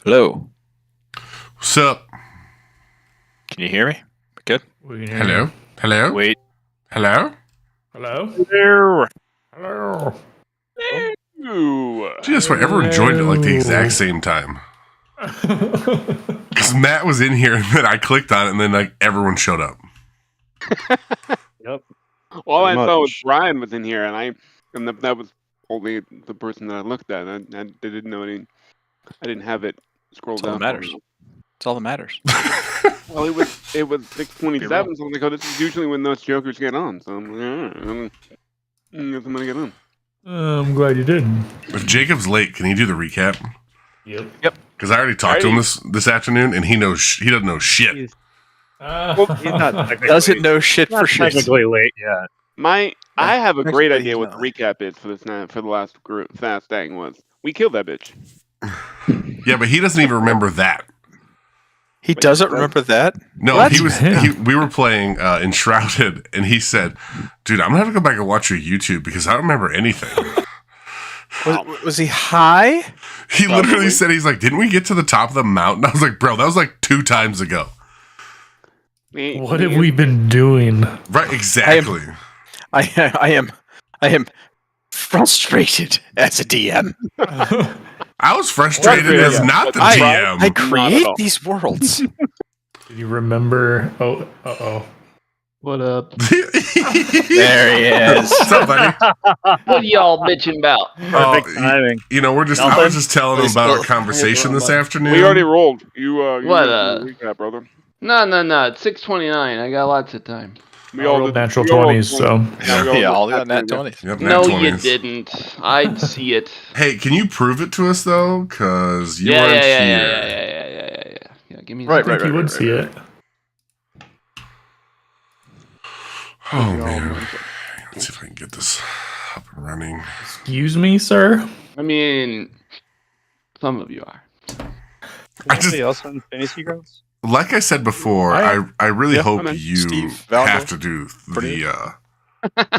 Hello. What's up? Can you hear me? Good. We can hear Hello? you. Hello? Wait. Hello? Hello? Hello. Hello? I swear, everyone joined at like the exact same time. Because Matt was in here, and then I clicked on it, and then like everyone showed up. Yep. All I Pretty saw was much. Brian was in here, and that was only the person that I looked at. And they didn't know any. I didn't have it scrolled That's all down. that matters. That's all that matters. Well, it was 6:27, so I'm like, oh, this is usually when those jokers get on. So I'm like, I'm gonna get on. I'm glad you did. If Jacob's late, can he do the recap? Yep. Because I already talked to him this afternoon, and he doesn't know shit. He's not technically, Doesn't know shit not for shit. technically late yet. I have a great Actually, idea what the no. recap is for this night, for the last group fast thing was. We killed that bitch. Yeah, but he doesn't even remember that. He doesn't remember that? No, What? we were playing Enshrouded, and he said, "Dude, I'm gonna have to go back and watch your YouTube because I don't remember anything." Was he high? He literally Probably. said, "He's like, didn't we get to the top of the mountain?" I was like, "Bro, that was like 2 times ago." What have we been doing? Right? Exactly. I am frustrated as a DM. I was frustrated as not the GM. I Not at create all. these worlds. Did you remember? Oh, uh-oh. What up? There he is. What's up, buddy? What are y'all bitching about? Perfect Oh, timing. You know, I was Nothing? just telling him about our conversation this afternoon. We already rolled. You What, did the recap, brother. No. It's 6:29. I got lots of time. We all rolled natural we all 20s, so. Yeah, all got nat 20s. Yep, No, nat you 20s. didn't. I'd see it. Hey, can you prove it to us though? Because you Yeah. weren't here. Yeah, give me. Right, I think you would see it. Oh man, let's see if I can get this up and running. Excuse me, sir? I mean, some of you are. I just- Anybody else on Fantasy Grounds? Like I said before, I really Yeah, hope I'm in. you Steve, Valdo, have to do Pretty the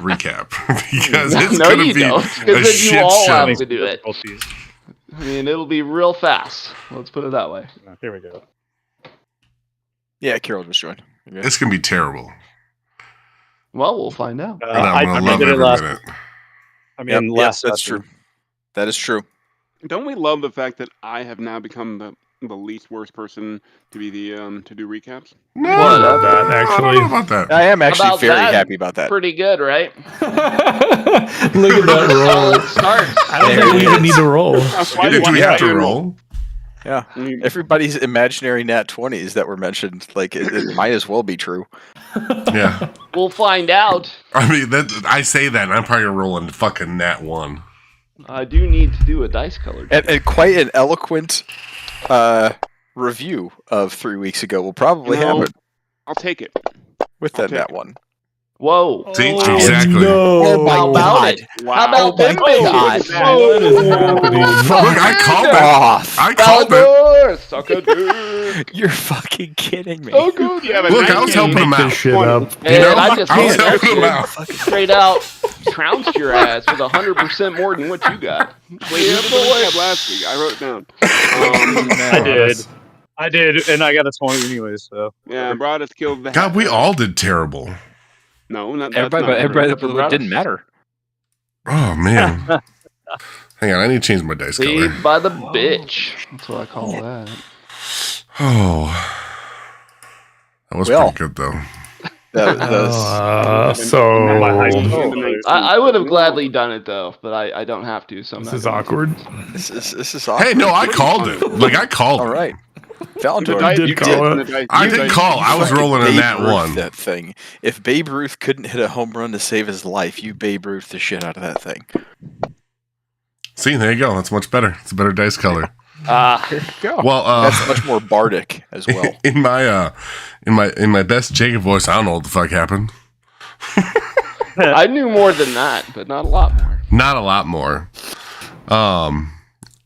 recap because it's No, gonna you be don't, a 'cause then you shit all show. have to do it. I mean, it'll be real fast. Let's put it that way. Here we go. Yeah, Carol just joined. Yeah. It's gonna be terrible, Well, we'll find out. and I'm gonna love did every it last. minute. I mean, Yep, last that's session. true. That is true. Don't we love the fact that I have now become the least worst person to be the to do recaps? No, What Love up? that, I don't know actually. about that. I am actually About very that? happy about that. Pretty good, right? Look at that roll. Solid start. I don't There think we it even is. need to roll. Why Do we have to you roll? Yeah. Mm, Everybody's imaginary nat 20s that were mentioned, like, it might as well be true. Yeah, We'll find out. I mean I say that, and I'm probably gonna roll in fucking nat 1. I do need to do a dice color. And quite an eloquent review of 3 weeks ago will probably No. happen I'll take it. with I'll that take nat it. 1. Whoa. See? Oh, Exactly. No. Oh my How about God. it? Wow. How about them Oh my God. bitches? What is happening? Look, I called it. Off. I called it. Valador, suck a dick. You're fucking kidding me. So good. Yeah, but Look, I was 19 helping him Make out. this shit up. You Man, know, I just I was can't. helping him out. Straight out trounced your ass with 100% more than what you got. Wait, you did the recap last week. I wrote it down. I did, and I got a 20 anyway, so. Yeah, Broadus killed the. God, we all did terrible. No, not Everybody, that's not everybody Except for the it didn't Brothers. matter. Oh man. Hang on, I need to change my dice color. Saved by the bitch. That's what I call that. Oh, that was Well. pretty good though. That was, I would have gladly done it though, but I don't have to. So I'm This not is gonna. awkward. this is awesome. Hey, no, I called it. Like I called All it. right. The Valador, dice- did you call did it. the dice- I you did dice- call. I was fucking rolling a Babe nat Ruth 1. That thing. If Babe Ruth couldn't hit a home run to save his life, you Babe Ruth the shit out of that thing. See, there you go. That's much better. It's a better dice color. There you go. Well, That's much more bardic as well. in my best Jacob voice, I don't know what the fuck happened. I knew more than that, but not a lot more. Not a lot more.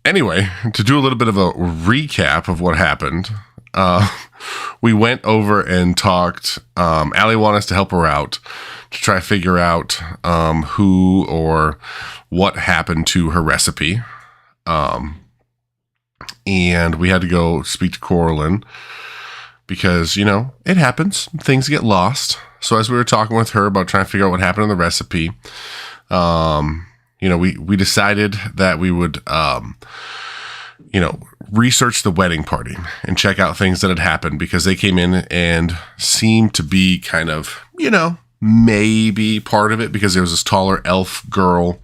Anyway, to do a little bit of a recap of what happened, we went over and talked. Allie wanted us to help her out to try to figure out who or what happened to her recipe. and we had to go speak to Coraline because, you know, it happens. Things get lost. So as we were talking with her about trying to figure out what happened in the recipe, you know, we decided that we would, you know, research the wedding party and check out things that had happened because they came in and seemed to be kind of, you know, maybe part of it because there was this taller elf girl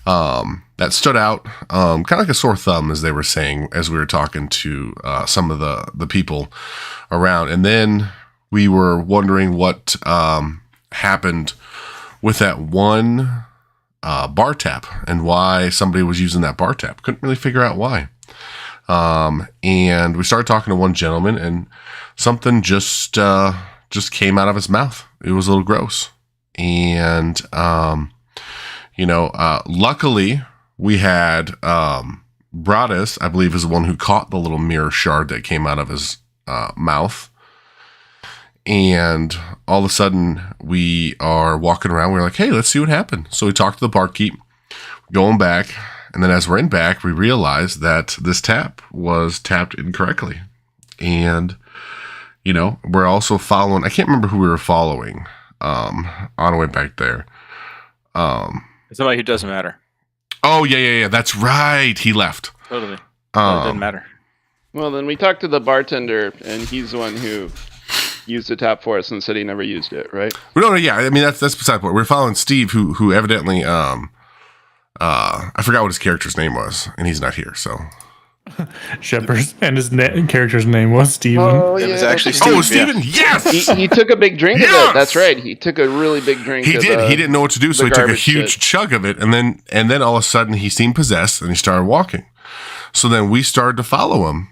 that stood out, kind of like a sore thumb, as they were saying, as we were talking to some of the people around. And then we were wondering what happened with that one bar tap and why somebody was using that bar tap. Couldn't really figure out why. And we started talking to one gentleman, and something just came out of his mouth. It was a little gross. And, you know, luckily we had, Broadus, I believe, is the one who caught the little mirror shard that came out of his, mouth. And all of a sudden we are walking around. We're like, hey, let's see what happened. So we talked to the barkeep, going back. And then as we're in back, we realized that this tap was tapped incorrectly. And, you know, we're also following, I can't remember who we were following on our way back there. Somebody who doesn't matter. Oh, yeah. That's right. He left. Totally. It doesn't matter. Well, then we talked to the bartender, and he's the one who used the tap for us and said he never used it, right? No, yeah. I mean, that's beside the point. We're following Steve, who evidently, I forgot what his character's name was, and he's not here, so. Shepard, and his character's name was Steven. Oh, It yeah. was actually Steve. Oh, Steven, yes! He took a big drink of Yes! it. That's right. He took a really big drink. He of did. He didn't know what to do, so the he took a garbage huge shit. chug of it, and then all of a sudden he seemed possessed, and he started walking. So then we started to follow him,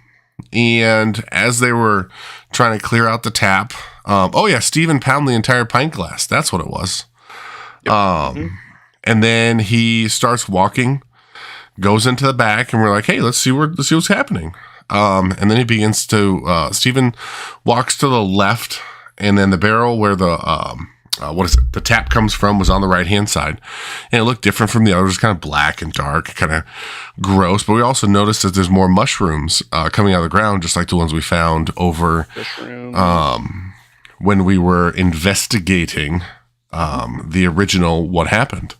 and as they were trying to clear out the tap, Steven pounded the entire pint glass. That's what it was. And then he starts walking, goes into the back, and we're like, hey, let's see what's happening. And then he begins to, Steven walks to the left, and then the barrel where the tap comes from was on the right-hand side. And it looked different from the others, kind of black and dark, kind of gross. But we also noticed that there's more mushrooms coming out of the ground, just like the ones we found over when we were investigating the original What Happened.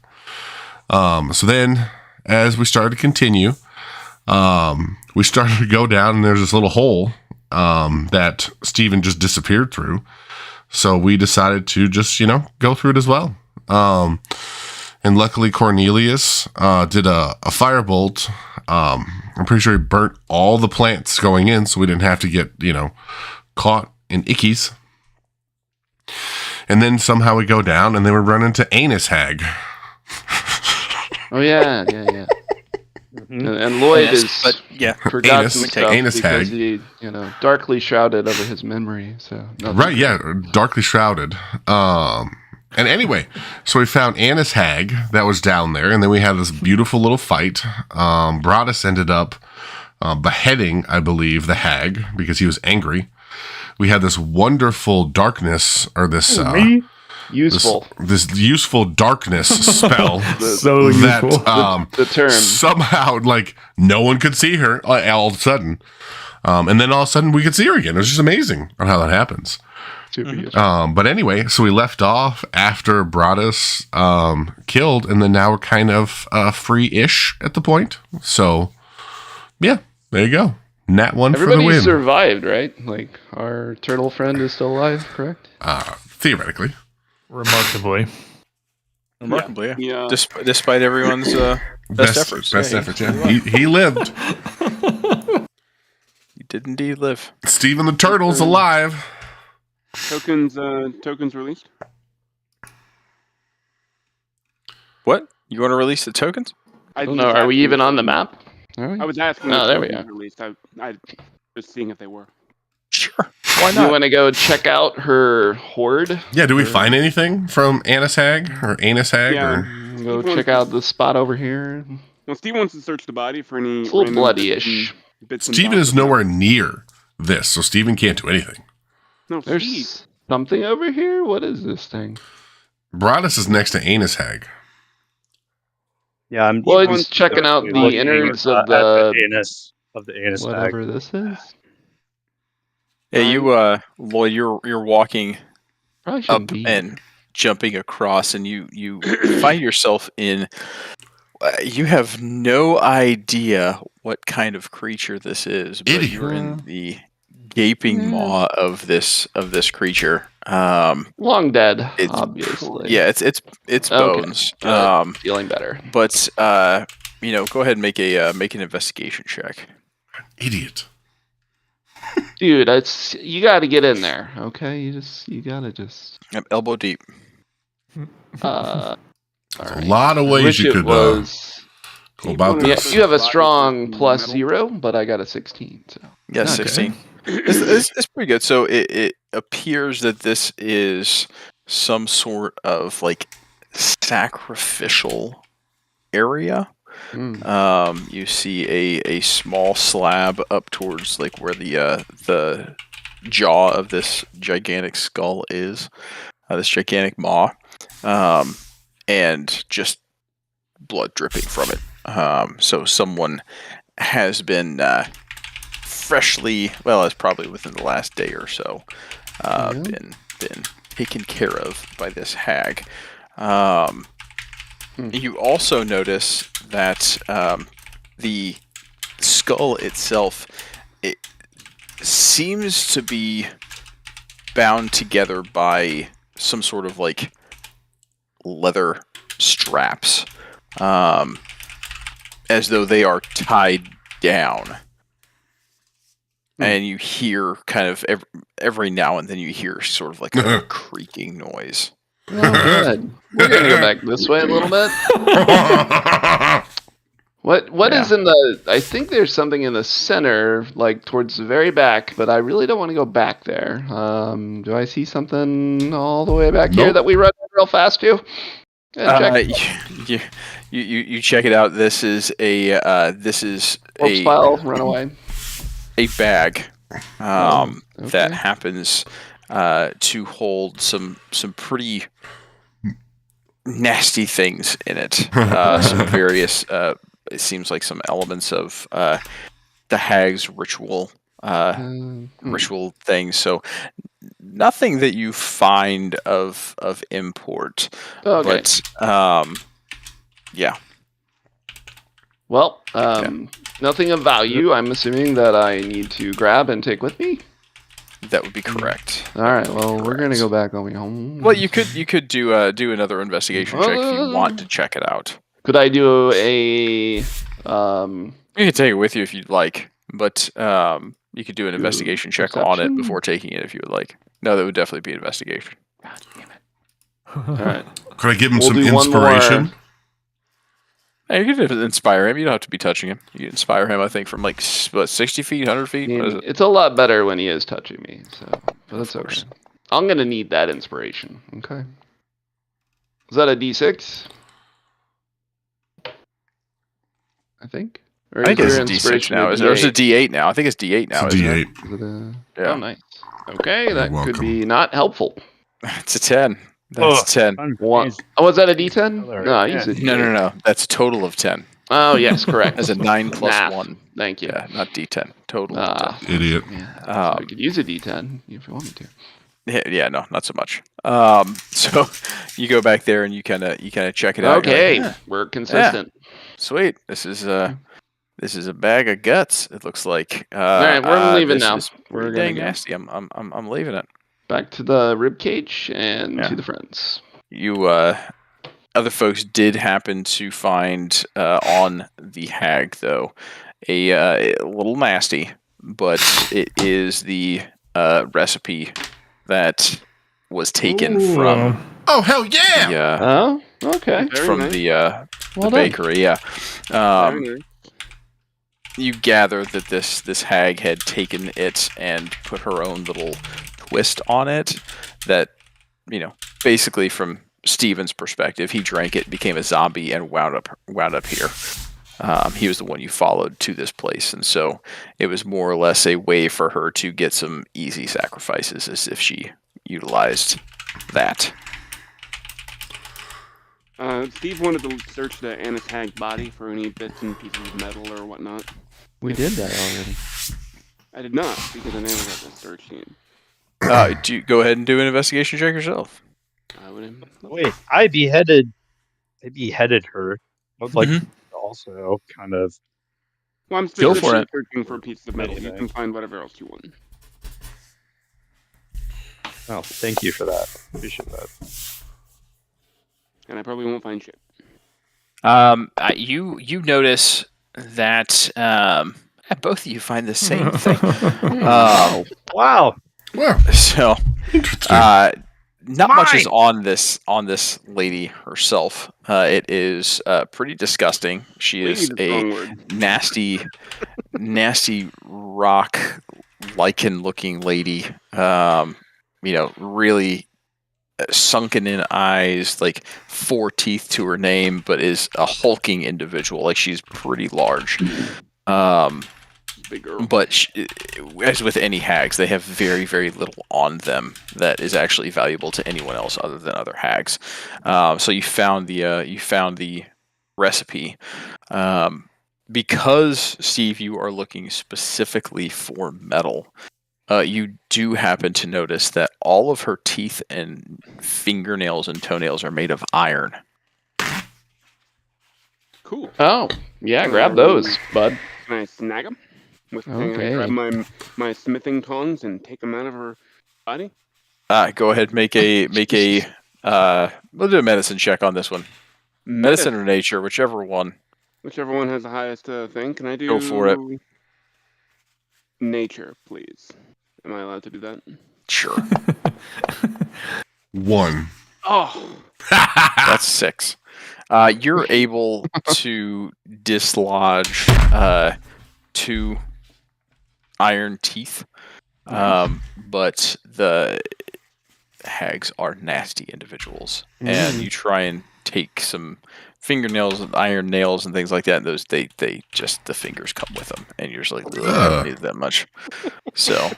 So then, as we started to continue, we started to go down, and there's this little hole that Steven just disappeared through. So we decided to just, you know, go through it as well. And luckily Cornelius did a firebolt. I'm pretty sure he burnt all the plants going in, so we didn't have to get, you know, caught in ickies. And then somehow we go down, and then we run into Anus Hag. Oh, yeah. And Lloyd forgotten Anus, stuff Anus because Hag. he, you know, darkly shrouded over his memory. So Right, yeah, darkly shrouded. And anyway, so we found Anus Hag that was down there, and then we had this beautiful little fight. Broadus ended up beheading, I believe, the hag because he was angry. We had this wonderful darkness, or this useful. This useful darkness spell. So that, useful. The term. Somehow, like, no one could see her all of a sudden. And then all of a sudden we could see her again. It was just amazing on how that happens. Super useful. But anyway, so we left off after Broadus killed, and then now we're kind of free-ish at the point. So, yeah, there you go. Nat 1 for the Everybody win. survived, right? Like, our turtle friend is still alive, correct? Theoretically. Remarkably. Remarkably, yeah. Yeah. Despite everyone's best efforts. Best Yeah, efforts, yeah. He lived. He did indeed live. Steven the Turtle's alive. Tokens released. What? You want to release the tokens? I don't know. Are we even on the map? Are we? I was asking. Oh, if there we tokens are. were released. I was seeing if they were. Sure. Why You not? want to go check out her hoard? Yeah, do we find anything from Anus Hag or Anus Hag? Yeah. Or? Go check out the spot over here. Well, Steve wants to search the body for any. It's a little random bloody-ish. bits and Steven bobs is of nowhere near this, so Steven can't do anything. No, There's Steve. something over here. What is this thing? Broadus is next to Anus Hag. Yeah, I'm. Lloyd's wants checking out Looking the innards of at the anus. of the anus bag. Whatever this is. Yeah, you Lloyd, you're walking Probably up shouldn't be. and jumping across, and you find yourself in. You have no idea what kind of creature this is, but Idiot. you're in the gaping maw of this creature. Long dead, It's obviously. yeah, it's Okay, bones. good. Feeling better. But go ahead and make an investigation check. Idiot. Dude, you got to get in there, okay? You gotta just. Yep, elbow deep. All There's right. a lot of I ways wish you it could was. go about Yeah, this. you have a strong plus 0, but I got a 16. So Yeah, Okay. 16. It's pretty good. So it appears that this is some sort of like sacrificial area. You see a small slab up towards like where the jaw of this gigantic skull is, this gigantic maw, and just blood dripping from it. So someone has been freshly, well, it's probably within the last day or so, been taken care of by this hag. You also notice that the skull itself, it seems to be bound together by some sort of like leather straps, as though they are tied down. And you hear kind of every now and then you hear sort of like a creaking noise. Oh, good. We're gonna go back this way a little bit. What is in the? I think there's something in the center, like towards the very back, but I really don't want to go back there. Do I see something all the way back here Nope. that we run real fast to? Check. You check it out. This is a Corpse file, run away. a bag Okay. that happens to hold some pretty nasty things in it. Some various, it seems like some elements of the hag's ritual ritual things. So nothing that you find of import. Okay. But yeah. Well, nothing of value. I'm assuming that I need to grab and take with me. That would be correct. All right. Well, we're gonna Correct. go back on the way home. Well, you could do another investigation check if you want to check it out. Could I do a You can take it with you if you'd like, but you could do an investigation check on it perception? before taking it if you would like. No, that would definitely be an investigation. All right. Could I give him We'll some do one more. inspiration? Hey, you could inspire him. You don't have to be touching him. You can inspire him, I think, from like 60 feet, 100 I feet. mean, What is it? it's a lot better when he is touching me, so but that's Of course. okay. I'm gonna need that inspiration. Okay. Is that a D6? I think. Or I think is it's your a D6 inspiration now. a Is it, or is D8? it D8 now? I think it's D8 now. It's a isn't it? D8. Is it a... Yeah. Oh, nice. Okay, that could welcome. be not helpful. It's a 10. That's a 10. What? Oh, was that a D10? No, I used a D8. No. That's a total of 10. Oh, yes, correct. That's a 9 plus Math. 1. Thank you. Yeah, not D10. Total of 10. Idiot. Yeah, I could use a D10 if you want me to. Yeah, no, not so much. So you go back there and you kind of check it out. You're Okay, like, we're consistent. sweet. This is a bag of guts. It looks like. All right, we're leaving this now. is We're pretty gonna dang go. nasty. I'm leaving it. Back to the rib cage and Yeah. to the friends. You other folks did happen to find on the hag though a little nasty, but it is the recipe that was taken from Oh, hell yeah! the Oh, okay. Very from nice. the Well done. bakery. Yeah. Very nice. You gather that this hag had taken it and put her own little twist on it. That, basically from Steven's perspective, he drank it, became a zombie, and wound up here. He was the one you followed to this place, and so it was more or less a way for her to get some easy sacrifices, as if she utilized that. Steve wanted to search the Annis Hag body for any bits and pieces of metal or whatnot. We did that already. I did not, because I never got the search team. Do you go ahead and do an investigation check yourself? I would. Wait, I beheaded her. I would like Mhm. to also kind of. Well, I'm Go for specifically it. searching for pieces of metal. You Anything. can find whatever else you want. Oh, thank you for that. Appreciate that. And I probably won't find shit. You notice that both of you find the same thing. Wow. Well, So, interesting. not much is on this lady herself. It is pretty disgusting. She Lady is is a a strong word. nasty rock lichen looking lady. Really sunken in eyes, like 4 teeth to her name, but is a hulking individual. Like she's pretty large. Big girl. But as with any hags, they have very, very little on them that is actually valuable to anyone else other than other hags. So you found the recipe. Because Steve, you are looking specifically for metal. You do happen to notice that all of her teeth and fingernails and toenails are made of iron. Cool. Oh, yeah, grab those, bud. Can I snag them? Can Okay. I grab my smithing tongs and take them out of her body? Go ahead, make a we'll do a medicine check on this one. Medicine or nature, whichever one. Whichever one has the highest thing. Can I do? Go for it. Nature, please. Am I allowed to do that? Sure. 1. Oh, That's 6. You're able to dislodge 2 iron teeth, but the hags are nasty individuals, and you try and take some fingernails and iron nails and things like that, and those they just the fingers come with them, and you're just like, "Ugh, I don't need that much." So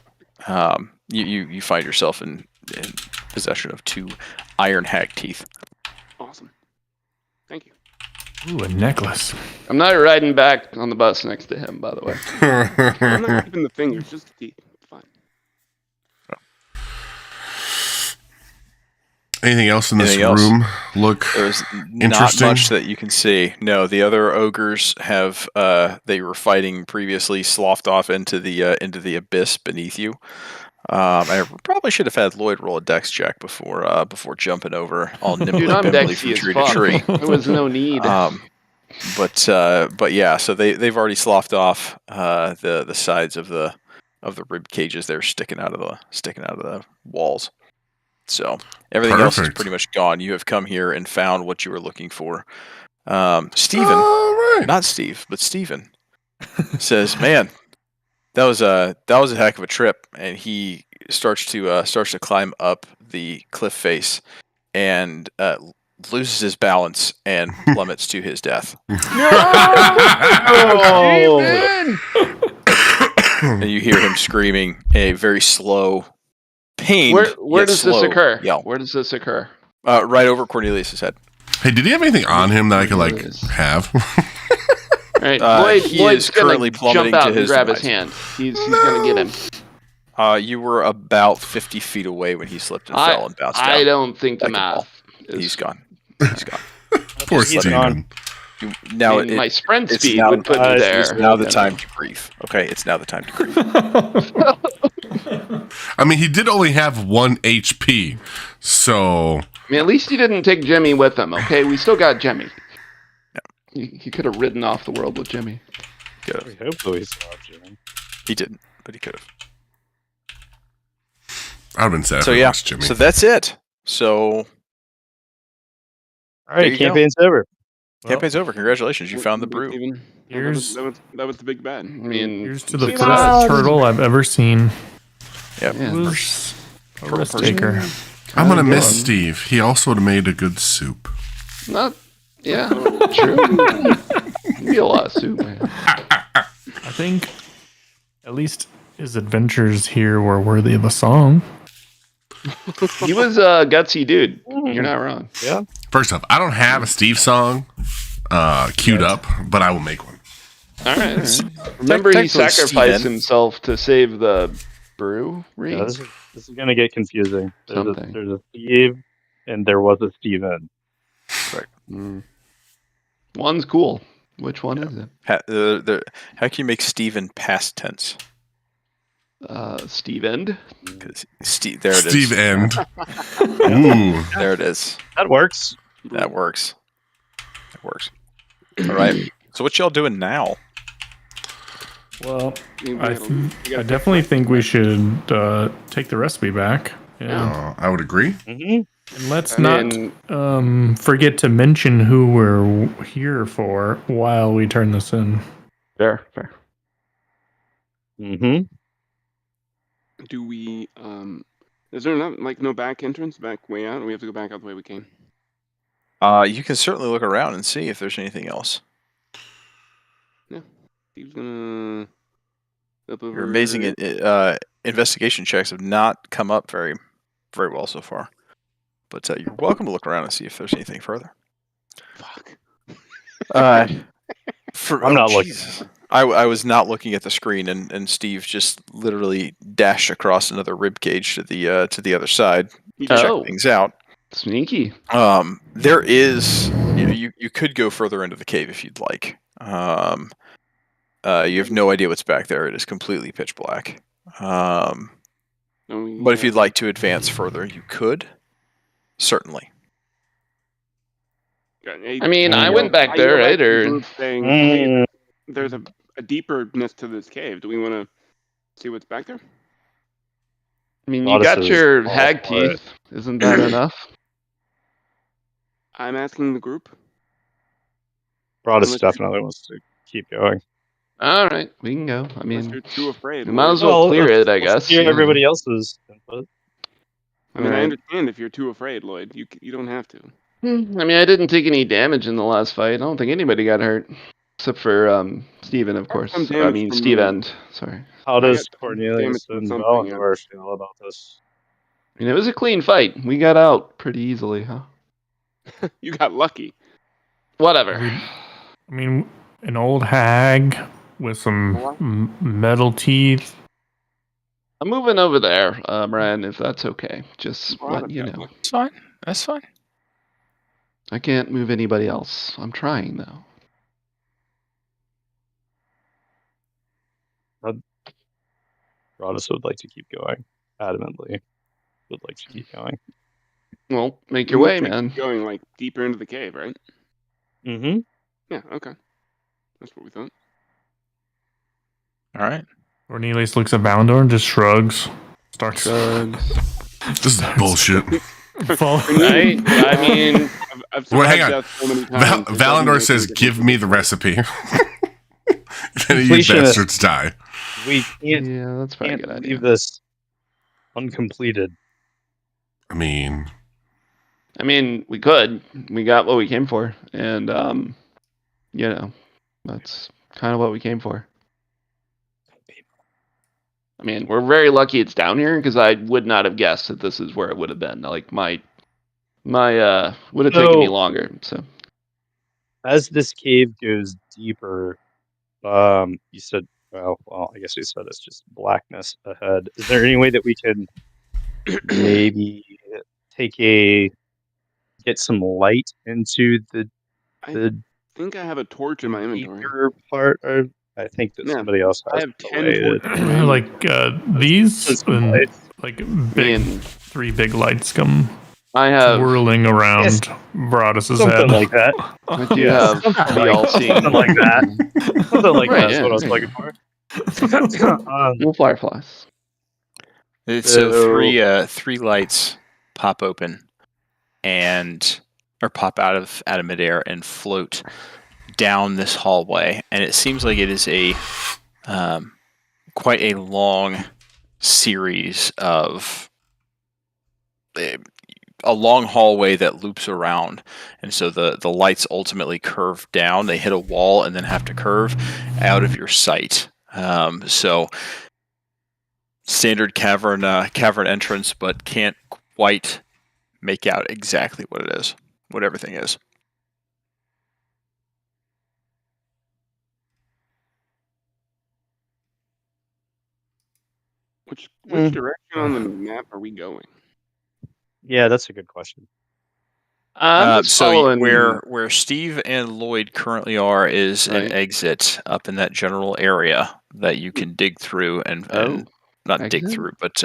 you find yourself in possession of 2 iron hag teeth. awesome. Thank you. Ooh, a necklace. I'm not riding back on the bus next to him, by the way. I'm not keeping the fingers, just the teeth. It's fine. Anything else in this Anything else? room look There's not interesting? much that you can see. No, the other ogres have they were fighting previously, sloughed off into the abyss beneath you. I probably should have had Lloyd roll a dex check before jumping over all nimbly Dude, I'm bimbly dexy from as tree fuck. to tree. There was no need. But yeah, so they've already sloughed off the sides of the rib cages. They're sticking out of the walls. So everything else is Perfect. pretty much gone. You have come here and found what you were looking for. Steven, All right. not Steve, but Steven says, "Man, that was a heck of a trip." And he starts to climb up the cliff face and loses his balance and plummets to his death. And you hear him screaming a very slow, pained. Where yet does this slow occur? Yell. Where does this occur? Right over Cornelius's head. Hey, did he have anything on him that I could like have? All right, He Lloyd's is currently gonna plummeting jump out to and his grab his demise. hand. He's gonna get him. You were about 50 feet away when he slipped and fell and bounced down. I don't think the Like a ball. math. He's gone. He's gone. Poor He's Steven. gone. Now I mean, my sprint it's speed now- would put me it's there. it's now the time to grieve. Okay, it's now the time to grieve. I mean, he did only have 1 HP, so I mean, at least he didn't take Jimmy with him. Okay, we still got Jimmy. He could have ridden off the world with Jimmy. We hope Louis stopped Jimmy. He didn't, but he could have. I'd have been sad So if I yeah, lost Jimmy. so that's it. So All right, you go. campaign's over. campaign's over. Congratulations, you found the brew. Steven. Here's- That was the big bad. I mean, Here's to the success. first turtle I've ever seen. Yep. Yeah. It was a Turtle risk person. taker. I'm gonna Good miss one. Steve. He also would have made a good soup. Not, yeah, true. Be a lot of soup, man. I think at least his adventures here were worthy of a song. He was a gutsy dude. You're not wrong. First off, I don't have a Steve song queued up, but I will make one. All right. Remember, he Technically, sacrificed Steven. himself to save the brewery. Yeah, this is gonna get confusing. Something. There's a Steve, and there was a Steven. Mm. One's cool. Which one is it? How can you make Steven past tense? Steve End. 'Cause there it is. Steve End. Ooh. There it is. That works. That works. That works. All right. So what y'all doing now? Well, Anybody got a- you got I a- definitely think we should take the recipe back. Yeah. I would agree. Mm-hmm. And let's I not mean, forget to mention who we're here for while we turn this in. fair. Mm-hmm. Do we? Is there no back entrance, back way out? Or we have to go back out the way we came? You can certainly look around and see if there's anything else. Steve's gonna. Up over Your amazing investigation checks have not come up very well so far. But you're welcome to look around and see if there's anything further. Fuck. I'm not looking. Jesus. I was not looking at the screen, and Steve just literally dashed across another rib cage to the other side He to just- Oh. check things out. Sneaky. There is you could go further into the cave if you'd like. You have no idea what's back there. It is completely pitch black. But if you'd like to advance further, you could. Certainly. I mean, I went back there, right? Or saying, hey, Mm, there's a deeperness to this cave. Do we want to see what's back there? I mean, you Broadus got is your all hag for it. teeth. Isn't that enough? I'm asking the group. Broadus Unless- definitely wants to keep going. All right, we can go. I Unless you're mean, too afraid. you might as well clear it, I guess. Hear Yeah. everybody else's input. I mean, I Alright. understand if you're too afraid, Lloyd. You don't have to. I mean, I didn't take any damage in the last fight. I don't think anybody got hurt, except for Steven, of course. some I damage mean, from Steve me. End. Sorry. How I does got Cornelius damage from and something, Valinor feel about this? I mean, it was a clean fight. We got out pretty easily, huh? You got lucky. Whatever. I mean, an old hag with some metal teeth. I'm moving over there, Brian, if that's okay. Just let you know. That's fine. That's fine. I can't move anybody else. I'm trying, though. Broadus would like to keep going. Adamantly would like to keep going. Well, make your way, Keep man. Going like deeper into the cave, right? Mm-hmm. Yeah. Okay. That's what we thought. All right. Cornelius looks at Valandor and just shrugs. Starts. This is bullshit. Right? I mean, I've Wait, hang survived on. death so many times. it Valandor doesn't says, make "Give me the recipe." Then you Completionist. bastards die. We can't, yeah, that's probably a can't good idea. leave this uncompleted. I mean, We could. We got what we came for, and that's kind of what we came for. I mean, we're very lucky it's down here because I would not have guessed that this is where it would have been. Like my would have taken me So- longer. So As this cave goes deeper, you said, I guess you said it's just blackness ahead. Is there any way that we could maybe get some light into the I think I have a torch in my inventory. deeper part? Or I think that Yeah, somebody else I has have the 10 way torches. like these, Some and, lights. like I big, mean, 3 big lights come I have whirling around Yes. Broadus's Something head. like that. I do Yeah, have something the like- all-seeing. something like that. Something like Right, that's yeah, what I was right. looking for. We'll fireflies. So So- three lights pop open or pop out of midair and float down this hallway, and it seems like it is a quite a long series of a long hallway that loops around, and so the lights ultimately curve down. They hit a wall and then have to curve out of your sight. So standard cavern entrance, but can't quite make out exactly what it is. what everything is. Which Mm. direction on the map are we going? Yeah, that's a good question. I'm just So following where Steve and Lloyd currently are is Right. an exit up in that general area that you can dig through and not dig exit? through, but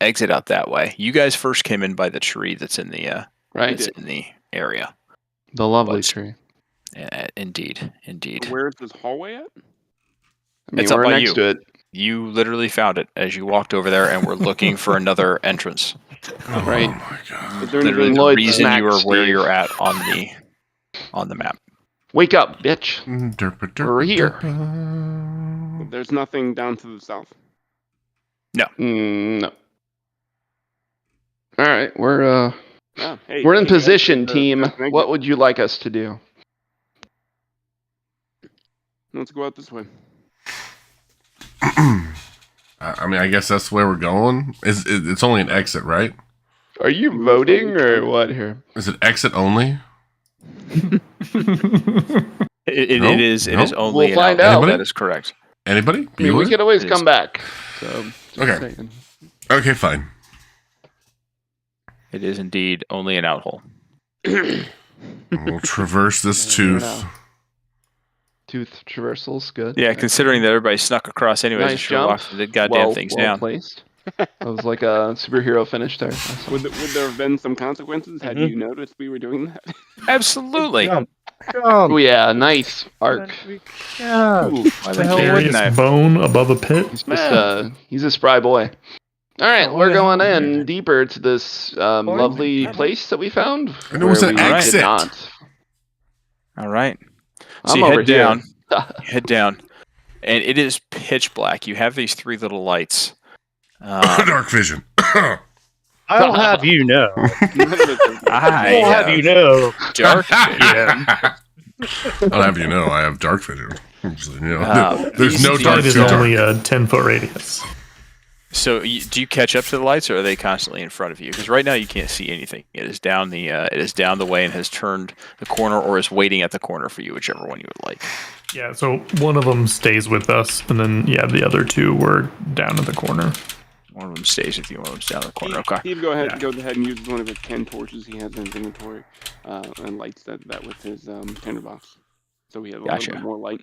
exit out that way. You guys first came in by the tree that's in the right. that's in the area. The lovely But- tree. Indeed. Where is this hallway at? I mean, It's up we're by next you. to it. You literally found it as you walked over there, and were looking for another entrance. Right. Oh my god. Is there Literally, anything? the Lloyd reason you are smacked where Steve. you're at on the map. Wake up, bitch. We're here. There's nothing down to the south. No. All right, we're Oh, hey, we're in hey, guys, position, there's team. an exit. What would you like us to do? Let's go out this way. I mean, I guess that's where we're going. It's only an exit, right? Are you voting or what here? Is it exit only? It No? is No? only We'll find an outlet. out. That is correct. Anybody? I mean, we Bueller? could always It come is. back. So, just Okay. saying. Okay, fine. It is indeed only an outhole. We'll traverse this Yeah, tooth. no. Tooth traversal's good. Yeah, considering that everybody snuck across anyways, Nice and sure jump. walked the goddamn things well down. placed. That was like a superhero finish there. Awesome. Would there have been some consequences had Mhm. you noticed we were doing that? Absolutely. Jump. Oh yeah, nice arc. Yeah. Ooh, why the hell wouldn't I? Precarious bone above a pit. He's a spry boy. All right, Oh, we're yeah. going in deeper to this lovely place that we found. And it was where an we did exit. not. All right. So I'm you over head here. down. Head down, and it is pitch black. You have these three little lights. Dark vision. I'll have you know. I'll have you know. dark. I'll have you know, I have dark vision. You know, there's these no lights dark It is too dark. only a 10-foot radius. So do you catch up to the lights, or are they constantly in front of you? Because right now you can't see anything. It is down the way and has turned the corner, or is waiting at the corner for you, whichever one you would like. Yeah, so one of them stays with us, and then, yeah, the other two were down in the corner. One of them stays with you. One of them's down in the corner. Okay. Steve, go ahead. Yeah. Go ahead and use one of his 10 torches he has in his inventory, and lights that with his tinderbox, so we have a Gotcha. little bit more light.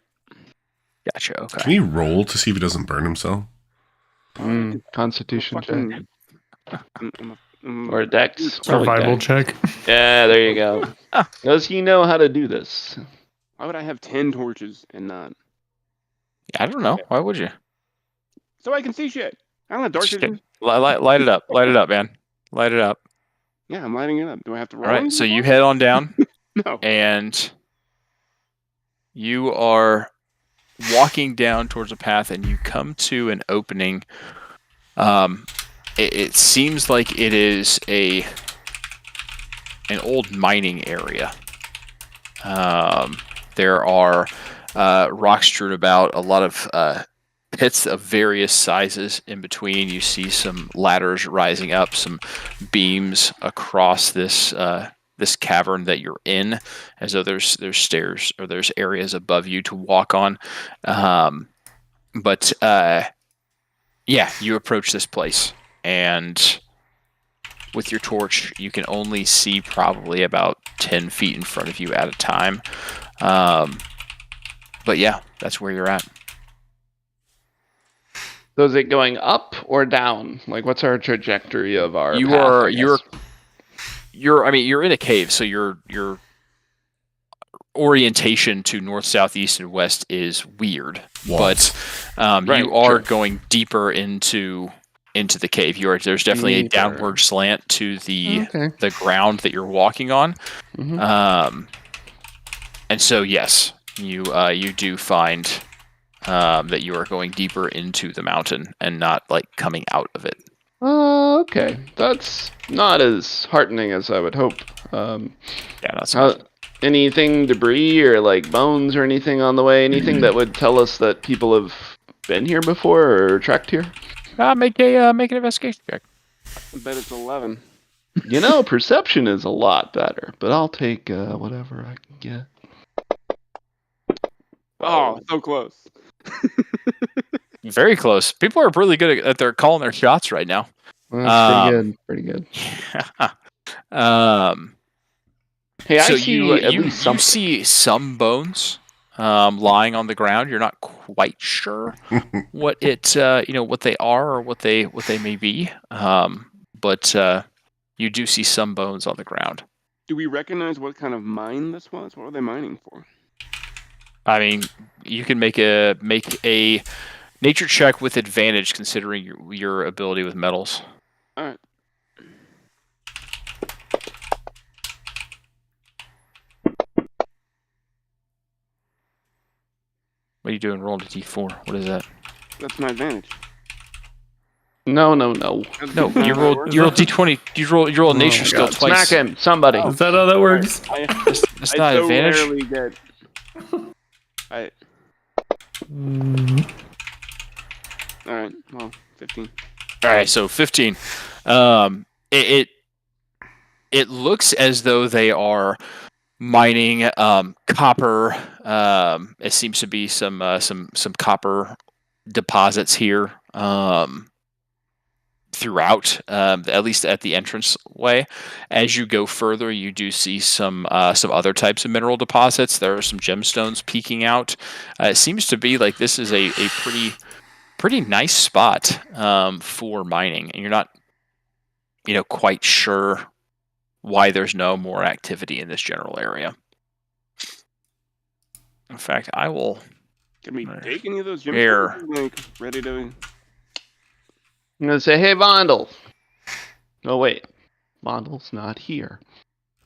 Gotcha. Okay. Can he roll to see if he doesn't burn himself? Constitution check. Mm, Or Dex. Probably Survival Dex. check. Yeah, there you go. Does he know how to do this? Why would I have 10 torches and not? I don't know. Why would you? So I can see shit. I don't have dark Just vision. Light it up. Light it up, man. Light it up. Yeah, I'm lighting it up. Do I have to roll? All right. So you head on down, No. and you are walking down towards a path, and you come to an opening. It seems like it is an old mining area. There are rocks strewn about, a lot of pits of various sizes in between. You see some ladders rising up, some beams across this this cavern that you're in, as though there's stairs or there's areas above you to walk on. But yeah, you approach this place, and with your torch, you can only see probably about 10 feet in front of you at a time. But yeah, that's where you're at. So is it going up or down? Like, what's our trajectory of our? You path, are I guess? you're in a cave, so your orientation to north, south, east, and west is weird. Walls. But Right, you are sure. going deeper into the cave. There's definitely a Deeper. downward slant to the Okay. ground that you're walking on. Mhm. And so yes, you do find that you are going deeper into the mountain and not like coming out of it. Okay. That's not as heartening as I would hope. Yeah, not so much. Anything debris or like bones or anything on the way? Anything that would tell us that people have been here before or trekked here? Make an investigation check. I bet it's 11. You know, perception is a lot better, but I'll take whatever I can get. Oh, so close. Very close. People are really good at their calling their shots right now. That's pretty good. Hey, So I see you at least something. see some bones lying on the ground. You're not quite sure what it what they are or what they may be. But you do see some bones on the ground. Do we recognize what kind of mine this was? What were they mining for? I mean, you can make a nature check with advantage considering your ability with metals. All right. What are you doing? Rolling a d4. What is that? That's my advantage. No. No, you roll d20. You roll a nature skill God, twice. smack him, somebody. Is that how that works? That's I not so advantage. rarely get. All right. Well, 15. All right, so 15. It looks as though they are mining copper. It seems to be some copper deposits here throughout, at least at the entrance way. As you go further, you do see some other types of mineral deposits. There are some gemstones peeking out. It seems to be like this is a pretty nice spot for mining, and you're not quite sure why there's no more activity in this general area. In fact, I will. Can we take any of those Here. gemstones? Like, ready to. I'm gonna say, hey, Vondel. Oh wait, Vondel's not here.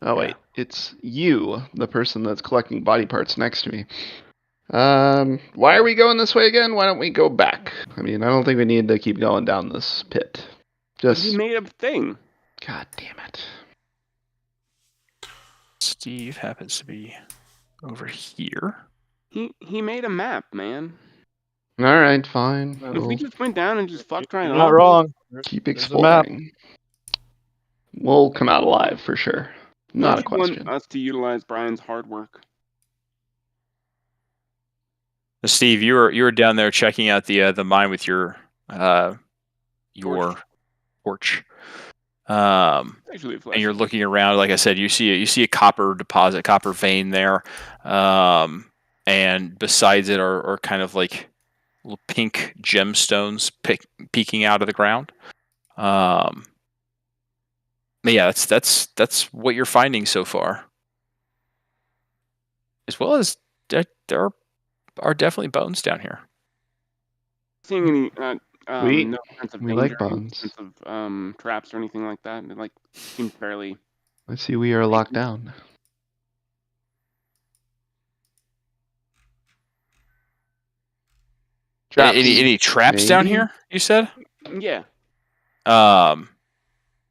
Oh wait, it's you, the person that's collecting body parts next to me. Why are we going this way again? Why don't we go back? I mean, I don't think we need to keep going down this pit. Just He made a thing. God damn it. Steve happens to be over here. He made a map, man. All right, fine. Well, If we We'll just went down and just fucked right You're off. not wrong. keep There's a map. exploring. We'll come out alive for sure. Not a If you want question. us to utilize Brian's hard work. Steve, you were down there checking out the mine with your torch. Actually, And you're looking around. Like I said, you see a copper deposit, copper vein there, and besides it are kind of like little pink gemstones peeking out of the ground. But yeah, that's what you're finding so far. As well as there are definitely bones down here. seeing any no sense of we danger, like any bones. sense of traps or anything like that. It like seems fairly. I see we are locked down. Traps. Any traps down Maybe? here? You said. Yeah.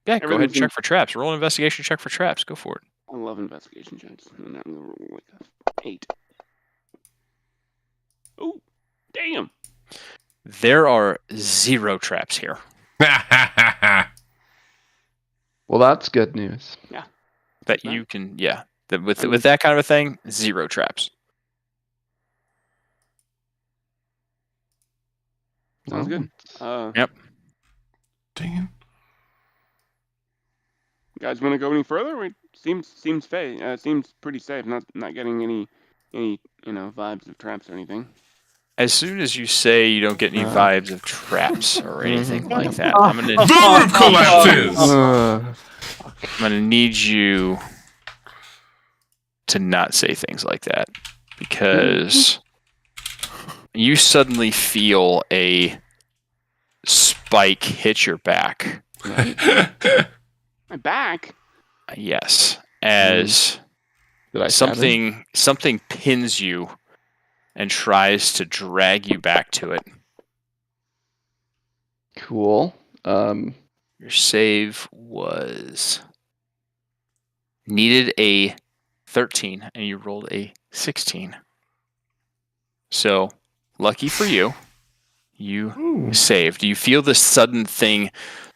Yeah, go ahead and Everything's check for traps. Roll an investigation check for traps. Go for it. I love investigation checks. And I'm gonna roll like a 8. Oh, damn! There are 0 traps here. Well, that's good news. That you can, with that kind of a thing, 0 traps. Sounds Well, good. Yep. Dang it. You guys want to go any further? It seems seems pretty safe. Not getting any vibes of traps or anything. As soon as you say you don't get any vibes of traps or anything like that, I'm gonna Voodoo collapses! I'm gonna need you to not say things like that because you suddenly feel a spike hit your back. My back. Yes, as Did I stab him? something pins you and tries to drag you back to it. Cool. Your save was needed a 13 and you rolled a 16. So, lucky for you, you Ooh. saved. You feel this sudden thing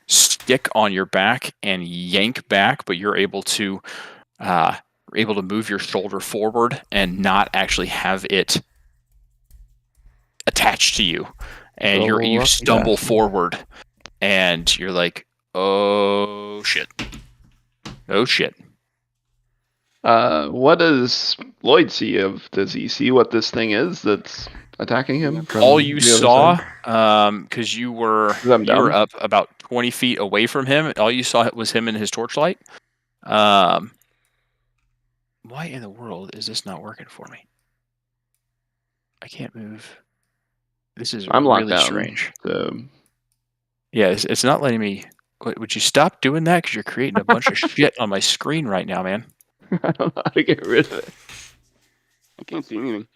stick on your back and yank back, but you're able to move your shoulder forward and not actually have it attached to you. And Oh, you lucky stumble bastard. forward, and you're like, "Oh shit! Oh shit!" What does Lloyd see of? Does he see what this thing is that's attacking him? From All you the other saw, side? because you were I'm you were down. up about 20 feet away from him. All you saw was him and his torchlight. Why in the world is this not working for me? I can't move. This is I'm locked really down. strange. So Yeah, it's not letting me. Would you stop doing that? Because you're creating a bunch of shit on my screen right now, man. I don't know how to get rid of it. I can't see anything.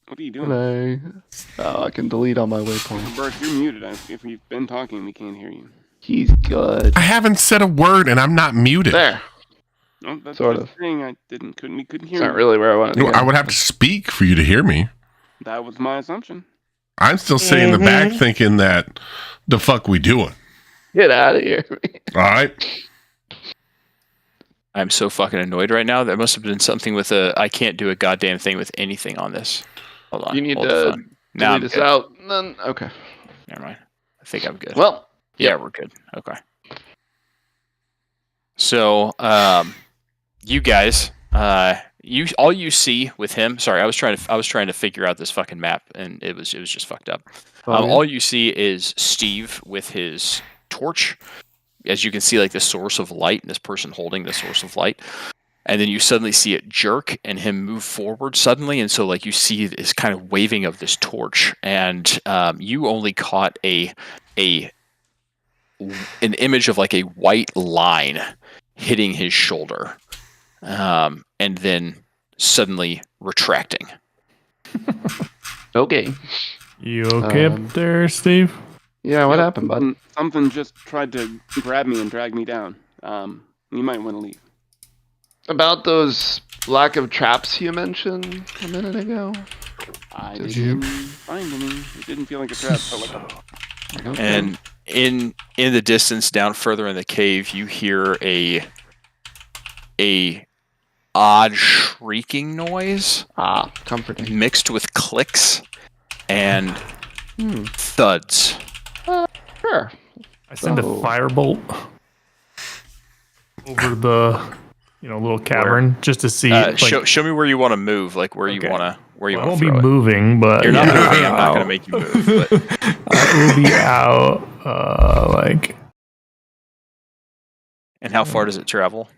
What are you doing? Can I can delete all my waypoints. Bert, you're muted. If you've been talking, we can't hear you. He's good. I haven't said a word and I'm not muted. There. No, that's Sort the of. thing. We couldn't It's hear not you. really where I wanted to No, go. I would have to speak for you to hear me. That was my assumption. I'm still sitting in the back thinking that the fuck we doing. Get out of here. All right. I'm so fucking annoyed right now. There must have been something with I can't do a goddamn thing with anything on this. Hold on. You need hold to the phone. Now I'm Delete this good. out. Then okay. Never mind. I think I'm good. Well, yeah, we're good. Okay. So, you guys, all you see with him. Sorry, I was trying to figure out this fucking map, and it was just fucked up. All you see is Steve with his torch. As you can see, like the source of light, and this person holding the source of light. And then you suddenly see it jerk and him move forward suddenly. And so like you see this kind of waving of this torch. And you only caught an image of like a white line hitting his shoulder. And then suddenly retracting. okay. You okay Um, up there, Steve? Yeah, what Yep, happened, bud? Something just tried to grab me and drag me down. You might want to leave. About those lack of traps you mentioned a minute ago. I Did didn't find any. It didn't feel like a trap. Felt like a Okay. And in the distance down further in the cave, you hear a odd shrieking noise comforting. mixed with clicks and thuds. Sure. I send a Oh. firebolt over the little cavern just to see. Show me where you want to move, like where Okay. you want to I throw won't be it. moving, but You're not yeah, moving. I'm not going to make you move. But I will be out. and how far does it travel?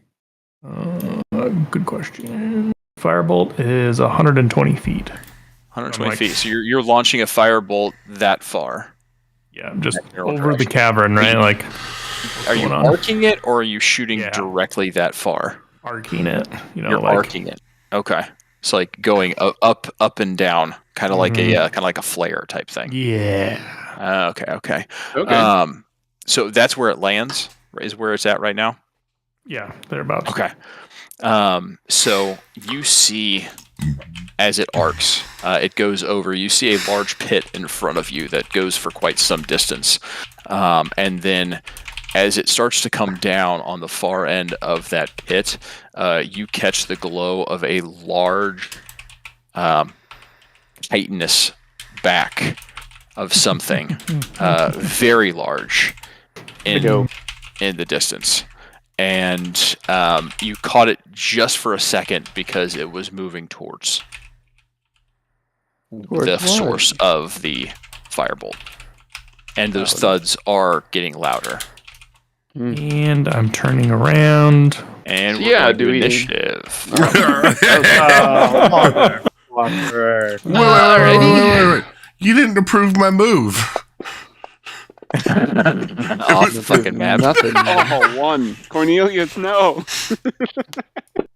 Good question. Firebolt is 120 feet. 120 like- feet. So you're launching a firebolt that far. Yeah, just General over the direction. cavern, right? Like Are you going on? arcing it, or are you shooting Yeah. directly that far? arcing it. You're like arcing it. Okay. It's like going up and down, kind of like a flare type thing. yeah. Okay. Okay. So that's where it lands. Is where it's at right now. Yeah, thereabouts. Okay. So you see, as it arcs, it goes over. You see a large pit in front of you that goes for quite some distance, and then as it starts to come down on the far end of that pit, you catch the glow of a large, chitinous back of something, very large, in the distance. And you caught it just for a second because it was moving towards the what? source of the firebolt. And those thuds are getting louder. And I'm turning around. And we're Yeah, going do to we- initiative. Wait. You didn't approve my move. Off the fucking map. Nothing. Oh, one. Cornelius, no.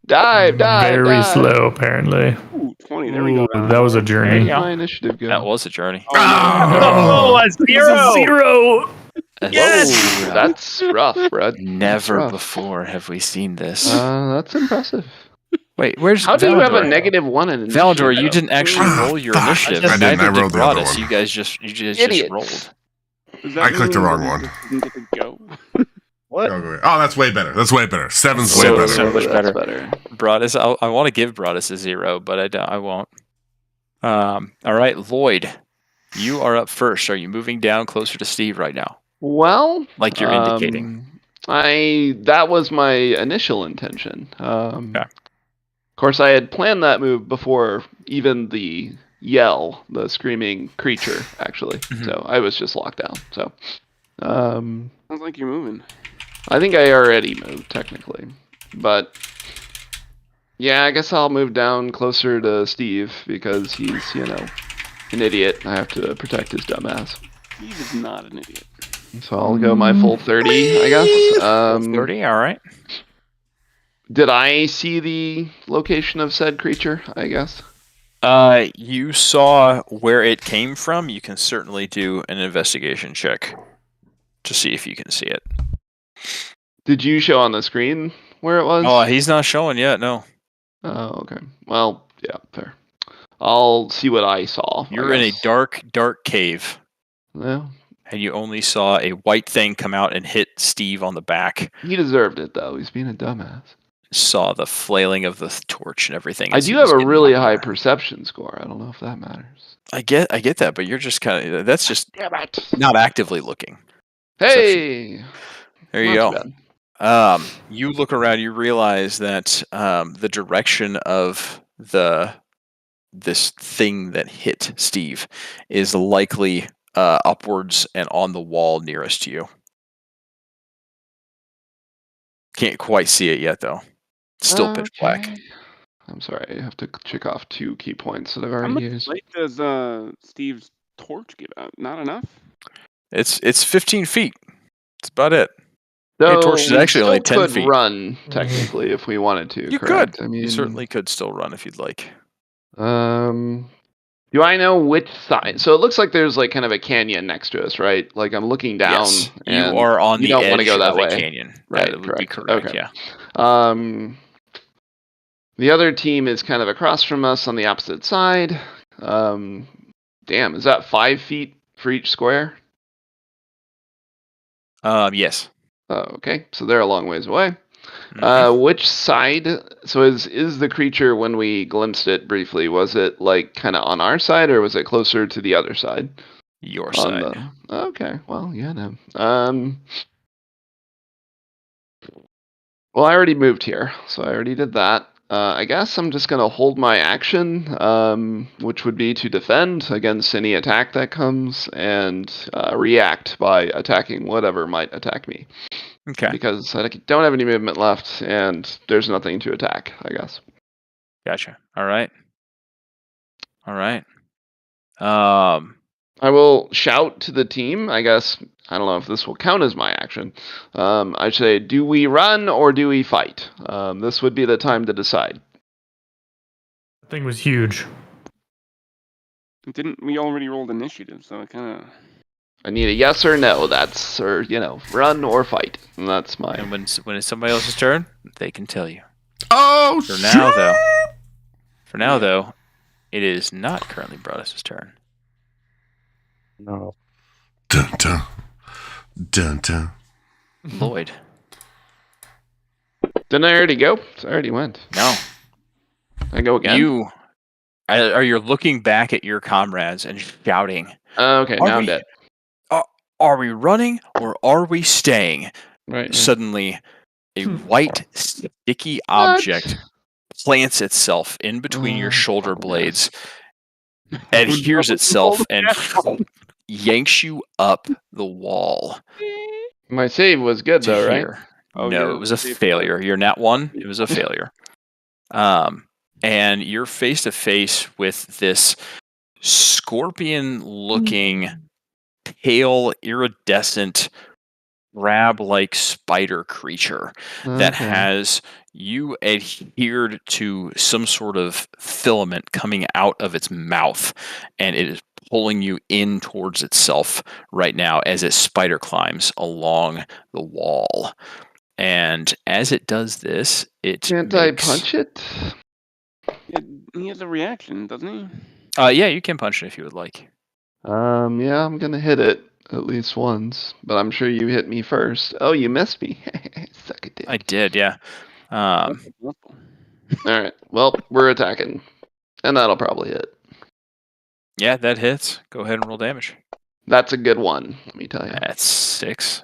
Dive. Very slow, apparently. Ooh, 20. There we go. Ooh, that was a journey. My initiative go. That was a journey. Oh, a zero! Zero. Yes! Ooh, that's rough, bro. Never rough. before have we seen this. That's impressive. Wait, where's How do you have a Valador? -1 in initiative? Valador, you didn't actually roll your initiative. I didn't. Neither I rolled did the other Broadus. one. You guys just Idiots. rolled. Does that I clicked the mean wrong that one. you didn't get to go? What? Oh, that's way better. That's way better. 7's way So- better. so much That's better. Broadus, I want to give Broadus a 0, but I won't. All right, Lloyd, you are up first. Are you moving down closer to Steve right now? Well, Like you're indicating. That was my initial intention. Okay. Of course, I had planned that move before even the yell, the screaming creature, actually. Mhm. So I was just locked down. So, Sounds like you're moving. I think I already moved technically, but yeah, I guess I'll move down closer to Steve because he's, an idiot. I have to protect his dumbass. He is not an idiot. So I'll go my full 30, I guess. 30, all right. Did I see the location of said creature, I guess? You saw where it came from. You can certainly do an investigation check to see if you can see it. Did you show on the screen where it was? Oh, he's not showing yet. No, Oh, okay. Well, yeah, fair. I'll see what I saw. you're in a dark cave, Yeah. and you only saw a white thing come out and hit Steve on the back. He deserved it, though. He's being a dumbass. Saw the flailing of the torch and everything. I as he do was have a getting really out high there. perception score. I don't know if that matters. I get that, but you're just kind of that's just Damn it. not actively looking. Hey! There you Not go. too bad. You look around, you realize that the direction of this thing that hit Steve is likely upwards and on the wall nearest to you. Can't quite see it yet, though. It's still pitch black. Okay. I'm sorry, I have to check off 2 key points that I've How already much used. light does Steve's torch give out? Not enough? It's 15 feet. That's about it. Though Your torch is we actually only still 10 could feet. run, technically, if we wanted to. You correct? could. I mean, You certainly could still run if you'd like. Do I know which side? So it looks like there's like kind of a canyon next to us, right? Like I'm looking down. Yes, you and are on you the don't edge wanna go that of way. a canyon. Right, That would be correct. correct. Okay. Yeah. The other team is kind of across from us on the opposite side. Damn, is that 5 feet for each square? Yes. Oh, okay, so they're a long ways away. Mhm. Which side? So is the creature, when we glimpsed it briefly, was it like kind of on our side, or was it closer to the other side? Your On side. Okay, well, yeah, no. Well, I already moved here, so I already did that. I guess I'm just gonna hold my action, which would be to defend against any attack that comes, and react by attacking whatever might attack me. Okay. Because I don't have any movement left, and there's nothing to attack, I guess. Gotcha. All right. I will shout to the team, I guess. I don't know if this will count as my action. I say, do we run or do we fight? This would be the time to decide. That thing was huge. Didn't we already rolled initiative? So it kind of. I need a yes or no. Run or fight. And that's my. And when it's somebody else's turn, they can tell you. Oh, For shit. now, though, it is not currently Broadus' turn. No. Dun, dun. Dun, dun. Lloyd. Didn't I already go? I already went. No. I go again? You're looking back at your comrades and shouting, Okay, Are now I'm we- dead. are we running or are we staying? Right. Suddenly, a white, sticky object plants itself in between your shoulder blades, adheres itself, and yanks you up the wall. My save was good, to though, right? here. Oh, No, yeah, it was a save failure. You're nat 1. It was a failure. And you're face to face with this scorpion-looking, pale, iridescent, crab-like spider creature that Okay. has you adhered to some sort of filament coming out of its mouth, and it is pulling you in towards itself right now as it spider climbs along the wall. And as it does this, it Can't I makes- punch it? Yeah, he has a reaction, doesn't he? Yeah, you can punch it if you would like. Yeah, I'm gonna hit it. at least once, but I'm sure you hit me first. Oh, you missed me. Suck a dick. I did, yeah. All right. Well, we're attacking, and that'll probably hit. Yeah, that hits. Go ahead and roll damage. That's a good one. Let me tell you. That's 6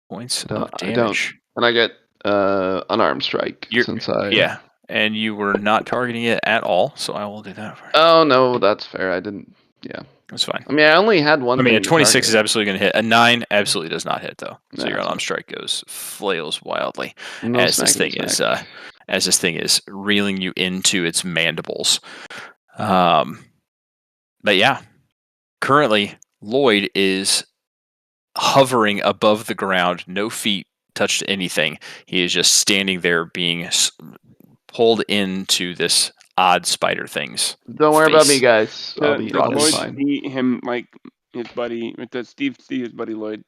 points of I don't. damage. And I get unarmed strike since I. Yeah, and you were not targeting it at all, so I will do that for you. Oh no, that's fair. I didn't. Yeah, That's fine. I mean, I only had one. I mean, a thing to 26 is target. absolutely going to hit. A 9 absolutely does not hit, though. So No, your it's unarmed strike flails wildly No as this smacking thing smack. as this thing is reeling you into its mandibles. But yeah, currently Lloyd is hovering above the ground, no feet touched anything. He is just standing there, being pulled into this odd spider thing's Don't worry about me, face. guys. I'll be Did Broadus. Lloyd fine. see him like his buddy? Does Steve see his buddy Lloyd?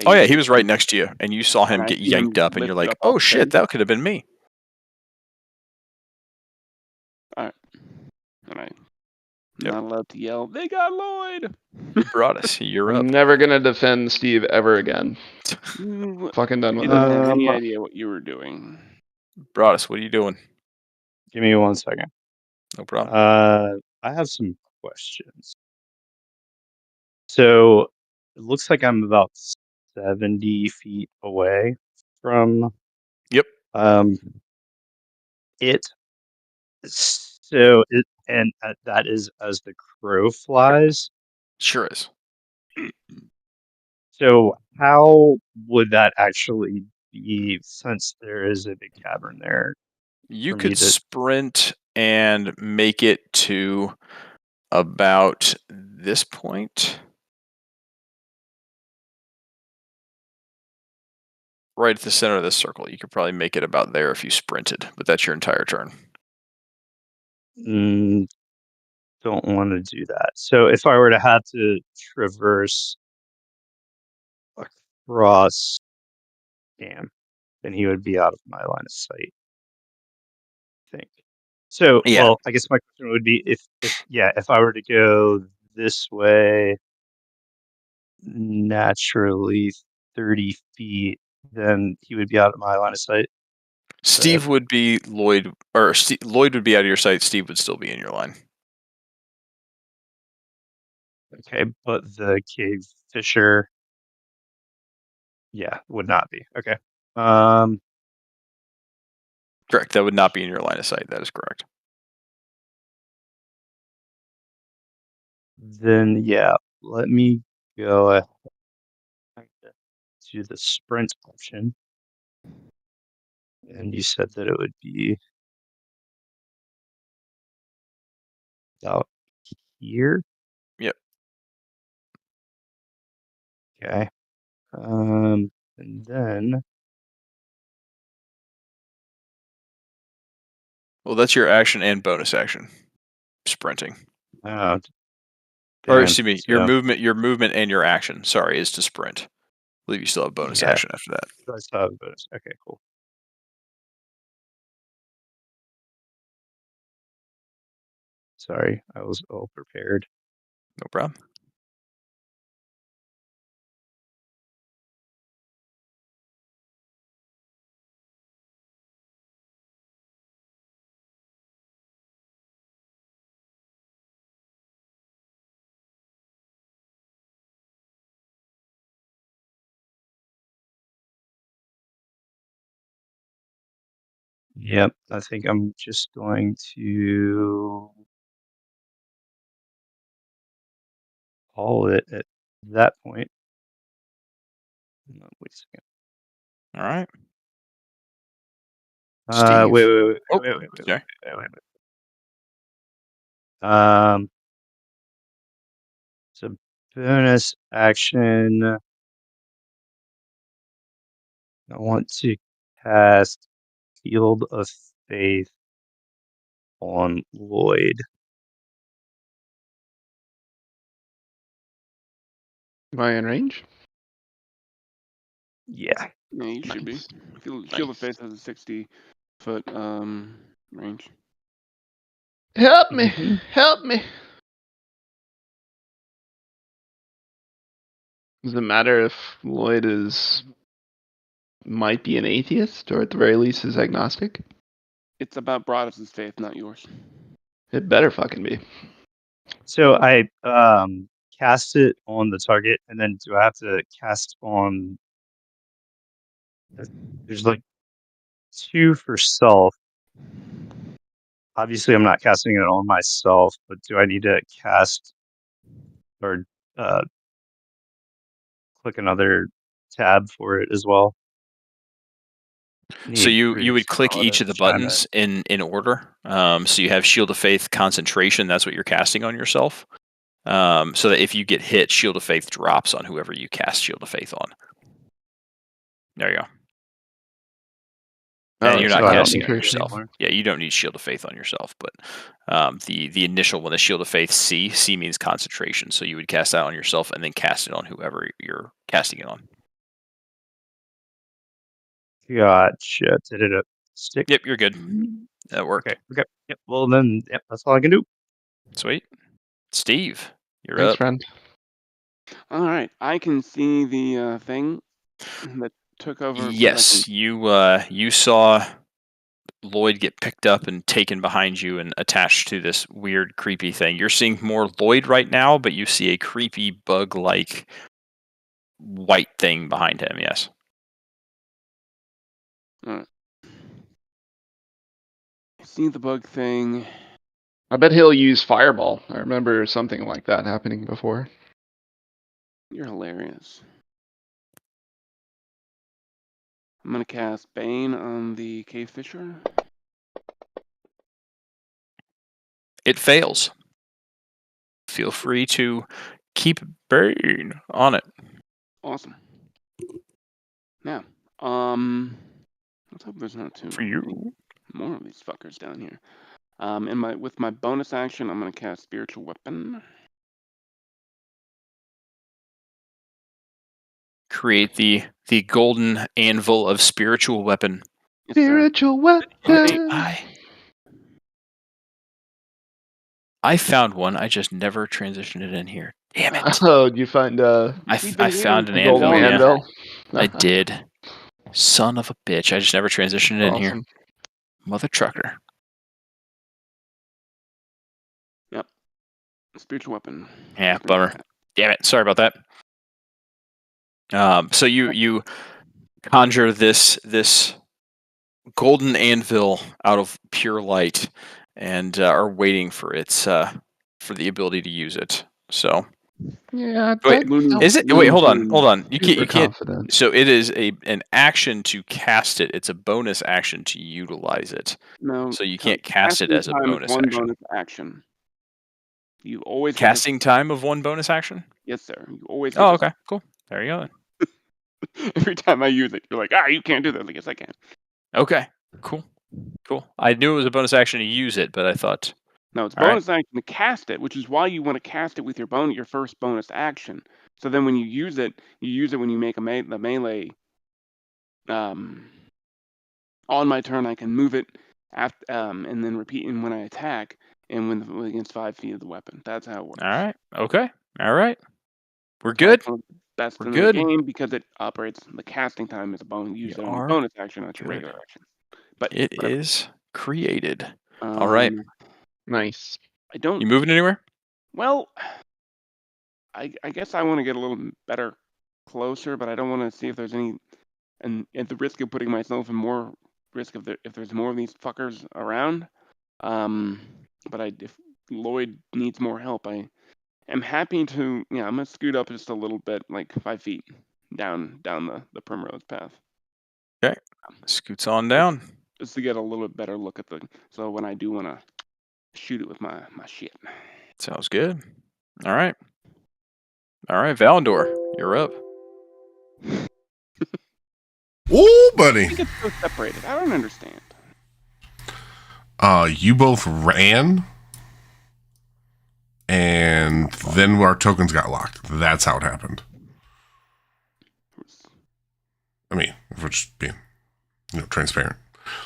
Oh yeah, he was right next to you, and you saw him And I get see him yanked up, and you're lifted like, up off "Oh the shit, bed. that could have been me." And I Yep. not allowed to yell. They got Lloyd. Broadus, you're up. I'm never gonna defend Steve ever again. Fucking done He with doesn't it. have any idea what you were doing. Broadus, what are you doing? Give me 1 second. No problem. I have some questions. So it looks like I'm about 70 feet away from Yep. it. So it and that is as the crow flies. Sure is. So how would that actually be, since there is a big cavern there? You For me could to- sprint and make it to about this point. Right at the center of this circle. You could probably make it about there if you sprinted, but that's your entire turn. Don't want to do that. So if I were to have to traverse across, then he would be out of my line of sight, I think. So, Yeah. well, I guess my question would be if I were to go this way naturally 30 feet, then he would be out of my line of sight. Steve would be Lloyd, or Lloyd would be out of your sight. Steve would still be in your line. Okay, but the cave fisher, would not be. Okay. Correct. That would not be in your line of sight. That is correct. Then let me go ahead to the sprint option. And you said that it would be about here. Yep. Okay. And then Well, that's your action and bonus action. Sprinting. Or Or excuse me, your movement and your action, sorry, is to sprint. I believe you still have bonus action after that. I still have a bonus. Okay, cool. Sorry, I was all prepared. No problem. Yep, I think I'm just going to call it at that point. No, wait a second. All right. Wait. Oh, Wait. sorry. So bonus action. I want to cast Field of Faith on Lloyd. Am I in range? Yeah. Yeah, you should be. Nice. Shield of Faith has a 60-foot range. Help me! Mhm. Help me! Does it matter if Lloyd might be an atheist, or at the very least is agnostic? It's about Broaddus' faith, not yours. It better fucking be. So I cast it on the target, and then do I have to cast on? There's like 2 for self. Obviously, I'm not casting it on myself, but do I need to cast or click another tab for it as well? So Need you Bruce would click each of the chime in. buttons in order. So you have Shield of Faith, Concentration. That's what you're casting on yourself. So that if you get hit, Shield of Faith drops on whoever you cast Shield of Faith on. There you go. And you're so not I don't casting need it on it yourself. anymore. Yeah, you don't need Shield of Faith on yourself, but the initial one, the Shield of Faith C means concentration. So you would cast that on yourself and then cast it on whoever you're casting it on. Gotcha. Did it stick? Yep, you're good. That worked. Okay. Yep. Well, then, yep, that's all I can do. Sweet. Steve, you're Thanks, up. friend. All right, I can see the thing that took over. Yes, you saw Lloyd get picked up and taken behind you and attached to this weird, creepy thing. You're seeing more Lloyd right now, but you see a creepy, bug-like white thing behind him. Yes. I see the bug thing. I bet he'll use Fireball. I remember something like that happening before. You're hilarious. I'm gonna cast Bane on the Cave Fisher. It fails. Feel free to keep Bane on it. Awesome. Now, let's hope there's not too For you. more of these fuckers down here. With my bonus action, I'm gonna cast Spiritual Weapon. Create the golden anvil of spiritual weapon. Yes, sir. Spiritual weapon. I found one. I just never transitioned it in here. Damn it! Oh, did you find I found an a golden anvil. Yeah. anvil? I did. Son of a bitch! I just never transitioned it in here. Awesome. Mother trucker. Spiritual Weapon. Yeah, bummer. Damn it! Sorry about that. So you conjure this golden anvil out of pure light, and are waiting for its for the ability to use it. So Yeah. Wait, is it? Wait, hold on. You can't. Confident. So it is an action to cast it. It's a bonus action to utilize it. No. So you can't cast it casting as a time is bonus one action. bonus action. You always get to- Casting time of one bonus action. Yes, sir. You always. Oh, get to- okay, cool. There you go. Then. Every time I use it, you're like, you can't do that. I'm like, yes, I can. Okay, cool. I knew it was a bonus action to use it, but I thought No, it's All right. bonus action to cast it, which is why you want to cast it with your first bonus action. So then when you use it when you make the melee. On my turn, I can move it and then repeat and when I attack and when against 5 feet of the weapon. That's how it works. all right. Okay, all right. We're good. Best We're in good. the game because it operates. The casting time is a bonus. Use it on are a bonus action, not your good. regular action. But It whatever. is created. All right. Nice. I don't. You moving anywhere? Well, I guess I want to get a little better closer, but I don't want to see if there's any, and at the risk of putting myself in more risk if there's more of these fuckers around. But if Lloyd needs more help, I am happy to. Yeah, I'm gonna scoot up just a little bit, like 5 feet down the primrose path, Scoots on down. just to get a little bit better look at so when I do want to shoot it with my shit. Sounds good. All right. Valandor, you're up. Ooh, I buddy. think it's so separated. I don't understand. You both ran, and then our tokens got locked. That's how it happened. I mean, if we're just being, transparent.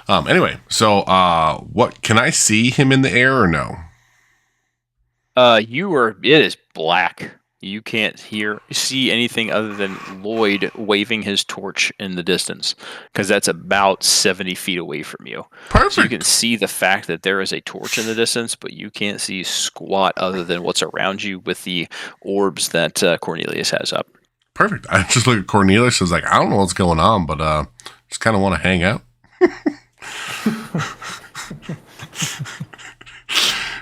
Anyway, so what can I see him in the air or no? It is black. You can't see anything other than Lloyd waving his torch in the distance, because that's about 70 feet away from you. Perfect. So you can see the fact that there is a torch in the distance, but you can't see squat other than what's around you with the orbs that Cornelius has up. Perfect. I just look at Cornelius. I was like, I don't know what's going on, but just kind of want to hang out.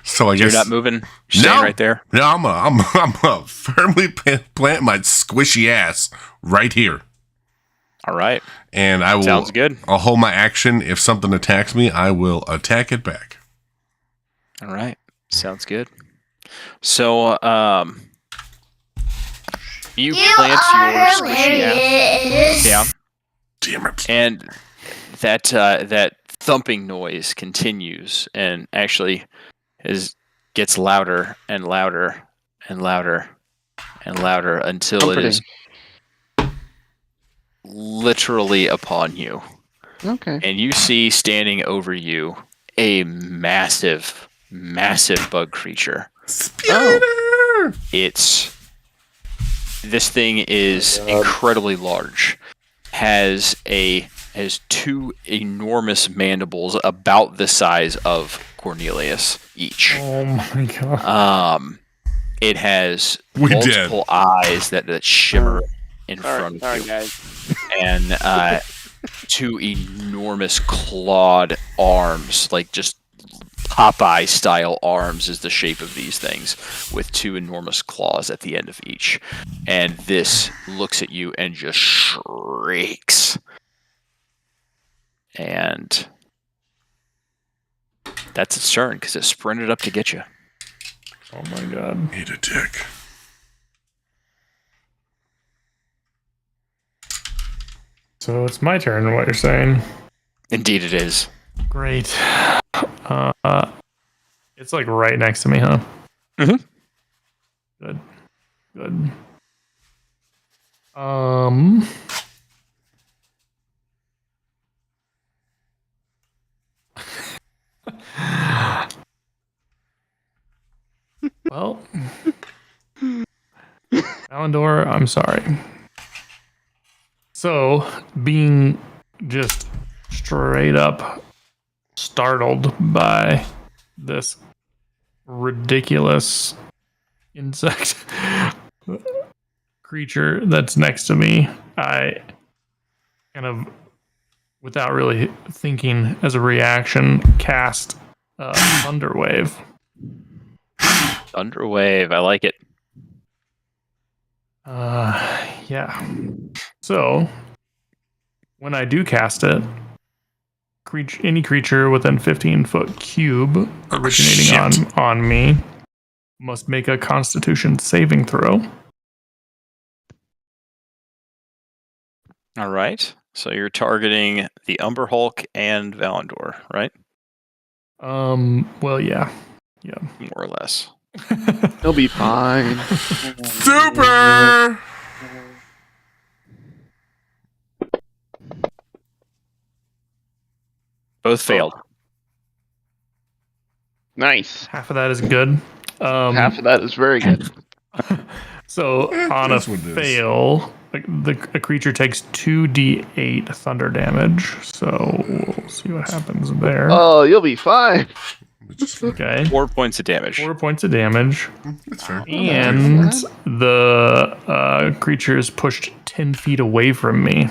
So I You're guess not moving. You're staying right there. No, I'm a firmly plant my squishy ass right here, All right. and I will. Sounds good. I'll hold my action. If something attacks me, I will attack it back. All right. Sounds good. So, you plant your squishy ass down, Damn it! and that thumping noise continues, and actually gets louder and louder and louder and louder until it is literally upon you. Okay. And you see standing over you a massive, massive bug creature. Spider! This thing is Oh my God. incredibly large. Has two enormous mandibles about the size of Cornelius each. Oh my god. It has We multiple eyes that shimmer in Sorry, front of sorry you, guys. and two enormous clawed arms, like just Popeye style arms is the shape of these things, with two enormous claws at the end of each. And this looks at you and just shrieks. And that's its turn, because it sprinted up to get you. Oh my god. Need a dick. So it's my turn, what you're saying. Indeed it is. Great. It's like right next to me, huh? Mhm. Good. Good. Um. Well, Alandor, I'm sorry. So, being just straight up startled by this ridiculous insect creature that's next to me, I kind of, without really thinking as a reaction, cast Thunderwave. Thunderwave, I like it. Yeah. So, when I do cast it, any creature within 15-foot cube originating on me must make a Constitution saving throw. All right. So you're targeting the Umber Hulk and Valandor, right? Well, yeah. More or less. He'll be fine. Super! Both failed. Nice. Half of that is good. Half of that is very good. So on a That's what it is. fail, a creature takes 2d8 thunder damage. So we'll see what happens there. Oh, you'll be fine. Okay. 4 points of damage. 4 points of damage. That's fair. And the creature is pushed 10 feet away from me.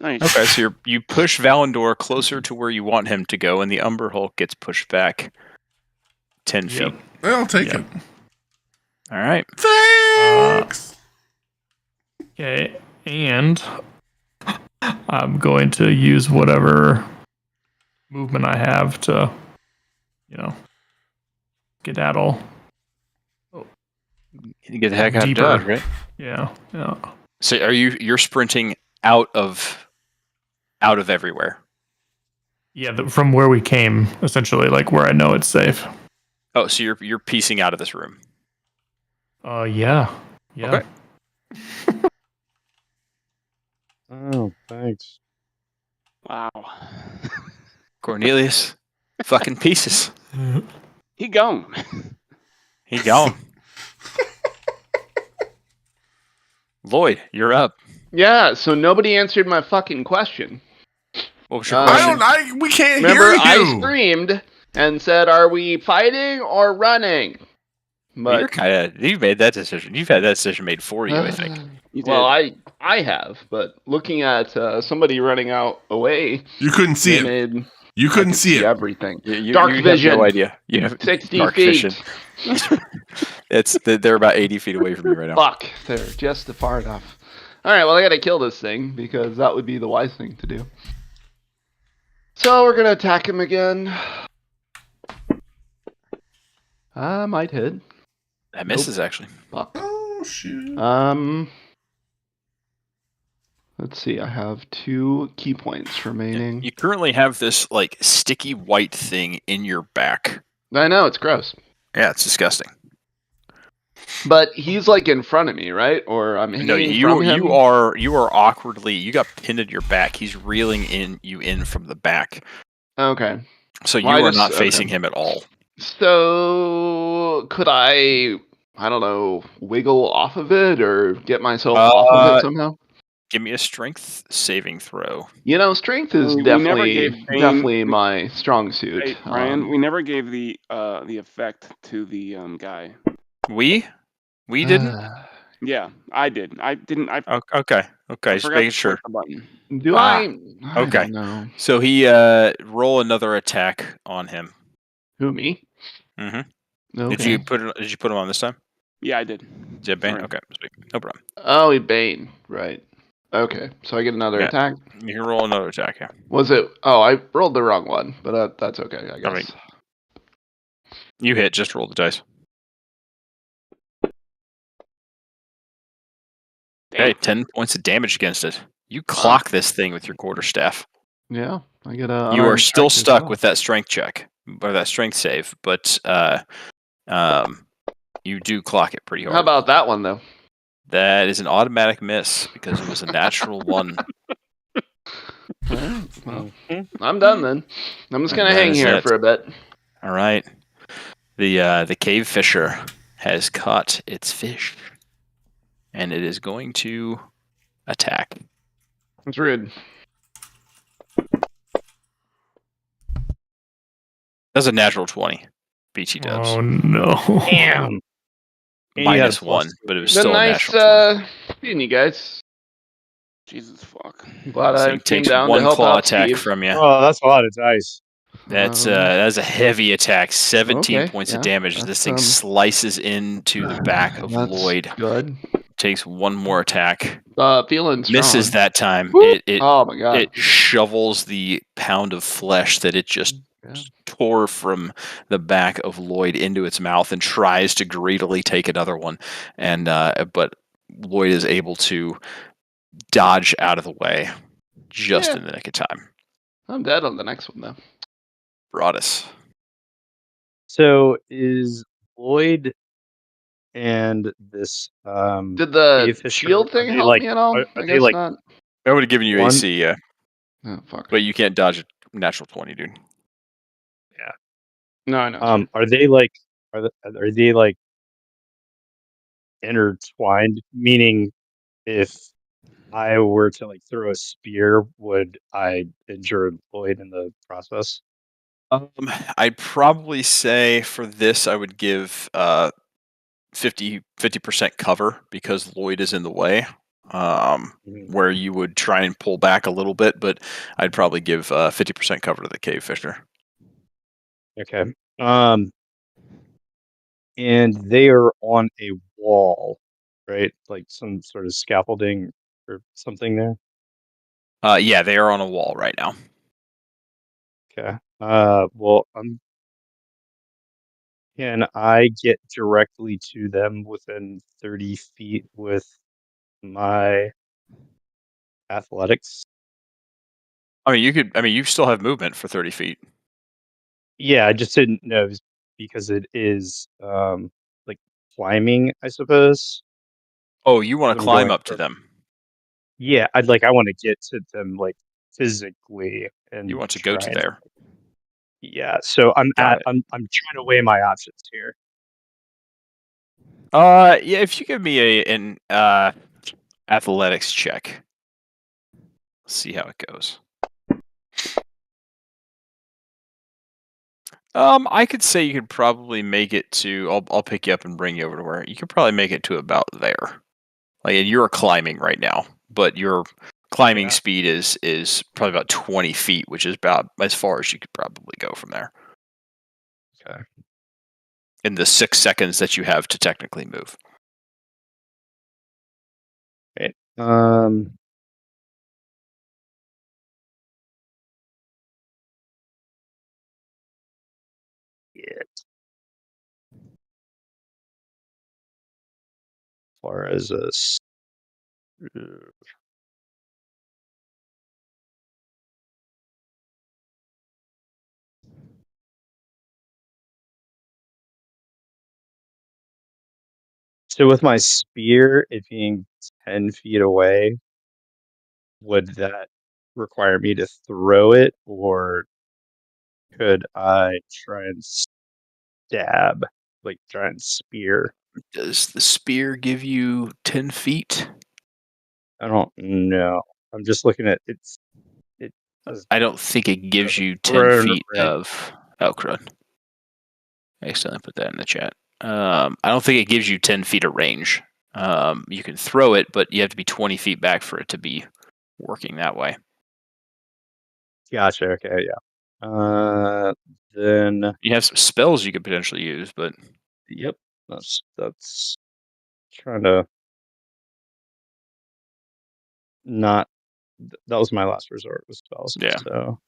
Nice. Okay, so you push Valandor closer to where you want him to go, and the Umber Hulk gets pushed back 10 feet. Yep. I'll take Yep. it. All right. Thanks. Okay. And I'm going to use whatever movement I have to, skedaddle. You get the heck out Deeper. of Dodge, right? Yeah. So you're sprinting out of everywhere. Yeah, from where we came, essentially, like where I know it's safe. Oh, so you're piecing out of this room. Yeah. Okay. Oh, thanks. Wow. Cornelius, fucking pieces. He gone. He gone. Lloyd, you're up. Yeah, so nobody answered my fucking question. What was your I question? We can't Remember, hear you. I screamed and said, "Are we fighting or running?" You're But kind of you've made that decision. You've had that decision made for you, I think. You well, did. I have, but looking at somebody running out away, You couldn't see they it. made You I couldn't could see it. everything. You Dark have vision. no idea. You have 60 dark feet. vision. They're about 80 feet away from you right now. Fuck, they're just far enough. All right, well, I gotta kill this thing because that would be the wise thing to do. So we're gonna attack him again. I might hit. That misses actually. Fuck. Oh shoot. Let's see. I have 2 key points remaining. You currently have this like sticky white thing in your back. I know it's gross, Yeah, it's disgusting. but he's like in front of me, right? Or I'm hanging No, from him. you are awkwardly. You got pinned at your back. He's reeling you in from the back. Okay. So you Well, I are just- not okay. facing him at all. So could I don't know, wiggle off of it or get myself off of it somehow? Give me a strength saving throw. You know, strength is We never definitely gave Bane- definitely my strong suit. Hey, Brian, we never gave the effect to the guy. We didn't. Yeah, I did. I didn't. I Okay. Just forgot making to sure. push the button. Do Ah, I okay. don't know. So he roll another attack on him. Who, me? Mm-hmm. Okay. Did you put him on this time? Yeah, I did. Did you have Bane? Sorry. Okay, sweet. No problem. Oh, he Bane. Right. Okay. So I get another Yeah. attack. You can roll another attack. Yeah. Was it? Oh, I rolled the wrong one, but that's okay, I guess. Alright. You hit. Just roll the dice. Okay, 10 points of damage against it. You clock this thing with your quarterstaff. Yeah, I get a. You are unarmed still strike as stuck well. with that strength check or that strength save, but you do clock it pretty hard. How about that one though? That is an automatic miss because it was a natural 1. Alright, well, I'm done then. I'm just gonna And that hang is here it. for a bit. All right. The cave fisher has caught its fish, and it is going to attack. It's rude. That's a natural 20. BT dubs. Oh no! Damn. And you had a Minus plus 1, two. but it was Been still a nice natural 20. seeing you guys. Jesus fuck. Glad So I he came takes down to 1 help claw out attack Steve. from you. Oh, that's a lot of dice. That's a heavy attack. 17 Okay, points yeah, of damage. This that's, thing slices into the back of That's Lloyd. good. Takes 1 more attack. Feeling strong. Misses that time. Woo! It Oh my god. it shovels the pound of flesh that it just Yeah. tore from the back of Lloyd into its mouth and tries to greedily take another one. And but Lloyd is able to dodge out of the way just Yeah. in the nick of time. I'm dead on the next one though. Broadus. So is Lloyd and this Did the cave fisher, shield are thing they help like- me at all? are I they guess like- not. I would have given you One- AC, yeah, Oh fuck. but you can't dodge a natural 20, dude. No, I know. are they like are they like intertwined? Meaning, if I were to like throw a spear, would I injure Lloyd in the process? I'd probably say for this I would give 50% cover because Lloyd is in the way. Where you would try and pull back a little bit, but I'd probably give 50% cover to the cave fisher. Okay. And they are on a wall, right? Like some sort of scaffolding or something there. Yeah, they are on a wall right now. Okay. Well, can I get directly to them within 30 feet with my athletics? I mean, you could. I mean, you still have movement for 30 feet. Yeah, I just didn't know because it is like climbing, I suppose. Oh, you want to I'm climb going up to for- them? Yeah, I want to get to them like physically, and You want to go to try and- there? Yeah, so I'm Got I'm trying to weigh my options here. Yeah. If you give me I athletics check. Let's see how it goes. I could say you could probably make it to. I'll pick you up and bring you over to where you could probably make it to about there. Like, and you're climbing right now, but your climbing Yeah. speed is probably about 20 feet, which is about as far as you could probably go from there. Okay. In the 6 seconds that you have to technically move. Right. Yeah. As far as so with my spear, it being 10 feet away, would that require me to throw it, or could I try and stab, like try and spear? Does the spear give you 10 feet? I don't know. I'm just looking at it. Says I don't think it gives you 10 thrown feet range. of. Oh, crud. I accidentally put that in the chat. I don't think it gives you 10 feet of range. You can throw it, but you have to be 20 feet back for it to be working that way. Gotcha. Okay. Yeah. Then You have some spells you could potentially use, but yep. That's trying to not. That was my last resort with spells. Yeah. So.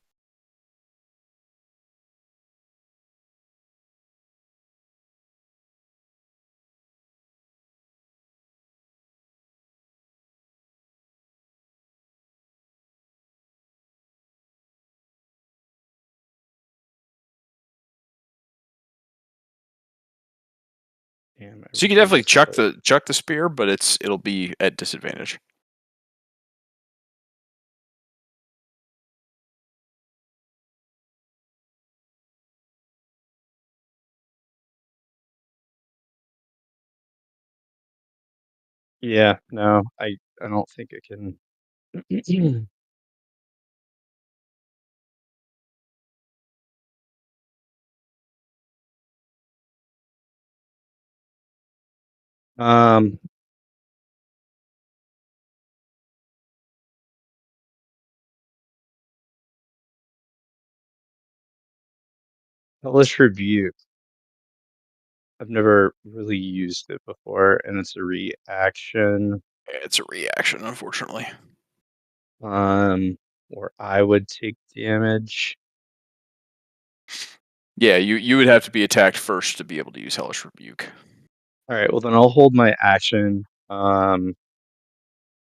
Damn, so you can definitely chuck the spear, but it'll be at disadvantage. Yeah, no, I don't think it can. um, Hellish Rebuke. I've never really used it before, and it's a reaction. It's a reaction, unfortunately. Or I would take damage. Yeah, you would have to be attacked first to be able to use Hellish Rebuke. All right, well then I'll hold my action. And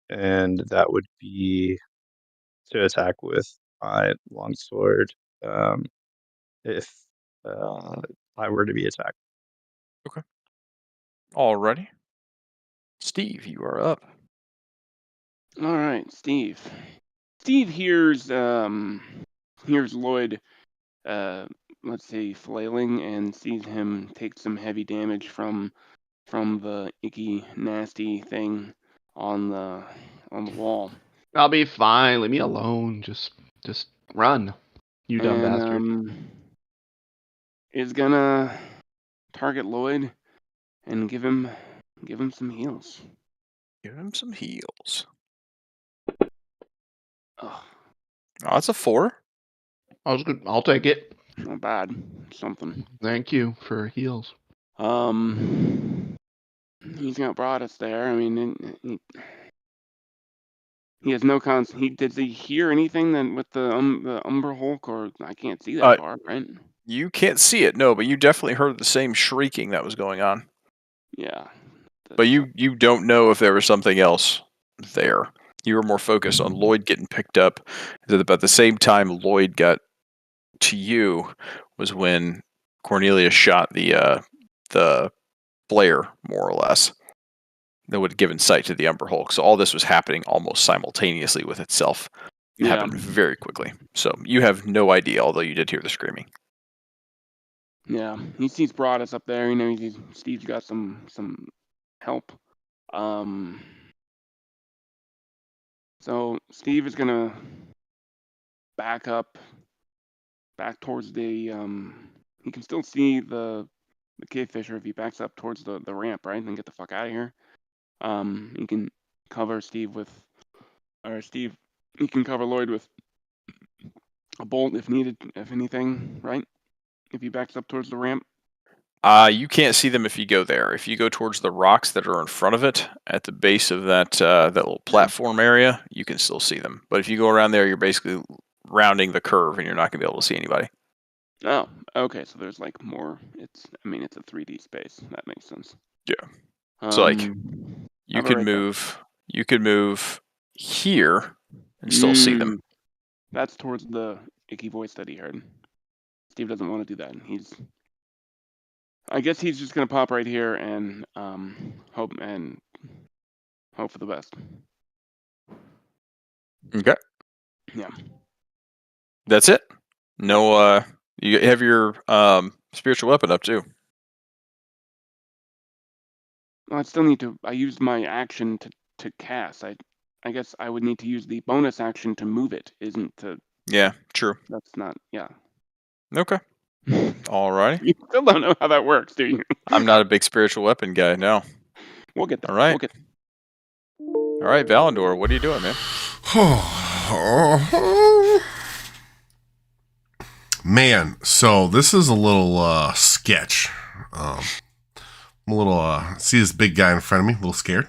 that would be to attack with my longsword. If I were to be attacked. Okay. Alrighty. Steve, you are up. All right, Steve. Steve hears Lloyd, let's say, flailing, and sees him take some heavy damage from the icky, nasty thing on the wall. I'll be fine. Leave me alone. Just run, you dumb bastard. Is gonna target Lloyd and give him some heals. Give him some heals. Ugh. Oh, that's a 4. I was good. I'll take it. Not bad. Something. Thank you for heals. He's got Broadus there. I mean, he has no cons. Did he hear anything then with the Umber Hulk, or I can't see that far, right? You can't see it, no, but you definitely heard the same shrieking that was going on. Yeah. But you don't know if there was something else there. You were more focused on Lloyd getting picked up. At about the same time Lloyd got to you was when Cornelius shot the flare, more or less, that would have given sight to the Umber Hulk. So all this was happening almost simultaneously with itself. It happened very quickly. So you have no idea, although you did hear the screaming. Yeah, he sees Broadus up there. You know, Steve's got some help. So Steve is gonna back up, back towards the. He can still see the cave fisher if he backs up towards the ramp, right, and then get the fuck out of here. He can cover Steve with, or Steve. He can cover Lloyd with a bolt if needed, if anything, right? If he backs up towards the ramp. You can't see them if you go there. If you go towards the rocks that are in front of it, at the base of that that little platform area, you can still see them. But if you go around there, you're basically rounding the curve, and you're not going to be able to see anybody. Oh, okay. So there's like more. It's a 3D space. That makes sense. Yeah. So like, you cover could right there. move. You could move here and still see them. That's towards the icky voice that he heard. Steve doesn't want to do that. I guess he's just gonna pop right here and hope for the best. Okay. Yeah. That's it. No. You have your spiritual weapon up too. Well, I still need to. I used my action to cast. I guess I would need to use the bonus action to move it. Isn't to. Yeah. True. That's not. Yeah. Okay. Alrighty. You still don't know how that works, do you? I'm not a big spiritual weapon guy. No. We'll get there. All right. We'll get All right, Valandor, what are you doing, man? Man, so this is a little sketch. I'm a little see this big guy in front of me, a little scared. A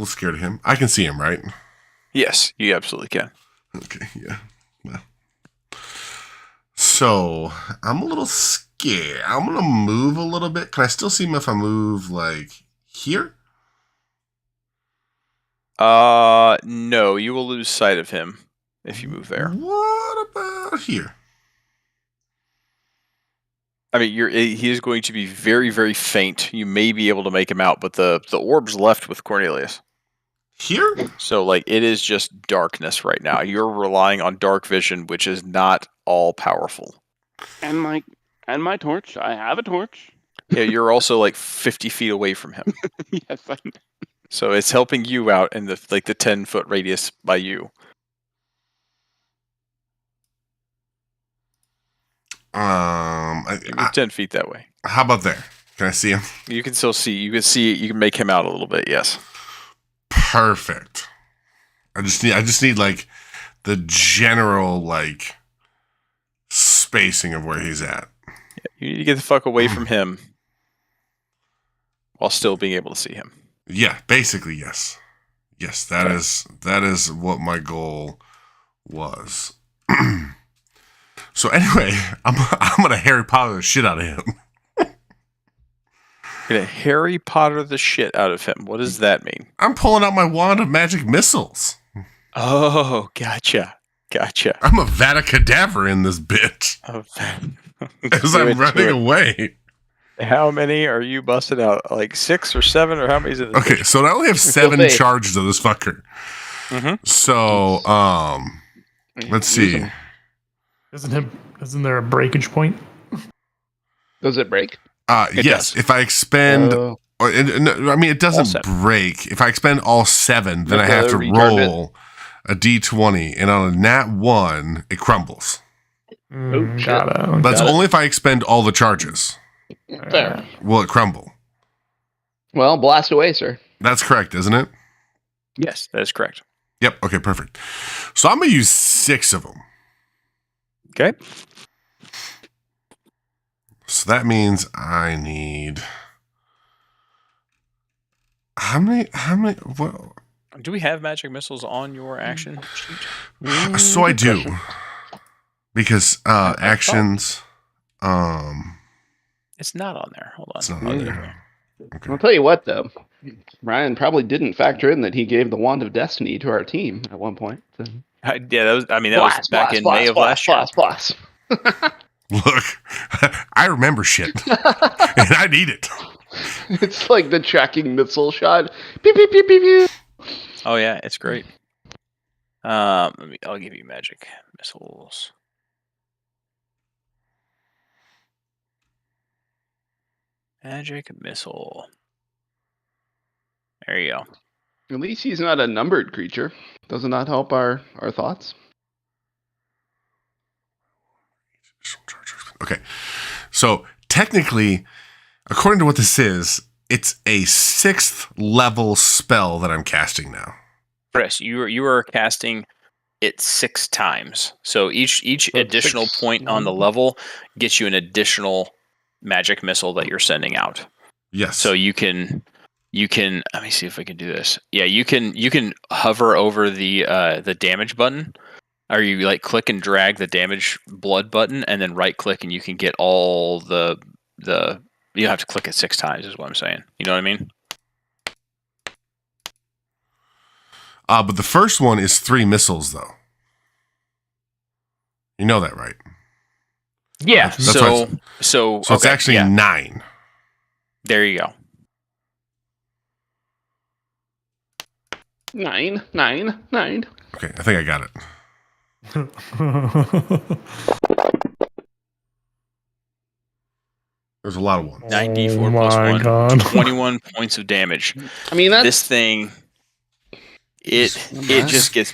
little scared of him. I can see him, right? Yes, you absolutely can. Okay, yeah. Well. So I'm a little scared. I'm gonna move a little bit. Can I still see him if I move like here? No, you will lose sight of him if you move there. What about here? I mean, he is going to be very, very faint. You may be able to make him out, but the orb's left with Cornelius. Here? So, like, it is just darkness right now. You're relying on dark vision, which is not all powerful. And my torch. I have a torch. Yeah, you're also like 50 feet away from him. Yes, I know. So it's helping you out in the 10-foot radius by you. You move 10 feet that way. How about there? Can I see him? You can still see. You can see. You can make him out a little bit. Yes. Perfect. I just need like the general like spacing of where he's at. You need to get the fuck away from him while still being able to see him. Yeah, basically yes. Yes, that is what my goal was. So anyway, I'm gonna Harry Potter the shit out of him. You're gonna Harry Potter the shit out of him. What does that mean? I'm pulling out my wand of magic missiles. Oh, gotcha. I'm a Vada-Cadaver in this bitch. As I'm running away. How many are you busting out? Like 6 or 7, or how many is it? Okay, so I only have 7 charges of this fucker. Mm-hmm. So, let's see. Isn't there a breakage point? Does it break? Yes. does. If I expend, it doesn't break. If I expend all 7, then I have to roll a d20, and on a nat 1, it crumbles. That's only if I expend all the charges. Fair. Will it crumble? Well, blast away, sir. That's correct, isn't it? Yes, that is correct. Yep. Okay, perfect. So I'm gonna use 6 of them. Okay. So that means I need how many? What? Do we have magic missiles on your action sheet? So I do, because actions. It's not on there. Hold on. It's not on there. Okay. I'll tell you what, though. Ryan probably didn't factor in that he gave the Wand of Destiny to our team at one point. So. Yeah, that was. I mean, that was back in May of last year. Look, I remember shit, and I need it. It's like the tracking missile shot. Pew, pew, pew, pew, pew. Oh yeah, it's great. I'll give you magic missiles. Magic missile. There you go. At least he's not a numbered creature. Doesn't that help our thoughts? Okay. So technically, according to what this is, it's a 6th level spell that I'm casting now. Chris, you are casting it 6 times. So each So additional 6 point on the level gets you an additional magic missile that you're sending out. Yes. So you can let me see if I can do this. Yeah, you can hover over the damage button, or you like click and drag the damage blood button, and then right click, and you can get all the you have to click it 6 times is what I'm saying. You know what I mean? But the first one is 3 missiles, though. You know that, right? Yeah. That's So right. so So it's okay, actually yeah, 9. there you go. 9, 9, 9. Okay, I think I got it. There's a lot of ones. 9d4 Oh plus my 1, God. 21 points of damage. I mean, that's This thing, it just gets,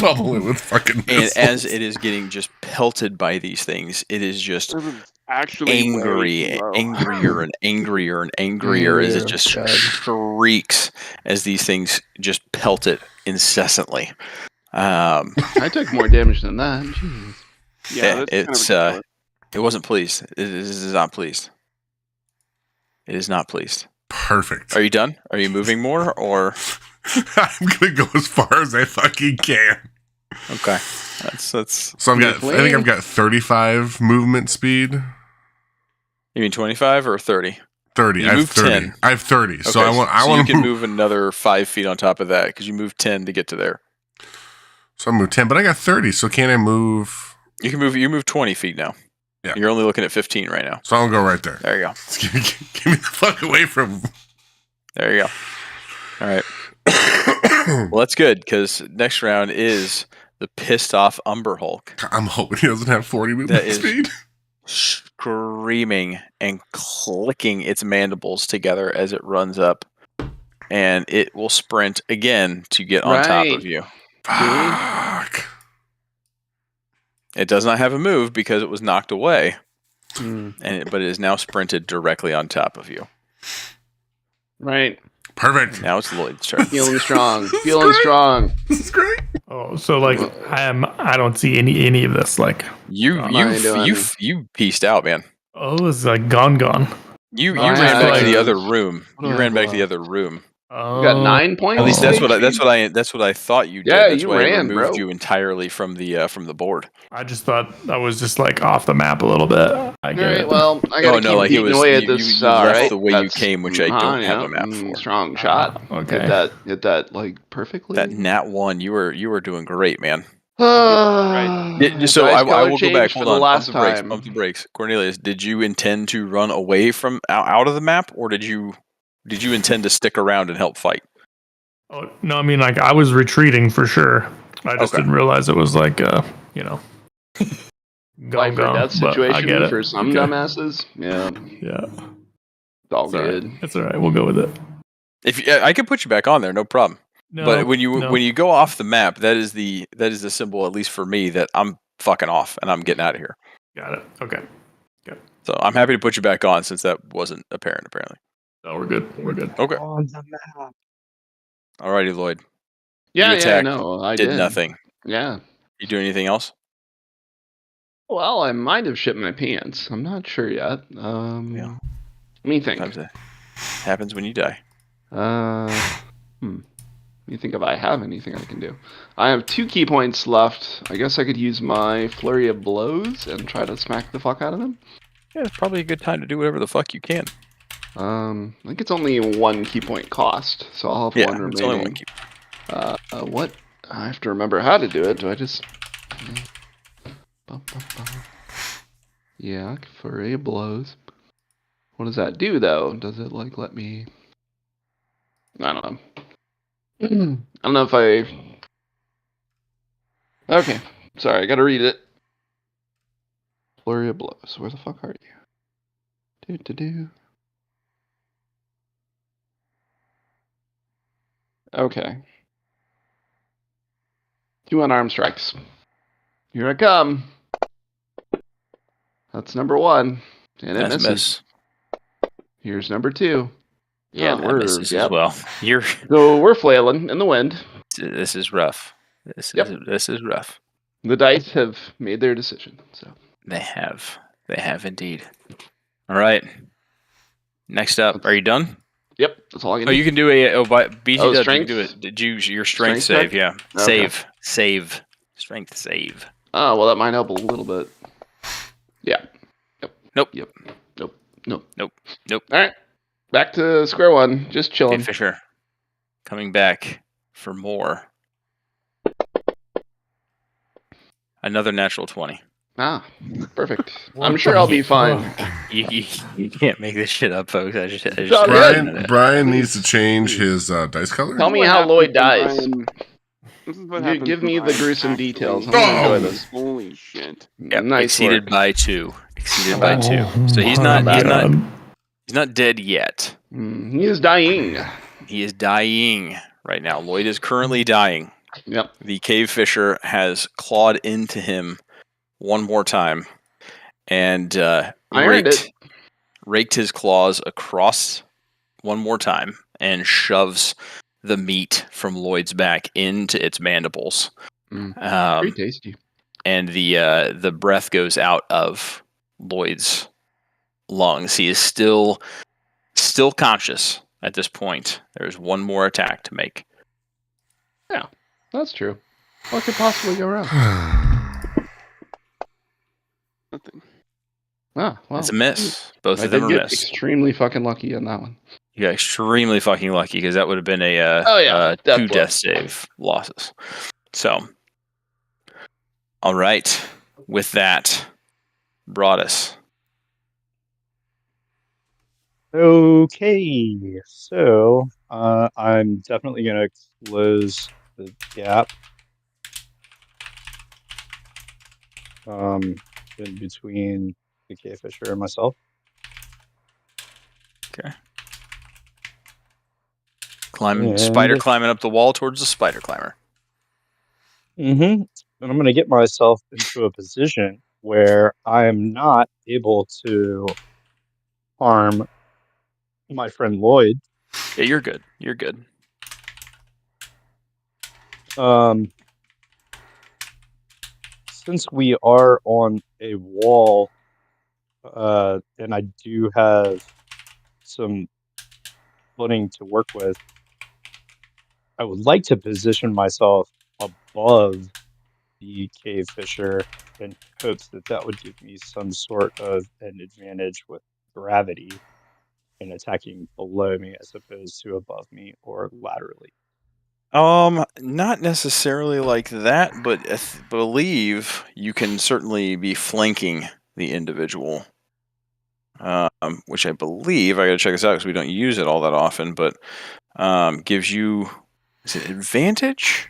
Bubbling with fucking and missiles. as it is getting just pelted by these things, it is just This is actually way angry, too low. angrier and angrier and angrier as it Yeah, just God. shrieks as these things just pelt it incessantly. I took more damage than that. Jeez. Yeah, Yeah, that's kind of ridiculous. it wasn't pleased. It is not pleased. It is not pleased. Perfect. Are you done? Are you moving more or I'm gonna go as far as I fucking can. okay? That's. So I think I've got 35 movement speed. You mean 25 or 30? 30. You I have moved 30. 10. I have 30. So Okay, I so want you to can move. move another 5 feet on top of that because you moved 10 to get to there. So I moved 10, but I got 30. So can I move? You can move. You move 20 feet now. Yeah. You're only looking at 15 right now. So I'll go right there. There you go. Give me the fuck away from. There you go. All right. Well, that's good because next round is the pissed off Umber Hulk I'm hoping he doesn't have 40 movement That is- speed. screaming and clicking its mandibles together as it runs up, and it will sprint again to get on top Right. of you. Fuck. It does not have a move because it was knocked away, Hmm. but it is now sprinted directly on top of you. Right. Perfect. Now it's Lloyd's turn. Feeling strong. This is Feeling great. strong. This is great. Oh, so like I don't see any of this. Like, You What am I doing? you pieced out, man. oh, it's like gone. You Oh, ran yeah, back to the like- other room. What do You I ran have back to the left? other room. Oh, You got 9 points. At least that's what HP? that's what I thought you did. Yeah, That's you why I ran, removed bro. you entirely from the board. I just thought I was just like off the map a little bit. I get Alright, it. well, I gotta keep like it beating was away at you this. left right? the way you That's- came, which I don't have yeah, a map for. Strong shot. Okay. Hit that like perfectly. That nat 1, you were doing great, man. Right. So I will go back. for Hold the on. last Pump the brakes. time. Pump the brakes. Cornelius, did you intend to run away from out of the map, or did you intend to stick around and help fight? Oh, no, I mean like I was retreating for sure. I just Okay. didn't realize it was like you know, Life or death but I situation get it. for some Okay. dumbasses. Yeah, Yeah, it's all it's all right. good. It's all right. We'll go with it. If I could put you back on there, no problem. No, But when no. you go off the map, that is the symbol, at least for me, that I'm fucking off and I'm getting out of here. Got it. Okay. So I'm happy to put you back on since that wasn't apparent. Apparently. No, we're good. We're good. Okay. On the map. Alrighty, Lloyd. Yeah, yeah, attacked, no, I Did did nothing. Yeah. You do anything else? Well, I might have shit my pants. I'm not sure yet. Yeah. Let me think. Sometimes it happens when you die. Let me think if I have anything I can do. I have 2 key points left. I guess I could use my flurry of blows and try to smack the fuck out of them. Yeah, it's probably a good time to do whatever the fuck you can. I think it's only 1 key point cost, so I'll have Yeah, one it's remaining. only one keep. What? I have to remember how to do it. Do I just? Yeah, flurry of blows. What does that do though? Does it like let me? I don't know. I don't know if I. Okay, sorry, I gotta read it. Flurry of blows. Where the fuck are you? Do. Okay. 2 unarmed strikes. Here I come. That's number 1. And it That's a misses. miss. Here's number 2. Yeah, Oh, that misses as yep. well. You're. So we're flailing in the wind. This is rough. This is rough. The dice have made their decision. So They have indeed. All right. Next up, are you done? yep, that's all I can Oh, do. you can do BT Oh, Dubs, you strength? can do it. Did you your strength Strength save? check? Yeah, Okay. save, strength save. Oh, well, that might help a little bit. Yeah. Nope. Yep. Nope. Nope. All right. Back to square one. Just Okay, chilling. Fisher, coming back for more. Another natural 20. Ah, perfect. What I'm sure the I'll be fine. fuck? You can't make this shit up, folks. I just John, Brian needs to change his dice color. Tell me What how happens Lloyd when dies. Brian- This is what happens Give when me the Brian gruesome actually details. I'm gonna enjoy this. Holy shit! Yep, Nice exceeded work. by 2. Exceeded by 2. Oh So he's my not God. he's not dead yet. He is dying. He is dying right now. Lloyd is currently dying. Yep. The cave fisher has clawed into him one more time and I earned it. raked his claws across one more time and shoves the meat from Lloyd's back into its mandibles. Pretty tasty. And the breath goes out of Lloyd's lungs. He is still conscious at this point. There's one more attack to make. Yeah, that's true. What could possibly go wrong? Nothing. Ah, well, It's a miss. Both I of them did are get missed. extremely fucking lucky on that one. You got extremely fucking lucky because that would have been a Death 2 blow. death save losses. So, all right. With that, Broadus. Okay, so I'm definitely gonna close the gap in between the cave fisher and myself. Spider climbing up the wall towards the spider climber. And I'm gonna get myself into a position where I am not able to harm my friend Lloyd. Yeah, you're good. You're good. Since we are on a wall, and I do have some footing to work with, I would like to position myself above the cave fisher in hopes that that would give me some sort of an advantage with gravity in attacking below me as opposed to above me or laterally. Not necessarily like that, but I believe you can certainly be flanking the individual. Which I believe I gotta check this out because we don't use it all that often, but gives you is it advantage?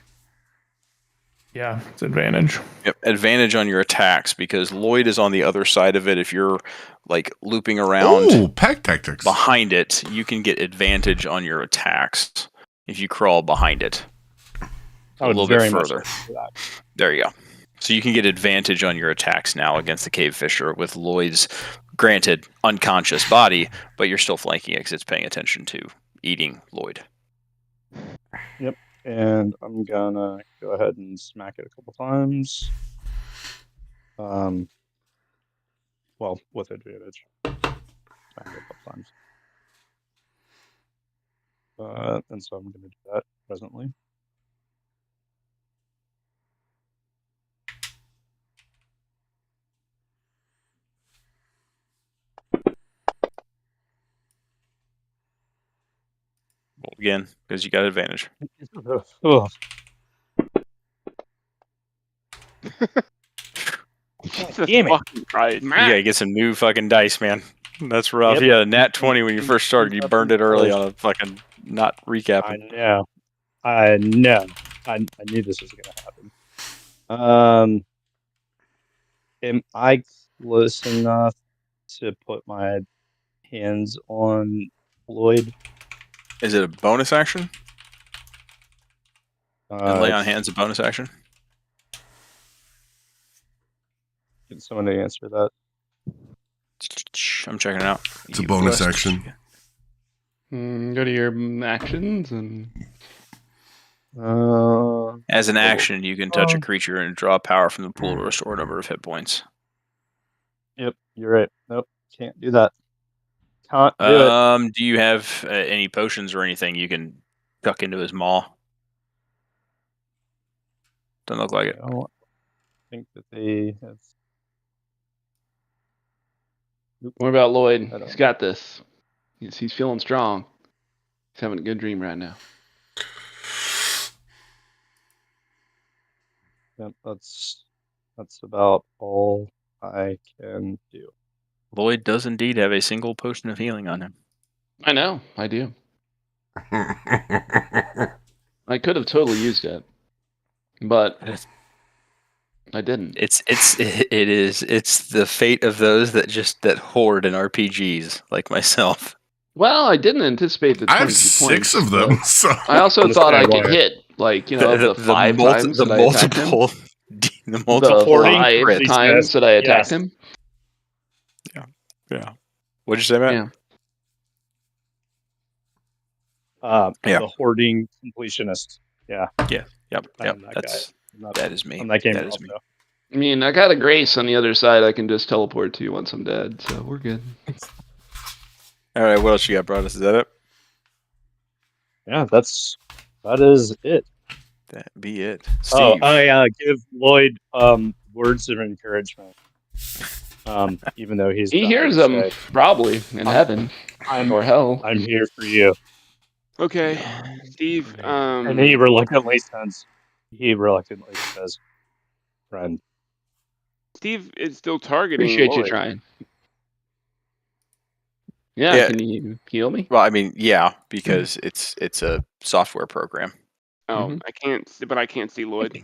Yeah, it's advantage. Yep, advantage on your attacks because Lloyd is on the other side of it. If you're like looping around Ooh, pack tactics. behind it, you can get advantage on your attacks if you crawl behind it a little bit further. There you go. So you can get advantage on your attacks now against the cave fisher with Lloyd's, granted, unconscious body, but you're still flanking it because it's paying attention to eating Lloyd. Yep. And I'm gonna go ahead and smack it a couple times. Well, with advantage. Smack it a couple times. And so I'm gonna do that presently. Well, again, because you got advantage. Ugh. Jesus damn it. fucking Christ. You gotta get some new fucking dice, man. That's rough. Yep. You had a nat 20 when you first started. You burned it early on a fucking not I recapping. know. I knew this was gonna happen. Am I close enough to put my hands on Lloyd? Is it a bonus action? And lay on hands a bonus action. Can someone answer that? I'm checking it out. It's a You bonus quest. action. Go to your actions and As an action, you can touch a creature and draw power from the pool to restore a number of hit points. Yep, you're right. Nope, can't do that. Can't do it. Do you have any potions or anything you can tuck into his maw? Doesn't look like it. I don't think that they have. what about Lloyd? I don't He's got this. He's feeling strong. He's having a good dream right now. Yep, that's about all I can do. Lloyd does indeed have a single potion of healing on him. I know, I do. I could have totally used it, but I didn't. It's the fate of those that hoard in RPGs like myself. Well, I didn't anticipate the 22 I have points, 6 of them. but So I also Understand thought I could why. hit, like, you know, the 5 times the that I attacked him. the multiple hoarding The 5 completes times this. that I attacked Yes. him. Yeah. What'd you say, Matt? Yeah. Yeah. The hoarding completionist. Yeah. Yep. I'm that That's guy. I'm not- that is me. I'm that game That is help, me. though. I mean, I got a grace on the other side. I can just teleport to you once I'm dead, so we're good. All right. What else you got, Broadus? Is that it? Yeah, that is it. That be it. Steve. Give Lloyd words of encouragement. Even though he's He dying hears them today. probably in heaven or hell. I'm here for you. Okay, Steve. And he reluctantly says, friend. Steve is still targeting. Appreciate you Lloyd. trying. Yeah, Yeah. can you heal me? Well, I mean, yeah, because it's a software program. Oh, Mhm. I can't. But I can't see Lloyd.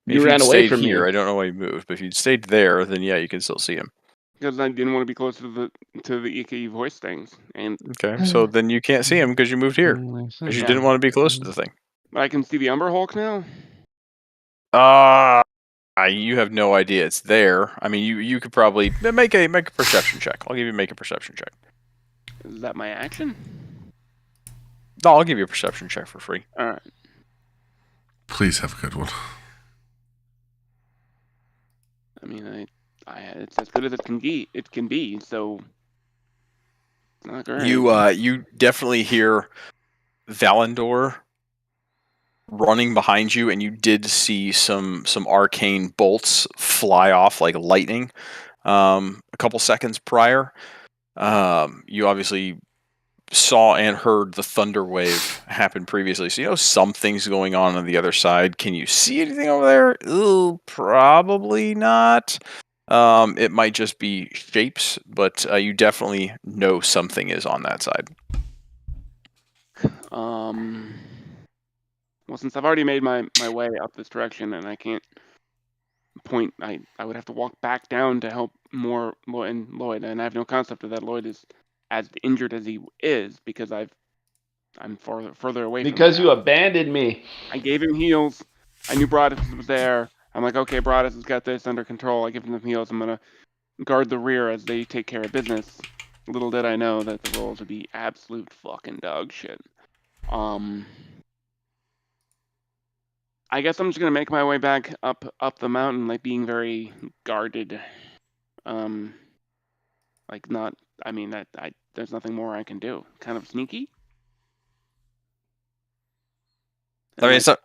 You If ran you'd away stayed from here, me. I don't know why you moved, but if you'd stayed there, then yeah, you can still see him. Because I didn't want to be close to the EKE voice things, and Okay, so then you can't see him because you moved here because you Yeah. didn't want to be close to the thing. I can see the Umber Hulk now. You have no idea it's there. I mean, you could probably make a perception check. I'll give you make a perception check. Is that my action? No, I'll give you a perception check for free. All right. please have a good one. I mean, it's as good as it can be. It can be. So, it's not great. You definitely hear Valandor running behind you, and you did see some arcane bolts fly off like lightning a couple seconds prior. You obviously saw and heard the thunder wave happen previously, so you know something's going on the other side. Can you see anything over there? Ooh, probably not. It might just be shapes, but you definitely know something is on that side. Well, since I've already made my way up this direction, and I can't point, I would have to walk back down to help more Lloyd, and I have no concept of that Lloyd is as injured as he is because I'm further away. Because from you him now. abandoned me. I gave him heals. I knew Broadus was there. I'm like, okay, Broadus has got this under control. I give him the heals. I'm gonna guard the rear as they take care of business. Little did I know that the rolls would be absolute fucking dog shit. I guess I'm just gonna make my way back up the mountain, like being very guarded. Like not. I mean that there's nothing more I can do. Kind of sneaky. I mean, it's not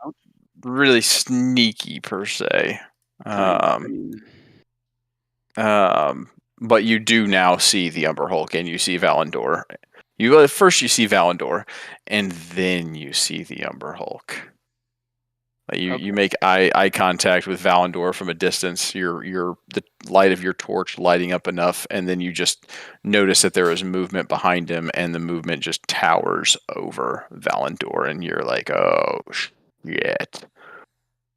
really sneaky per se. But you do now see the Umber Hulk, and you see Valandor. First you see Valandor, and then you see the Umber Hulk. You make eye contact with Valandor from a distance. The light of your torch lighting up enough, and then you just notice that there is movement behind him, and the movement just towers over Valandor, and you're like, oh shit.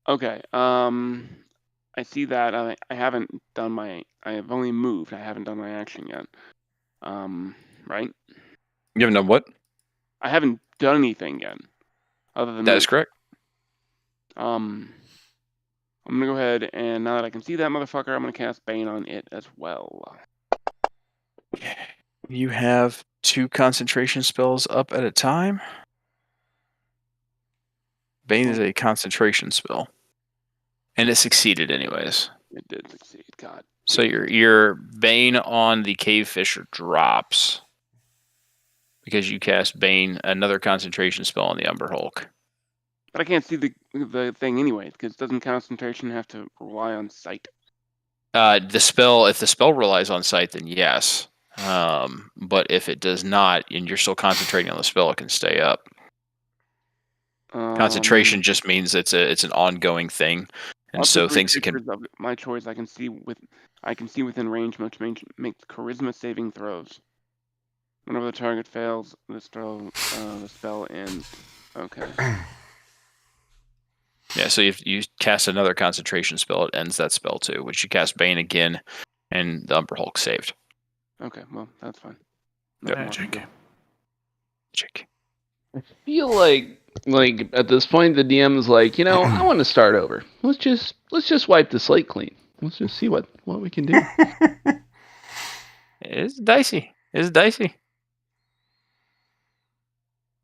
Okay. I see that. I haven't done my. I have only moved. I haven't done my action yet. Right? You haven't done what? I haven't done anything yet. Other than That move. is correct. I'm gonna go ahead and now that I can see that motherfucker, I'm gonna cast Bane on it as well. You have 2 concentration spells up at a time. Bane is a concentration spell, and it succeeded anyways. It did succeed. God. So your Bane on the Cave Fisher drops because you cast Bane, another concentration spell on the Umber Hulk. But I can't see the thing anyway, because doesn't concentration have to rely on sight? If the spell relies on sight, then yes. But if it does not, and you're still concentrating on the spell, it can stay up. Concentration just means it's an ongoing thing, and up to so 3 things can. creatures of my choice, I can see within range, which make charisma saving throws. Whenever the target fails, the spell ends. Okay. Yeah, so if you cast another concentration spell, it ends that spell too, which you cast Bane again, and the Umber Hulk saved. Okay, well, that's fine. Magic. I feel like at this point the DM's like, I want to start over. Let's just wipe the slate clean. Let's just see what we can do. It's dicey.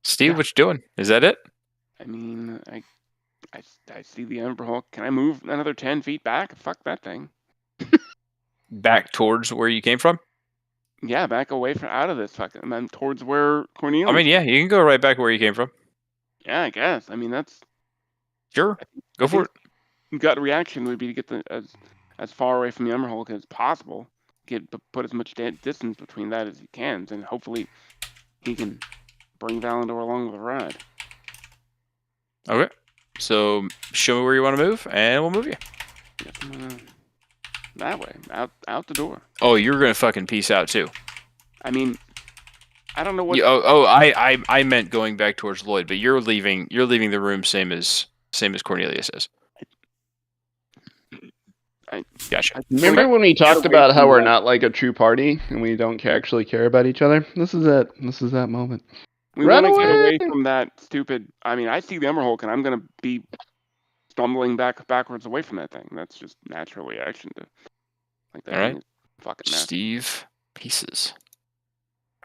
Steve, Yeah. what you doing? Is that it? I mean, I see the Umber Hulk. Can I move another 10 feet back? Fuck that thing. Back towards where you came from? Yeah, back away from out of this fucking. And then towards where Cornelius. I mean, yeah, you can go right back where you came from. Yeah, I guess. I mean, that's Sure, go for it. gut reaction would be to get as far away from the Umber Hulk as possible. Put as much distance between that as he can, and hopefully he can bring Valandor along with the ride. Okay, so show me where you want to move, and we'll move you. Guess I'm gonna that way, out the door. Oh, you're gonna fucking peace out too. I mean, I don't know what. I meant going back towards Lloyd, but you're leaving the room same as Cornelius is. Gotcha. Remember when we talked about how we're not like a true party and we don't actually care about each other? This is it. This is that moment. We Run want to get away! away from that stupid. I mean, I see the Umber Hulk, and I'm gonna be stumbling backwards away from that thing. That's just natural reaction to like that. All right. thing is fucking nasty. Steve pieces.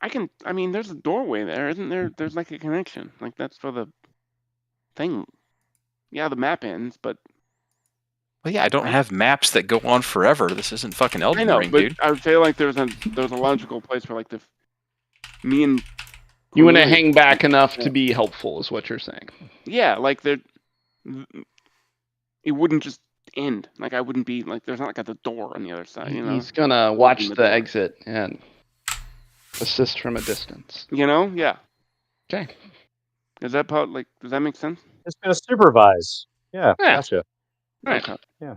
I mean, there's a doorway there, isn't there? There's like a connection. Like that's for the thing. Yeah, the map ends, but Well, yeah, I don't have maps that go on forever. This isn't fucking I Elden know. Ring, But dude. I would feel like there's a logical place where like me and You want to Cornelius- hang back enough to be helpful, is what you're saying. Yeah, like it wouldn't just end. Like I wouldn't be like there's not like a door on the other side. You know. He's gonna watch the the door. exit and assist from a distance. You know? Yeah. Okay. Is that does that make sense? Just gonna supervise. Yeah, Yeah. gotcha. Right. Okay. Yeah.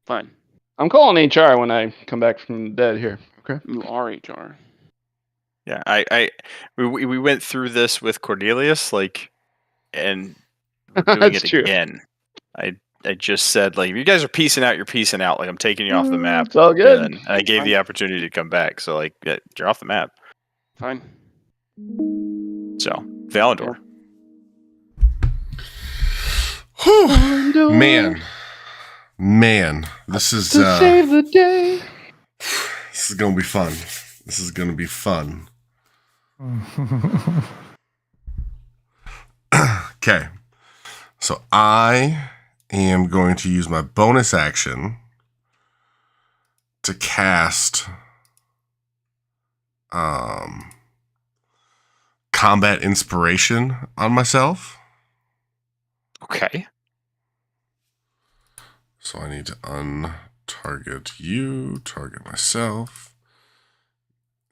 Fine. I'm calling HR when I come back from the dead here. Okay. You are HR. Yeah, we went through this with Cornelius, and we're doing That's it true. again. I just said, if you guys are piecing out, you're piecing out. Like, I'm taking you off the map. It's all good. And I gave the opportunity to come back. So, yeah, you're off the map. Fine. So, Valandor. Whew. Man, this is To save the day. this is gonna be fun. This is gonna be fun. Okay, so I am going to use my bonus action to cast combat inspiration on myself. Okay. So I need to untarget you, target myself,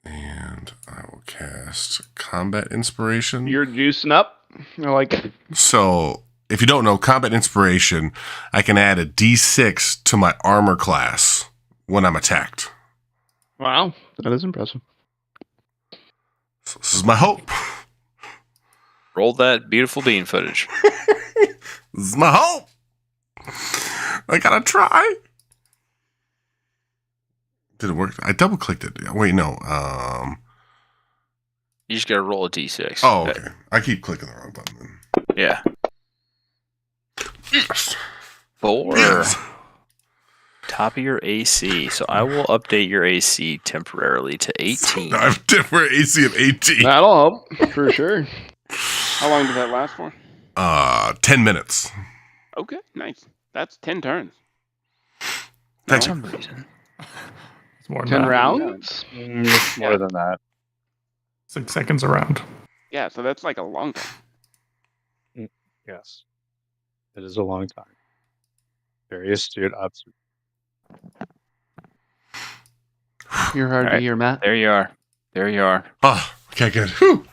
and I will cast combat inspiration. You're juicing up. I like it. So if you don't know, combat inspiration, I can add a D6 to my armor class when I'm attacked. Wow, that is impressive. So this is my hope. Roll that beautiful bean footage. This is my hope. I gotta try. Did it work? I double clicked it. Wait, no. You just gotta roll a d6. Oh, okay. I keep clicking the wrong button. Yeah. Yes. 4. Yes. Top of your AC. So I will update your AC temporarily to 18. Now I have a different AC of 18. That'll help for sure. How long did that last for? 10 minutes. Okay, nice. That's 10 turns. For Thank some reason. It's more than 10 that. rounds? It's more than that. 6 seconds around. Yeah, so that's like a long time. Yes. It is a long time. Very astute observation. You're hard to Alright. hear, Matt. There you are. There you are. Oh, okay, good. Whew.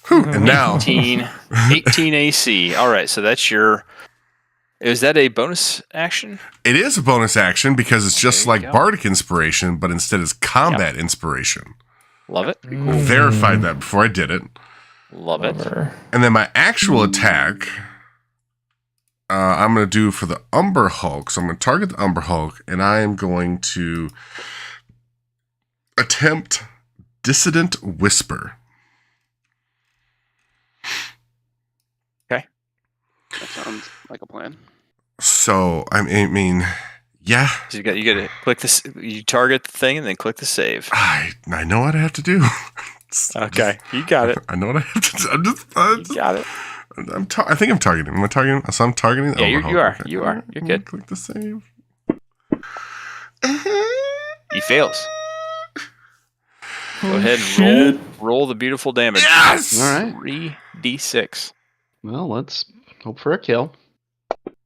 Whew. And now, 18 AC. All right, so that's your. Is that a bonus action? it is a bonus action because it's just There you like go. Bardic Inspiration, but instead it's Combat Inspiration. Love it. Verified that before I did it. Love it. Lover. And then my actual attack, I'm going to do for the Umber Hulk. So I'm going to target the Umber Hulk, and I am going to attempt Dissident Whisper. That sounds like a plan. So, I mean, yeah, So you got to click this. You target the thing and then click the save. I know what I have to do. Okay, you got it. I know what I have to do. I'm You just got it. I think I'm targeting. Am I targeting? So I'm targeting the Yeah, Umber you Hulk. are. Okay. You are. You're good. Click the save. He fails. Go ahead and shit. roll the beautiful damage. Yes! All right. 3d6. Well, let's hope for a kill.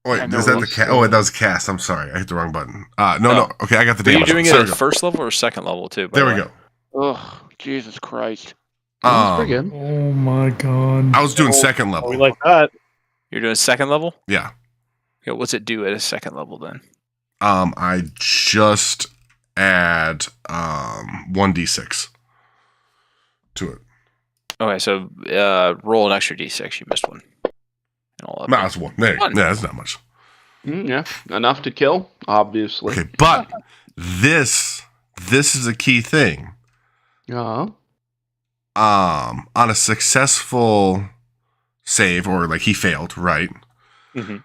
Wait, I know is that the what's cast? Oh, wait, that was cast. I'm sorry. I hit the wrong button. No. Okay, I got the Are you damage. doing it There at we go. first level or second level too? by There the we way? go. Ugh, Jesus Christ. That's pretty good. Oh my god. I was doing Oh, second Oh, level. we like that. You're doing second level? Yeah. Okay, what's it do at a second level then? I just add 1d6 to it. Okay, so roll an extra d6. You missed one. And all No, it's one. There. One. Yeah, that's not much. Yeah, enough to kill, obviously. Okay, but this is a key thing. Uh-huh. On a successful save, or like he failed, right? Mhm.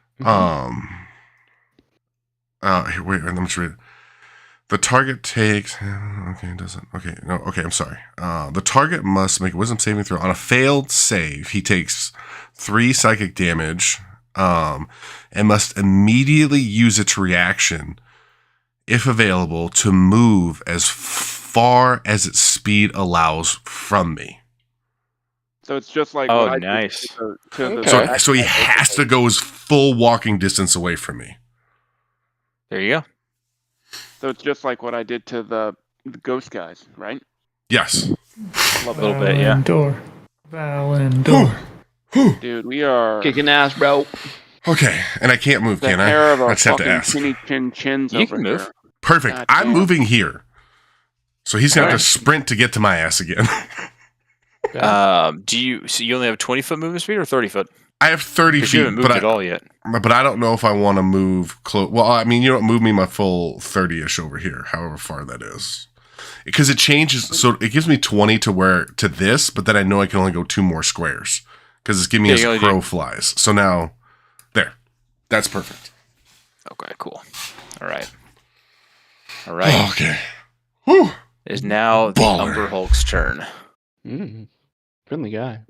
Here, wait, let me just read it. The target takes. Okay, it doesn't. Okay, no. Okay, I'm sorry. The target must make a wisdom saving throw. On a failed save, he takes 3 psychic damage, and must immediately use its reaction, if available, to move as far as its speed allows from me. So it's just like Oh, what I did nice. to the Okay. So he has to go his full walking distance away from me. There you go. So it's just like what I did to the ghost guys, right? Yes. A little bit, yeah. Valendor. Dude, we are Kicking ass, bro. Okay, and I can't move, the can hair I? of our I just have to fucking ask. chinny chin chins You over can move. here. Perfect. God I'm damn. moving here. So he's going to have to Alright. sprint to get to my ass again. So you only have 20 foot movement speed or 30 foot? I have 30 Because you feet, haven't moved but at all yet. I don't know if I want to move close. Well, I mean, you don't move me my full 30-ish over here, however far that is. Because it changes. So it gives me 20 to this, but then I know I can only go 2 more squares. Because it's giving me Yeah, as you only crow do- flies. So now, there. That's perfect. Okay, cool. All right. All right. Okay. Whew. It is now the Baller. Umber Hulk's turn. Friendly guy.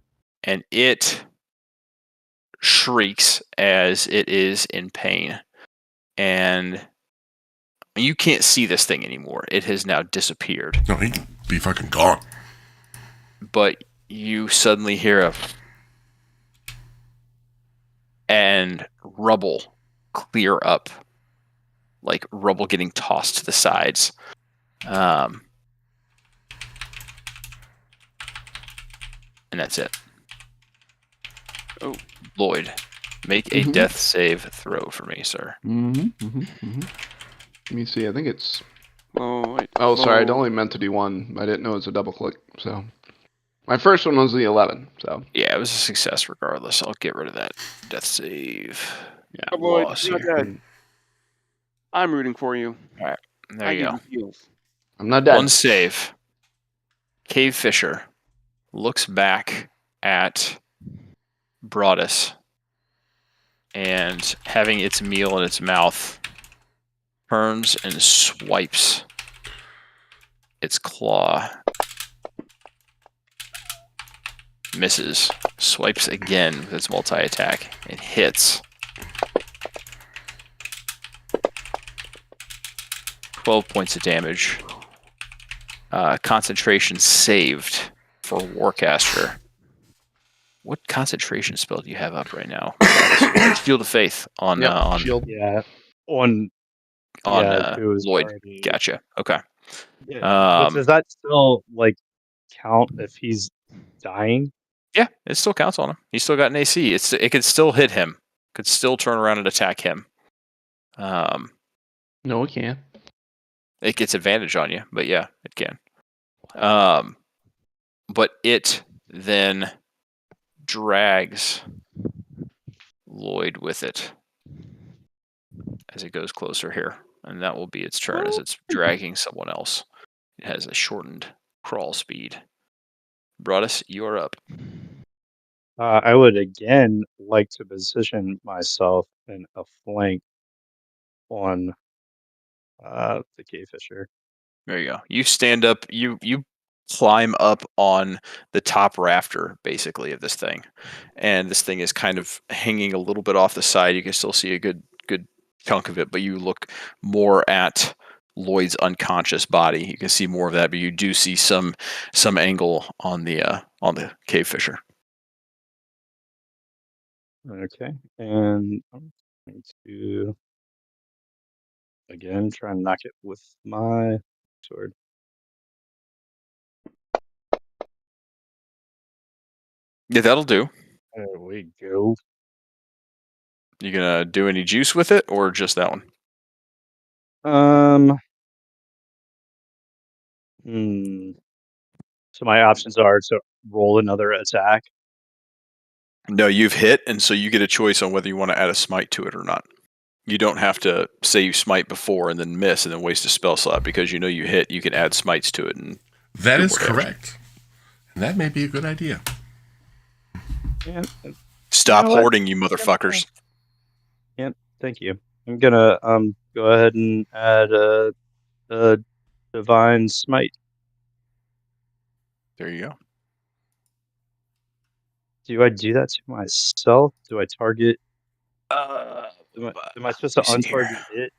And it shrieks as it is in pain. And you can't see this thing anymore. It has now disappeared. No, he can be fucking gone. But you suddenly hear a and rubble clear up, like rubble getting tossed to the sides. And that's it. Oh. Lloyd, make a Mhm. death save throw for me, sir. Let me see. I think it's. Oh, wait. Oh, sorry. I'd Oh, only meant to do one. I didn't know it was a double click. So, my first one was the 11. So, Yeah, it was a success regardless. I'll get rid of that death save. yeah. Oh, boy, Loss you're here. dead. I'm rooting for you. There I you give go. you heals. I'm not dead. One save. Cave Fisher looks back at Broadus and having its meal in its mouth, turns and swipes its claw. Misses. Swipes again with its multi-attack and hits. 12 points of damage. Concentration saved for Warcaster. What concentration spell do you have up right now? Shield of Faith on Yep, on shield. Yeah. On it was Lloyd. already- Gotcha. Okay. Yeah. But does that still like count if he's dying? Yeah, it still counts on him. He's still got an AC. It could still hit him. Could still turn around and attack him. No, it can't. It gets advantage on you, but yeah, it can. But it then drags Lloyd with it as it goes closer here, and that will be its turn as it's dragging someone else. It has a shortened crawl speed. Broadus, you're up. I would again like to position myself in a flank on the cave fisher. There you go. You stand up. You climb up on the top rafter, basically, of this thing, and this thing is kind of hanging a little bit off the side. You can still see a good chunk of it, but you look more at Lloyd's unconscious body. You can see more of that, but you do see some angle on the cave fisher. Okay, and I'm going to again try and knock it with my sword. Yeah, that'll do. There we go. You gonna do any juice with it, or just that one? So my options are to roll another attack. No, you've hit, and so you get a choice on whether you want to add a smite to it or not. You don't have to say you smite before and then miss and then waste a spell slot, because you know you hit. You can add smites to it, and That is whatever. correct. And that may be a good idea. Yeah, Stop You know what? hoarding, you motherfuckers. thank you. I'm gonna go ahead and add a divine smite. There you go. Do I do that to myself? Do I target? Am I supposed to let me see here. untarget it?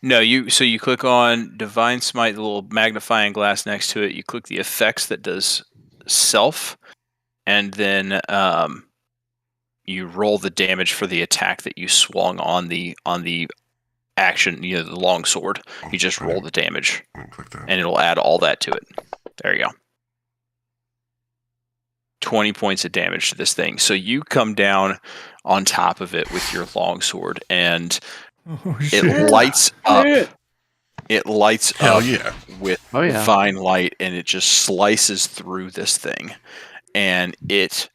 No, you click on Divine Smite, the little magnifying glass next to it. You click the effects that does self, and then you roll the damage for the attack that you swung on the action. The long sword. You just roll the damage, I'm gonna click that. and it'll add all that to it. There you go. 20 points of damage to this thing. So you come down on top of it with your longsword, and Oh, it lights up. It lights Hell up yeah. with Oh, yeah. divine light, and it just slices through this thing, and it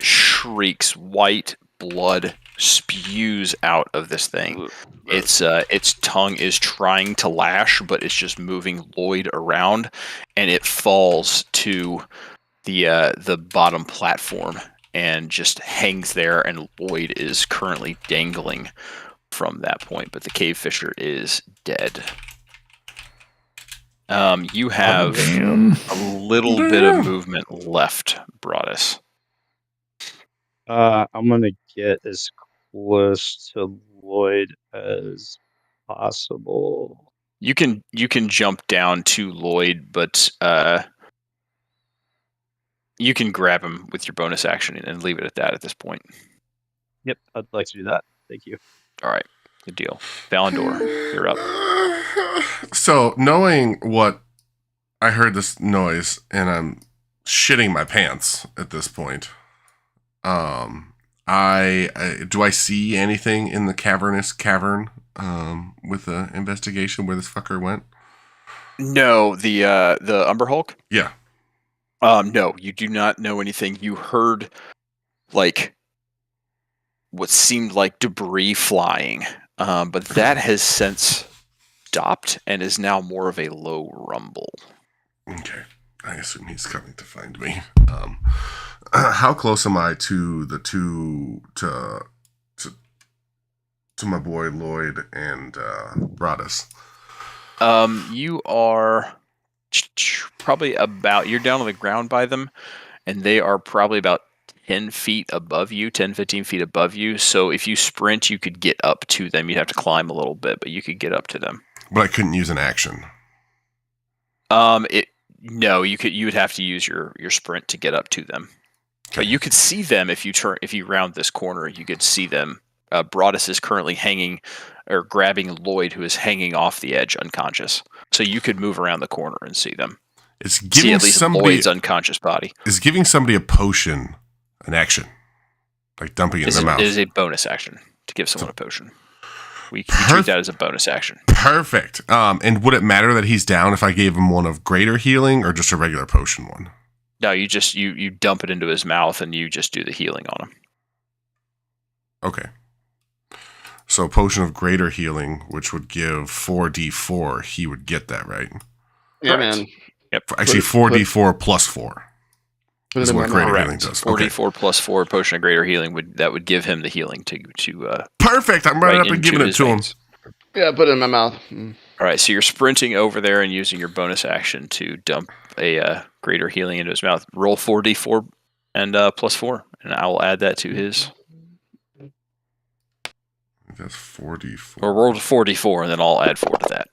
shrieks. White blood spews out of this thing. Its tongue is trying to lash, but it's just moving Lloyd around, and it falls to the bottom platform and just hangs there, and Lloyd is currently dangling from that point, but the cave fisher is dead. You have damn. a little bit of movement left, Broadus. I'm gonna get as close to Lloyd as possible. You can jump down to Lloyd, but you can grab him with your bonus action and leave it at that at this point. Yep, I'd like to do that. Thank you. All right, good deal. Valandor, you're up. So, knowing what I heard this noise, and I'm shitting my pants at this point. Do I see anything in the cavernous cavern with the investigation where this fucker went? No, the Umber Hulk. Yeah. No, you do not know anything. You heard like what seemed like debris flying, but that has since stopped and is now more of a low rumble. Okay. I assume he's coming to find me. How close am I to the to my boy Lloyd and Broadus? You are probably you're down on the ground by them, and they are probably about 10 feet above you, 10, 15 feet above you. So if you sprint, you could get up to them. You'd have to climb a little bit, but you could get up to them. But I couldn't use an action. No, you would have to use your sprint to get up to them. Okay. But you could see them if you round this corner. You could see them. Broadus is currently hanging or grabbing Lloyd, who is hanging off the edge, unconscious. So you could move around the corner and see them. It's See giving at least somebody Lloyd's unconscious body. is giving somebody a potion an action, like dumping it in their mouth. It is a bonus action to give someone a potion. We treat that as a bonus action. Perfect. And would it matter that he's down if I gave him one of greater healing or just a regular potion one? No, you just you dump it into his mouth and you just do the healing on him. Okay. So potion of greater healing, which would give 4d4, he would get that, right? Yeah, Correct. man. Yep. Actually, 4d4 plus 4 Put is it in what my greater mouth. healing does. Okay. 4d4 plus 4 potion of greater healing would give him the healing to Perfect. I'm running right up and into giving it his to him. veins. Yeah, put it in my mouth. All right, so you're sprinting over there and using your bonus action to dump a greater healing into his mouth. Roll 4d4 and plus 4, and I will add that to his. That's 4d4. Or roll 4d4, and then I'll add 4 to that.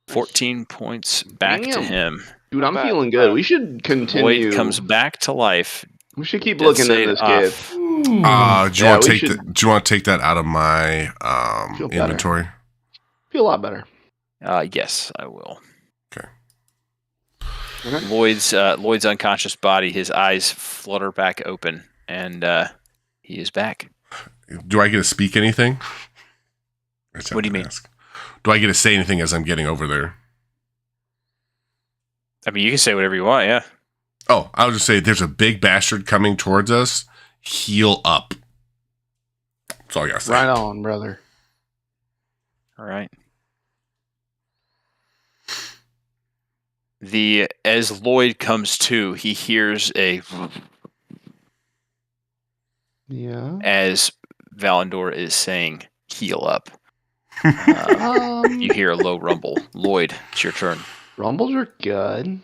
14 points back to Damn. him. Dude, I'm Bad. feeling good. We should continue. Lloyd comes back to life. We should keep Dead looking Save in this off. cave. Do you Yeah, want to we take should- do you want to take that out of my Feel better. inventory? Feel a lot better. Yes, I will. Okay. Okay. Lloyd's unconscious body, his eyes flutter back open, and he is back. Do I get to speak anything? What do you mean? Do I get to say anything as I'm getting over there? I mean, you can say whatever you want, yeah. Oh, I'll just say there's a big bastard coming towards us. Heal up. That's all I gotta say. Right on, brother. All right. As Lloyd comes to, he hears Yeah. as Valendor is saying, "Heal up." You hear a low rumble. Lloyd, it's your turn. Rumbles are good.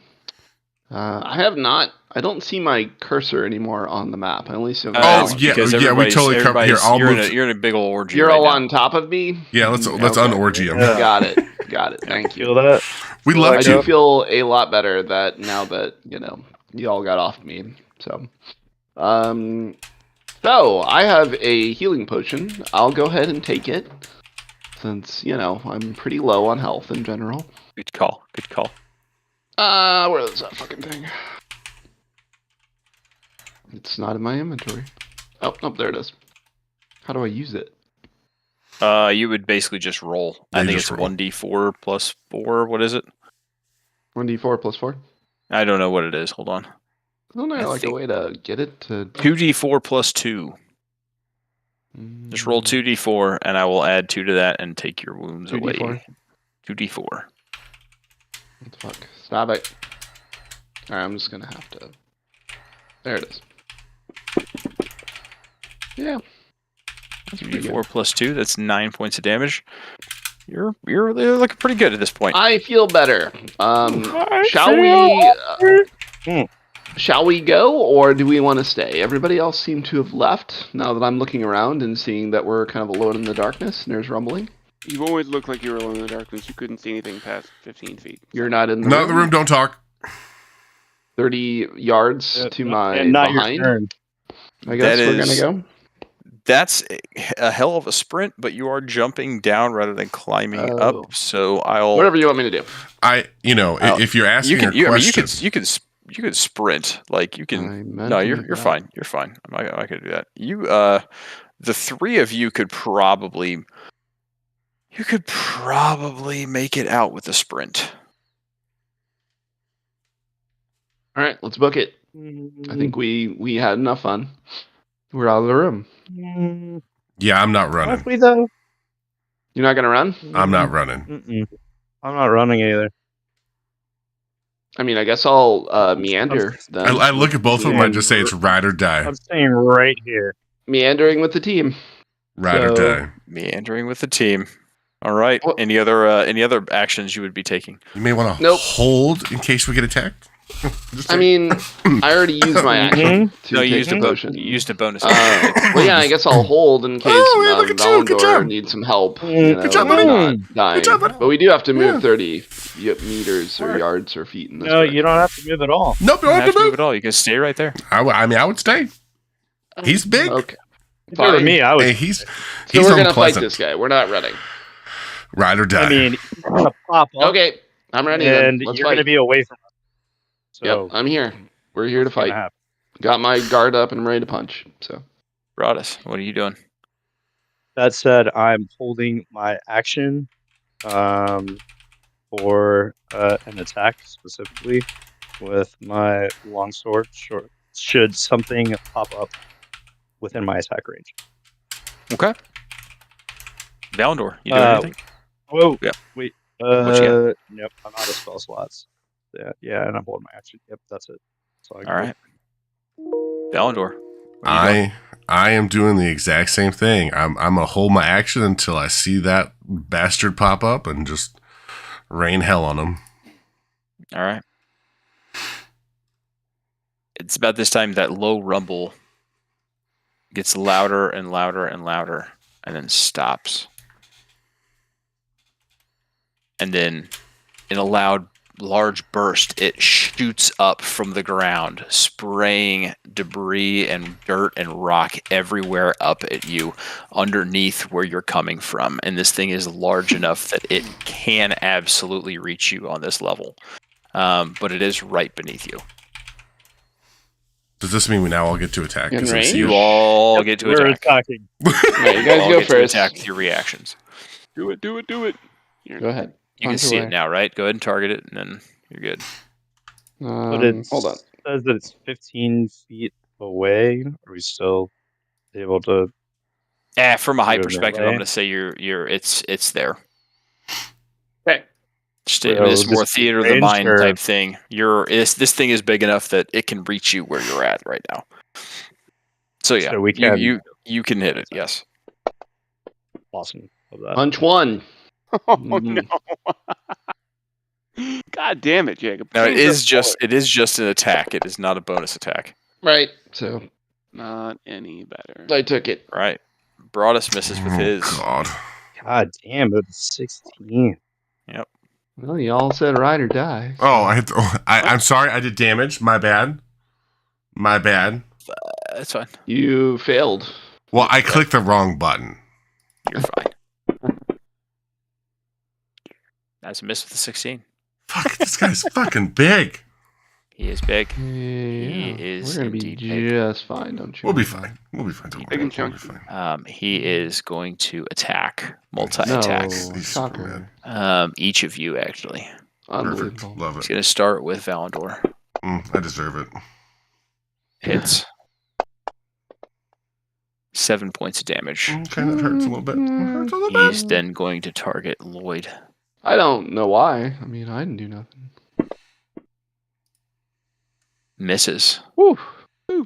I don't see my cursor anymore on the map. I only see. That's yeah, because yeah, we everybody's- totally covered- here, everybody's- I'll you're, in move- you're in a big old orgy. You're right all now. on top of me. Yeah, let's Okay. unorgy him. Yeah. Got it. Got it. Thank you. Feel that? We I love do you. feel a lot better that now that you all got off me. So I have a healing potion. I'll go ahead and take it since I'm pretty low on health in general. Good call. Good call. Where is that fucking thing? It's not in my inventory. Oh, there it is. How do I use it? You would basically just roll. Yeah, I you think just it's roll. 1d4 plus 4. What is it? 1d4 plus 4? I don't know what it is. Hold on. Isn't there I like a think- way to get it to... 2d4 plus 2. Just roll 2d4, and I will add 2 to that and take your wounds 2d4? away. 2d4. What the fuck? Stop it. Alright, I'm just gonna have to... There it is. Yeah. That's pretty good. 2d4 plus 2. That's 9 points of damage. You're looking pretty good at this point. I feel better. Shall we go, or do we want to stay? Everybody else seemed to have left. Now that I'm looking around and seeing that we're kind of alone in the darkness and there's rumbling. You've always looked like you were alone in the darkness. You couldn't see anything past 15 feet. You're not in the Not room. in the room. Don't talk. 30 yards to my and not behind. your turn. I guess That we're is- gonna go. That's a hell of a sprint, but you are jumping down rather than climbing Oh. up. So I'll. Whatever you want me to do. If you're asking You can. a You, I mean, question, you can sprint. Like you can. I meant No, to you're do you're that. fine. You're fine. I'm not gonna do that. You the three of you could probably make it out with a sprint. All right, let's book it. I think we had enough fun. We're out of the room. yeah, I'm not running. Honestly, though, You're not gonna run? I'm not running. I'm not running either. I mean, I guess I'll meander then. I look at both of them. I just say it's ride or die. I'm staying right here. Meandering with the team. Ride or So- die. Meandering with the team. All right. What- Any other actions you would be taking? You may want to Nope. hold in case we get attacked. Just I saying. mean, I already used my action to No, you take used the a potion. you used a bonus. Well, yeah, I guess I'll hold in case Oh, yeah, look at you, good job. Valandor needs some help. Good job, buddy. not dying. Good job, buddy. But we do have to move Yeah. 30 meters or yards or feet in this No, direction. you don't have to move at all. Nope, You don't don't have to move. at all. You can stay right there. I mean, I would stay. He's big. Okay. If it were Fine. me, I would. Hey, he's So we're gonna fight unpleasant. this guy. We're not running. Ride or die. I mean, he's gonna pop up, Okay, I'm ready. and Then. Let's you're fight. gonna be away from us. So Yep, I'm here. We're here to what's gonna fight. happen? Got my guard up and I'm ready to punch. So Broadus, what are you doing? That said, I'm holding my action for an attack specifically with my longsword. Should something pop up within my attack range. Okay. Valandor, you doing anything? Whoa. Yeah. Wait. What you Nope. I'm out of spell slots. Yeah, and I'm holding my action. Yep, that's it. So All right. Valandor. what are you doing? I am doing the exact same thing. I'm gonna hold my action until I see that bastard pop up and just rain hell on him. All right. It's about this time that low rumble gets louder and louder and louder and then stops. And then in a large burst, it shoots up from the ground, spraying debris and dirt and rock everywhere up at you underneath where you're coming from. And this thing is large enough that it can absolutely reach you on this level. But it is right beneath you. Does this mean we now all get to attack? In 'Cause I range? see You it. all get to We're attack. attacking. yeah, you You guys all go get to first. attack with your reactions. Do it. Here. Go ahead. You can Punch see away. it now, right? Go ahead and target it, and then you're good. But it Hold on. says that it's 15 feet away. Are we still able to? From a height You're perspective, I'm melee? going to say it's there. Okay. Just So it's more this is theater of the ranged, mind or- type thing. This thing is big enough that it can reach you where you're at right now. So yeah, So we can. you can hit it. Yes. Awesome. Love that. Punch one. Oh Mm. no! God damn it, Jacob. Now it Please is don't spoil just an attack. It is not a bonus attack. Right. So it. Not any better. I took it. Right. Broadus misses with his. God. God damn, it was 16. Well, you all said ride or die. Oh, I'm sorry. I did damage. My bad. That's fine. You failed. Well, I clicked the wrong button. You're fine. That's a miss with the 16. Fuck, this guy's fucking big. He is big. Yeah, is we're gonna be indeed big. just fine, don't you? We'll be fine. Don't Big worry. and We'll be chunky. fine. He is going to attack. No, Multi-attack. He's shocker. Superman. Each of you, actually. Perfect. Unbelievable. Love He's it. going to start with Valandor. I deserve it. Hits. 7 points of damage. Okay, that hurts a little bit. Hurts a little He's bit. then going to target Lloyd. I don't know why. I mean, I didn't do nothing. Misses. Whew.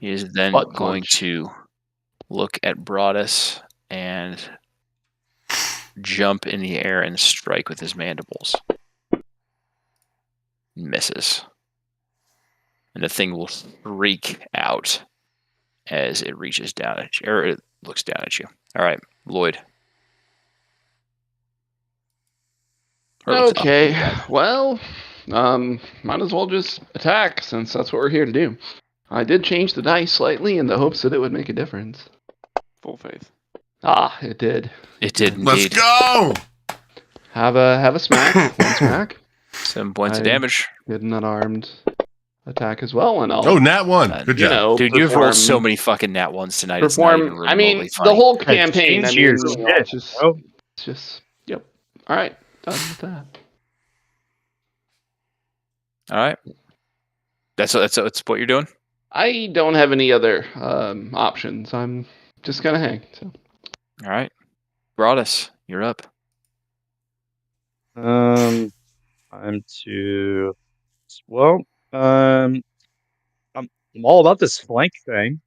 He is then Butt going punch. to look at Broadus and jump in the air and strike with his mandibles. Misses. And the thing will shriek out as it reaches down at you, or it looks down at you. All right, Lloyd. Or looks up. Okay. Well, might as well just attack since that's what we're here to do. I did change the dice slightly in the hopes that it would make a difference. Full faith. Ah, it did. It did Let's indeed. go. Have a smack. One smack. 7 points of I- damage. Did an unarmed attack as well, and I'll Oh, nat one. Good you job. know, Dude, you've perform, rolled so many fucking nat ones tonight. It's not even perform. I mean, remotely the funny. whole Hey, campaign. I change mean, your you know, shit, it's just, bro. it's just. Yep. All right. Done with that. All right. That's what you're doing. I don't have any other options. I'm just gonna hang. So. All right, Broadus, you're up. I'm to. Well, I'm all about this flank thing.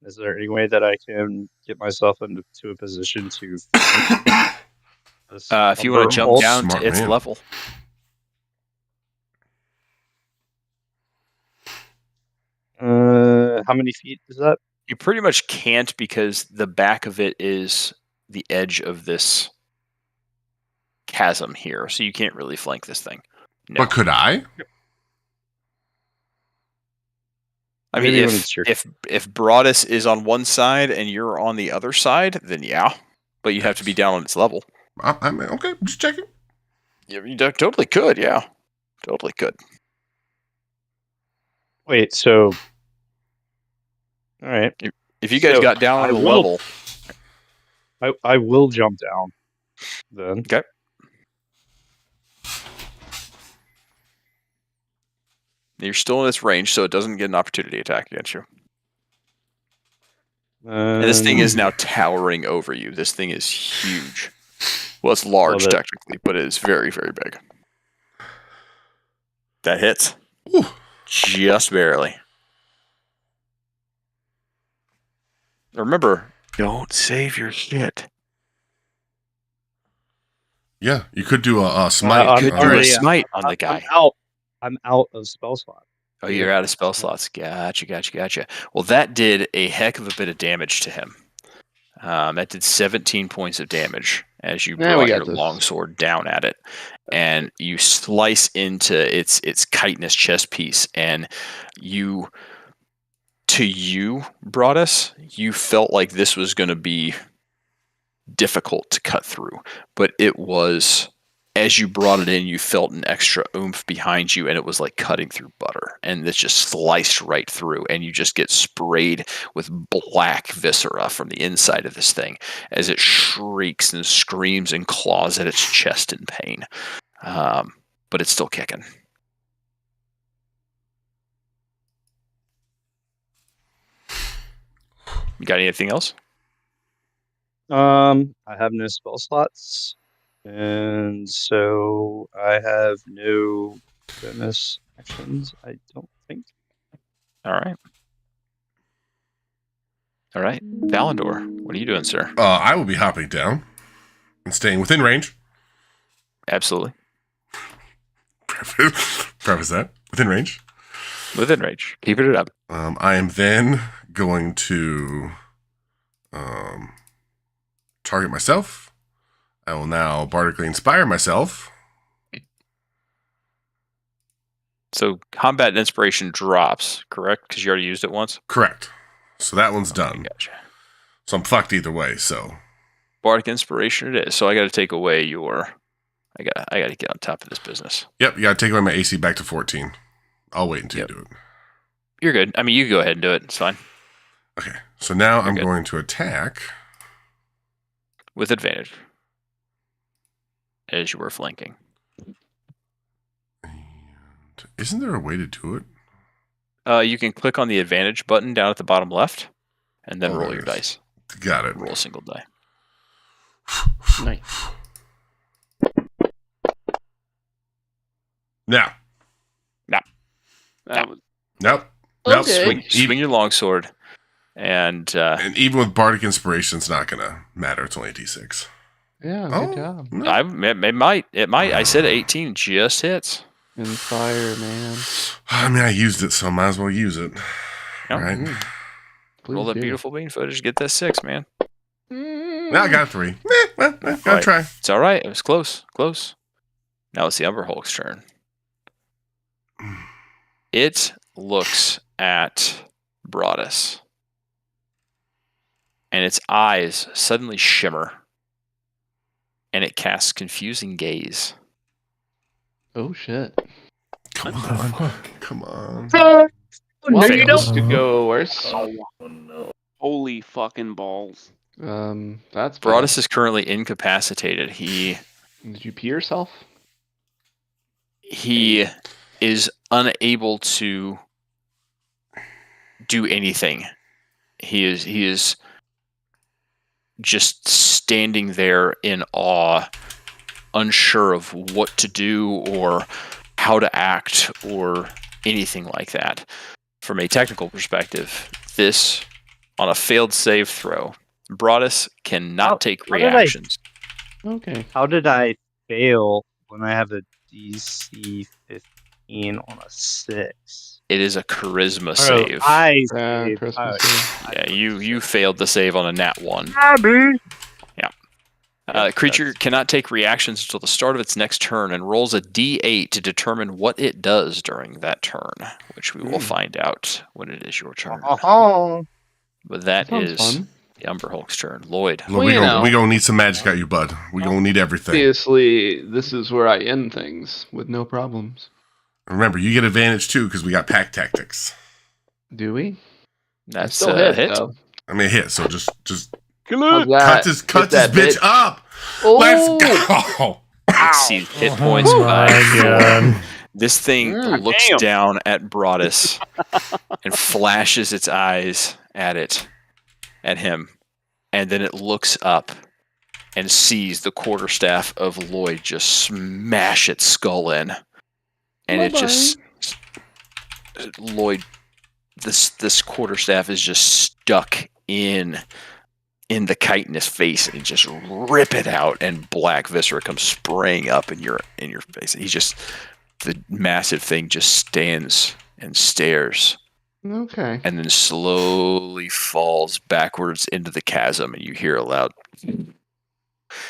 Is there any way that I can get myself into a position to this If you want Umber to jump Hulk? down Smart to its man. level, How many feet is that? you pretty much can't because the back of it is the edge of this chasm here, so you can't really flank this thing. No. But could I? I mean, Maybe when it's your- if Broadus is on one side and you're on the other side, then yeah, but you have to be down on its level. I'm okay. Just checking. Yeah, you totally could. Yeah, totally could. Wait, so all right. If you guys So, got down I on the will- level, I will jump down then. okay. You're still in its range, so it doesn't get an opportunity attack against you. And this thing is now towering over you. This thing is huge. Well, it's large Love it. technically, but it is very, very big. That hits. Ooh. Just barely. Remember, don't save your shit. Yeah, you could do a smite. I'm Could do a already- smite on the guy. I'm out of spell slot. Oh, you're out of spell slots. Gotcha. Well, that did a heck of a bit of damage to him. That did 17 points of damage as you Yeah, we brought got your this. longsword down at it, and you slice into its chitinous chest piece, and you Broadus, you felt like this was going to be difficult to cut through, but it was. As you brought it in, you felt an extra oomph behind you, and it was like cutting through butter. And this just sliced right through, and you just get sprayed with black viscera from the inside of this thing as it shrieks and screams and claws at its chest in pain. But it's still kicking. You got anything else? I have no spell slots, and so I have no bonus actions. I don't think. All right. Valandor, what are you doing, sir? I will be hopping down and staying within range. Absolutely. Preface that. Within range. Within range. Keeping it up. I am then going to target myself. I will now bardically inspire myself. So combat and inspiration drops, correct? Because you already used it once? Correct. So that one's done. Gotcha. So I'm fucked either way. So Bardic inspiration it is. So I got to take away your... I got to get on top of this business. yep, you gotta take away my AC back to 14. I'll wait until Yep. you do it. You're good. I mean, you can go ahead and do it. It's fine. Okay. So now I'm good. going to attack. With advantage. As you were flanking. And isn't there a way to do it? You can click on the advantage button down at the bottom left, and then Oh, roll there your it is. dice. Got it. Roll a single die. Nice. Now. That was Nope. Nope. Okay. Swing your longsword, and And even with bardic inspiration, it's not gonna matter. It's only a d6. Yeah, Oh. good job. No. it might. I said 18 just hits. Inspire, man. I mean, I used it, so I might as well use it. Yep. Right? Please Roll that do. beautiful bean footage. Get that 6, man. Now I got a 3. Gotta Right. try. It's all right. It was close. Now it's the Umber Hulk's turn. It looks at Broadus, and its eyes suddenly shimmer, and it casts Confusing Gaze. Oh shit. Come What the on. fuck? Come on. Well, you it don't. could go worse. holy fucking balls. That's bad. Broadus is currently incapacitated. Did you pee yourself? He is unable to do anything. He is just standing there in awe, unsure of what to do or how to act or anything like that. From a technical perspective, this on a failed save throw, Broadus cannot take how did I- reactions. Okay. How did I fail when I have a DC 15 on a 6? It is a charisma Oh, save. I Yeah, saved. Christmas Oh, Eve. Yeah, you failed the save on a nat 1. Abby. Creature cannot take reactions until the start of its next turn and rolls a d8 to determine what it does during that turn, which we will find out when it is your turn. Oh, But that Sounds is fun. the Umber Hulk's turn. Lloyd. Look, you know. we gonna need some magic out you, bud. We gonna need everything. Obviously, this is where I end things with no problems. Remember, you get advantage too because we got pack tactics. Do we? That's Still a hit, hit. though. I mean, hit. So just How's that? cut Get this that bitch up. Oh! Let's go. See hit points Oh by my 4. god. This thing looks Damn. down at Broadus and flashes its eyes at him, and then it looks up and sees the quarterstaff of Lloyd just smash its skull in, and it just Lloyd. This quarterstaff is just stuck in the chitinous face, and just rip it out, and black viscera comes spraying up in your face. The massive thing just stands and stares, Okay. and then slowly falls backwards into the chasm, and you hear a loud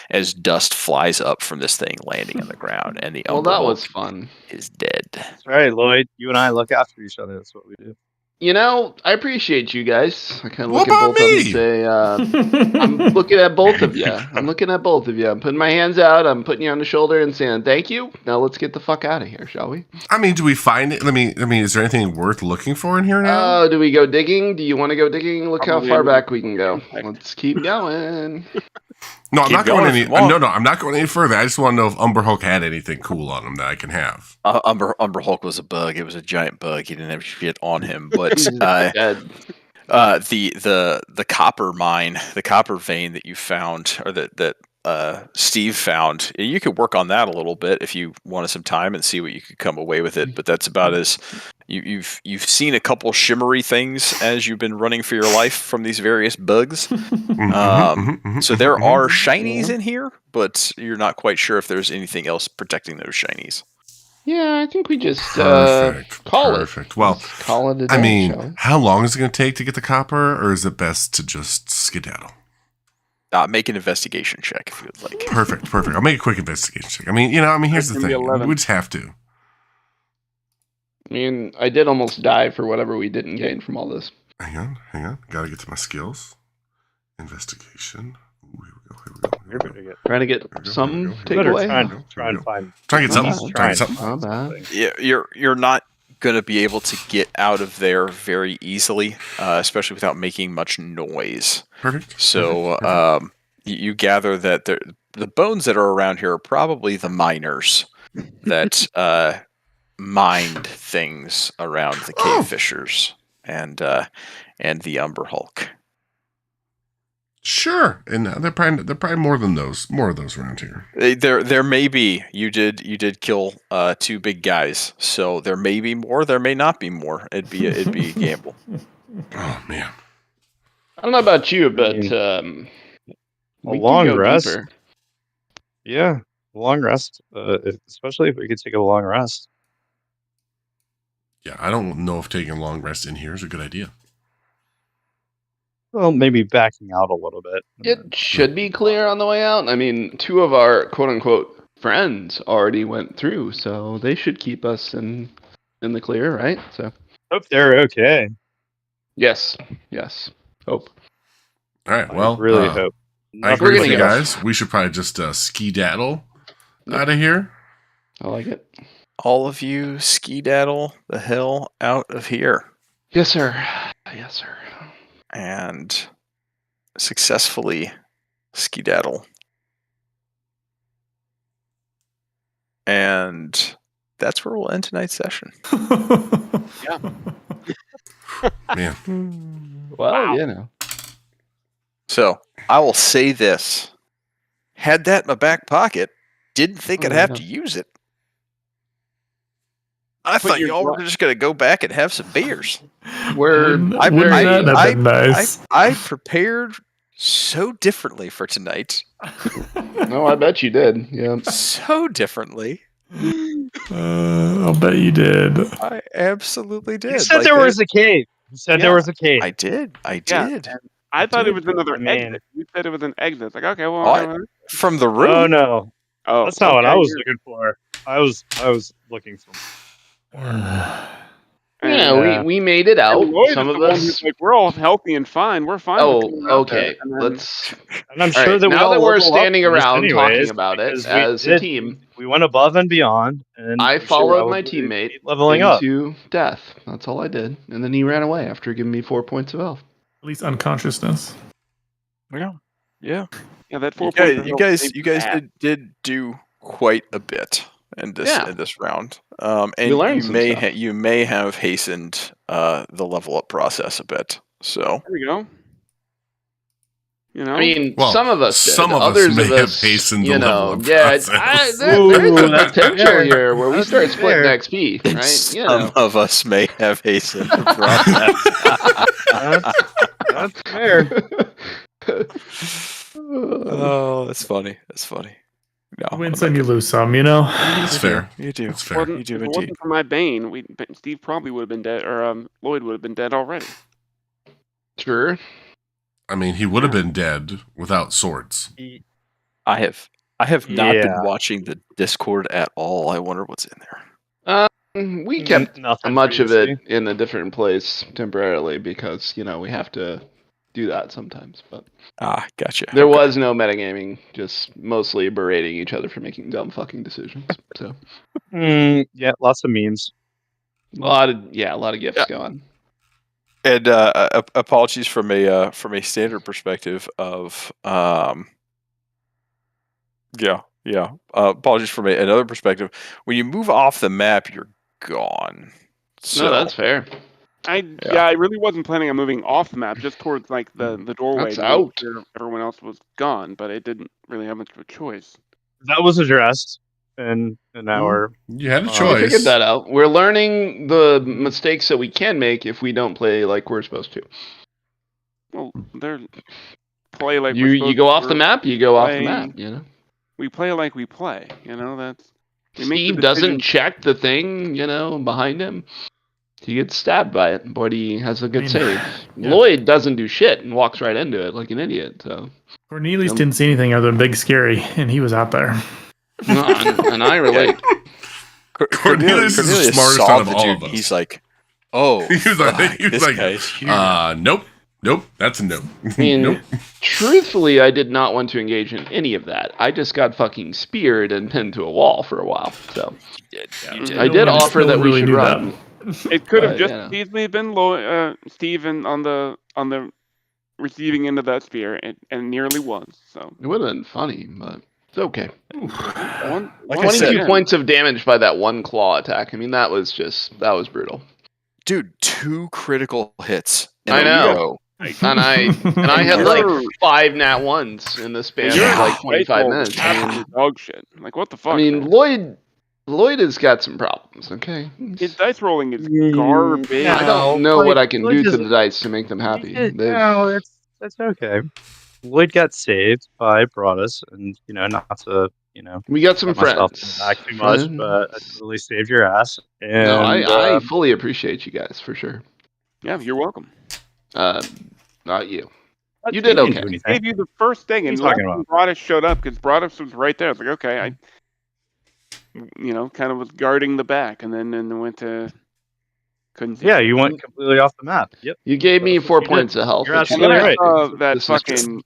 as dust flies up from this thing landing on the ground, and the Well, Umber that Hulk was fun. is dead. that's right, Lloyd. You and I look after each other. That's what we do. You know, I appreciate you guys. I kind of What look at about both of them me? and say, I'm looking at both of you. I'm looking at both of you. I'm putting my hands out. I'm putting you on the shoulder and saying, thank you. Now let's get the fuck out of here, shall we? I mean, do we find it? I mean, is there anything worth looking for in here now? Oh, do we go digging? Do you want to go digging? Look Probably how far in the- back we can go. Let's keep going. No, I'm Keep not going going any. if you want. No, I'm not going any further. I just want to know if Umber Hulk had anything cool on him that I can have. Umber Hulk was a bug. It was a giant bug. He didn't have shit on him, but He's dead. the copper mine, the copper vein that you found, or that Steve found, you could work on that a little bit if you wanted some time and see what you could come away with it. But that's about as you've seen a couple shimmery things as you've been running for your life from these various bugs. So there are shinies in here, but you're not quite sure if there's anything else protecting those shinies. Yeah, I think we just Perfect. call Perfect. Well, Just call it a day, I shall mean, we? how long is it going to take to get the copper, or is it best to just skedaddle? Make an investigation check if you would like. Perfect. I'll make a quick investigation check. I mean, here's the That's gonna be thing. 11. We just have to. I mean, I did almost die for whatever we didn't gain from all this. Hang on. Gotta get to my skills. Investigation. Ooh, here we go. Trying to get Here we go, some here we go. Better takeaway. try and find. Try and get something. Not Try and get something. Not bad. Yeah, you're not going to be able to get out of there very easily, especially without making much noise. Perfect. So you gather that the bones that are around here are probably the miners that mined things around the cave fissures and the Umber Hulk. Sure. And they're probably more of those around here. There may be. You did kill 2 big guys, so there may be more. There may not be more. It'd be a gamble. Oh man. I don't know about you, but A we can long go rest. deeper. Yeah, a long rest. Especially if we could take a long rest. Yeah, I don't know if taking a long rest in here is a good idea. Well, maybe backing out a little bit. It should be clear on the way out. I mean, 2 of our quote-unquote friends already went through, so they should keep us in the clear, right? So Hope they're okay. yes, hope. All right. I Well, really hope. I We're agree with gonna you go. guys. We should probably just skedaddle out of here. I like it. All of you skedaddle the hell out of here Yes, sir. Yes, sir. and successfully skedaddle. And that's where we'll end tonight's session. Man. Well, you know. So I will say this. Had that in my back pocket, didn't think I'd have to use it. I thought your y'all were gla- just gonna go back and have some beers. We're Wouldn't that have been nice? I prepared so differently for tonight. no, I bet you did. Yeah. So differently. I'll bet you did. I absolutely did. You said Like, there was a cave. You said there Yeah. was a cave. I did. I Yeah. did. I thought it was Did. another I mean- exit. You said it was an exit. It's like, okay, well, What? From the room. Oh no, oh, that's not what okay, I was you're- looking for. I was looking for. Yeah, we made it out. And Lloyd Some is of the one us. who's like, we're all healthy and fine. We're fine. with Oh, coming out there." okay. And then- Let's. And I'm All sure right, that we now all that we're leveled up standing from this around anyways, talking about it because we as a did- team, we went above and beyond, and I we should followed my probably teammate be leveling up. into death. That's all I did, and then he ran away after giving me 4 points of health. At least unconsciousness. Yeah. Yeah. yeah, that 4 You points guys, of you health guys, saved you guys bad. did do quite a bit in this Yeah. round. We And learned some stuff. you may have hastened the level up process a bit. So There we go. You know, I mean, Well, some of us did. some of us Others may of have us, hastened the you level know, up yeah, process. there is Ooh, a that's potential fair. here where we That's start splitting fair. XP, right? You some know. of us may have hastened the process. That's fair. Oh, that's funny. That's funny. No, You win some, you lose some, you know? That's fair. You do. That's fair. You do if it indeed. wasn't for my Bane, Steve probably would have been dead, or Lloyd would have been dead already. Sure. I mean, he would have been dead without swords. I have not been Yeah. watching the Discord at all. I wonder what's in there. We kept Nothing much of it previously. in a different place temporarily because, you know, we have to do that sometimes. But Ah, gotcha. there Okay. was no metagaming, just mostly berating each other for making dumb fucking decisions. So Yeah, lots of memes. a lot of gifts Yeah. going. And apologies from a standard perspective of apologies from another perspective. When you move off the map, you're gone. So No, that's fair. Yeah. I really wasn't planning on moving off the map, just towards like the doorway. That's to make out. sure everyone else was gone, but it didn't really have much of a choice. That was addressed in our. You had a We We choice. figured that out. We're learning the mistakes that we can make if we don't play like we're supposed to. Well, they're play like we're You supposed go to. off the map, you go off the play- map. You know. We play like we play. You know, that's. we make the Steve doesn't decisions- check the thing, you know, behind him. He gets stabbed by it, but he has a good mean, save. yeah. Lloyd doesn't do shit and walks right into it like an idiot. So, Cornelius didn't see anything other than Big Scary, and he was out there. no, and I relate. Cornelius is the smartest saw out of the all dude. of us. He's like, oh, He was like- fuck, he was this like, guy's huge. Nope. That's a no. I mean, nope. truthfully, I did not want to engage in any of that. I just got fucking speared and pinned to a wall for a while. So, You did. I did offer that we really should knew run. It could have But, just you know. easily been Steven on the receiving end of that spear, and nearly was. So It would have been funny, but it's okay. one, Like I 22 said- points of damage by that one claw attack. I mean, that was brutal. Dude, 2 critical hits. in I a know. row. And I had like 5 nat ones in the span Your of like dice 25 roll minutes. was absolute dog shit. Like what the fuck? I mean, man? Lloyd has got some problems. Okay, His dice rolling is Mm, garbage. no. I don't know Lloyd- what I can Lloyd do to just- the dice to make them happy. They've- No, that's okay. Lloyd got saved by Broadus, and not to we got some pat myself friends. on the back too much, Friends. but I totally saved your ass. And No, I fully appreciate you guys for sure. Yeah, you're welcome. Not you. I you did didn't okay. do anything. Gave you the first thing, What are and you talking about? Broadus showed up because Broadus was right there. It's like okay, I kind of was guarding the back, and then went to couldn't see. Yeah, you went completely off the map. Yep. You gave me 4 You did. points of health. You're which is And then absolutely I right. saw that This is just- fucking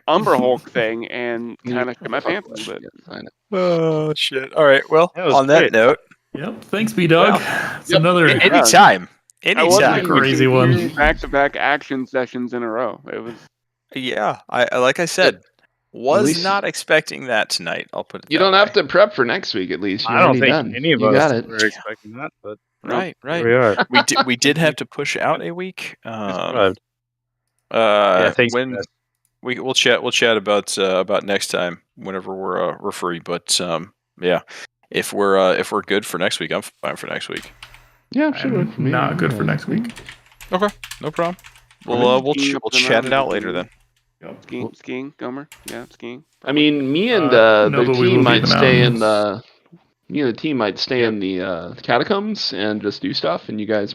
Umber Hulk thing and kind of shit my pants a little bit. Yes, I know. Oh shit! All right. Well, That was on that great. note, Yep. Thanks, B Dog. It's another. anytime, I wasn't anytime. Crazy one. Back-to-back action sessions in a row. It was Yeah, I like I said, was least- not expecting that tonight. I'll put it. You that don't way. have to prep for next week at least. You're I don't already think done. any of you us got it. were expecting that, but Right, right. here we are. We did have to push out a week. Survived. Thanks. When guys. we'll chat about next time whenever we're free. But yeah, if we're good for next week, I'm fine for next week. Yeah, sure. I'm not good for next week. Okay, no problem. Alright. We'll Skiing we'll doesn't chat matter, it out but later then. Skiing, Gomer? Yeah, skiing. I mean, me and No, the but we team will might be stay in mountains. the. Me and the team might stay in the catacombs and just do stuff, and you guys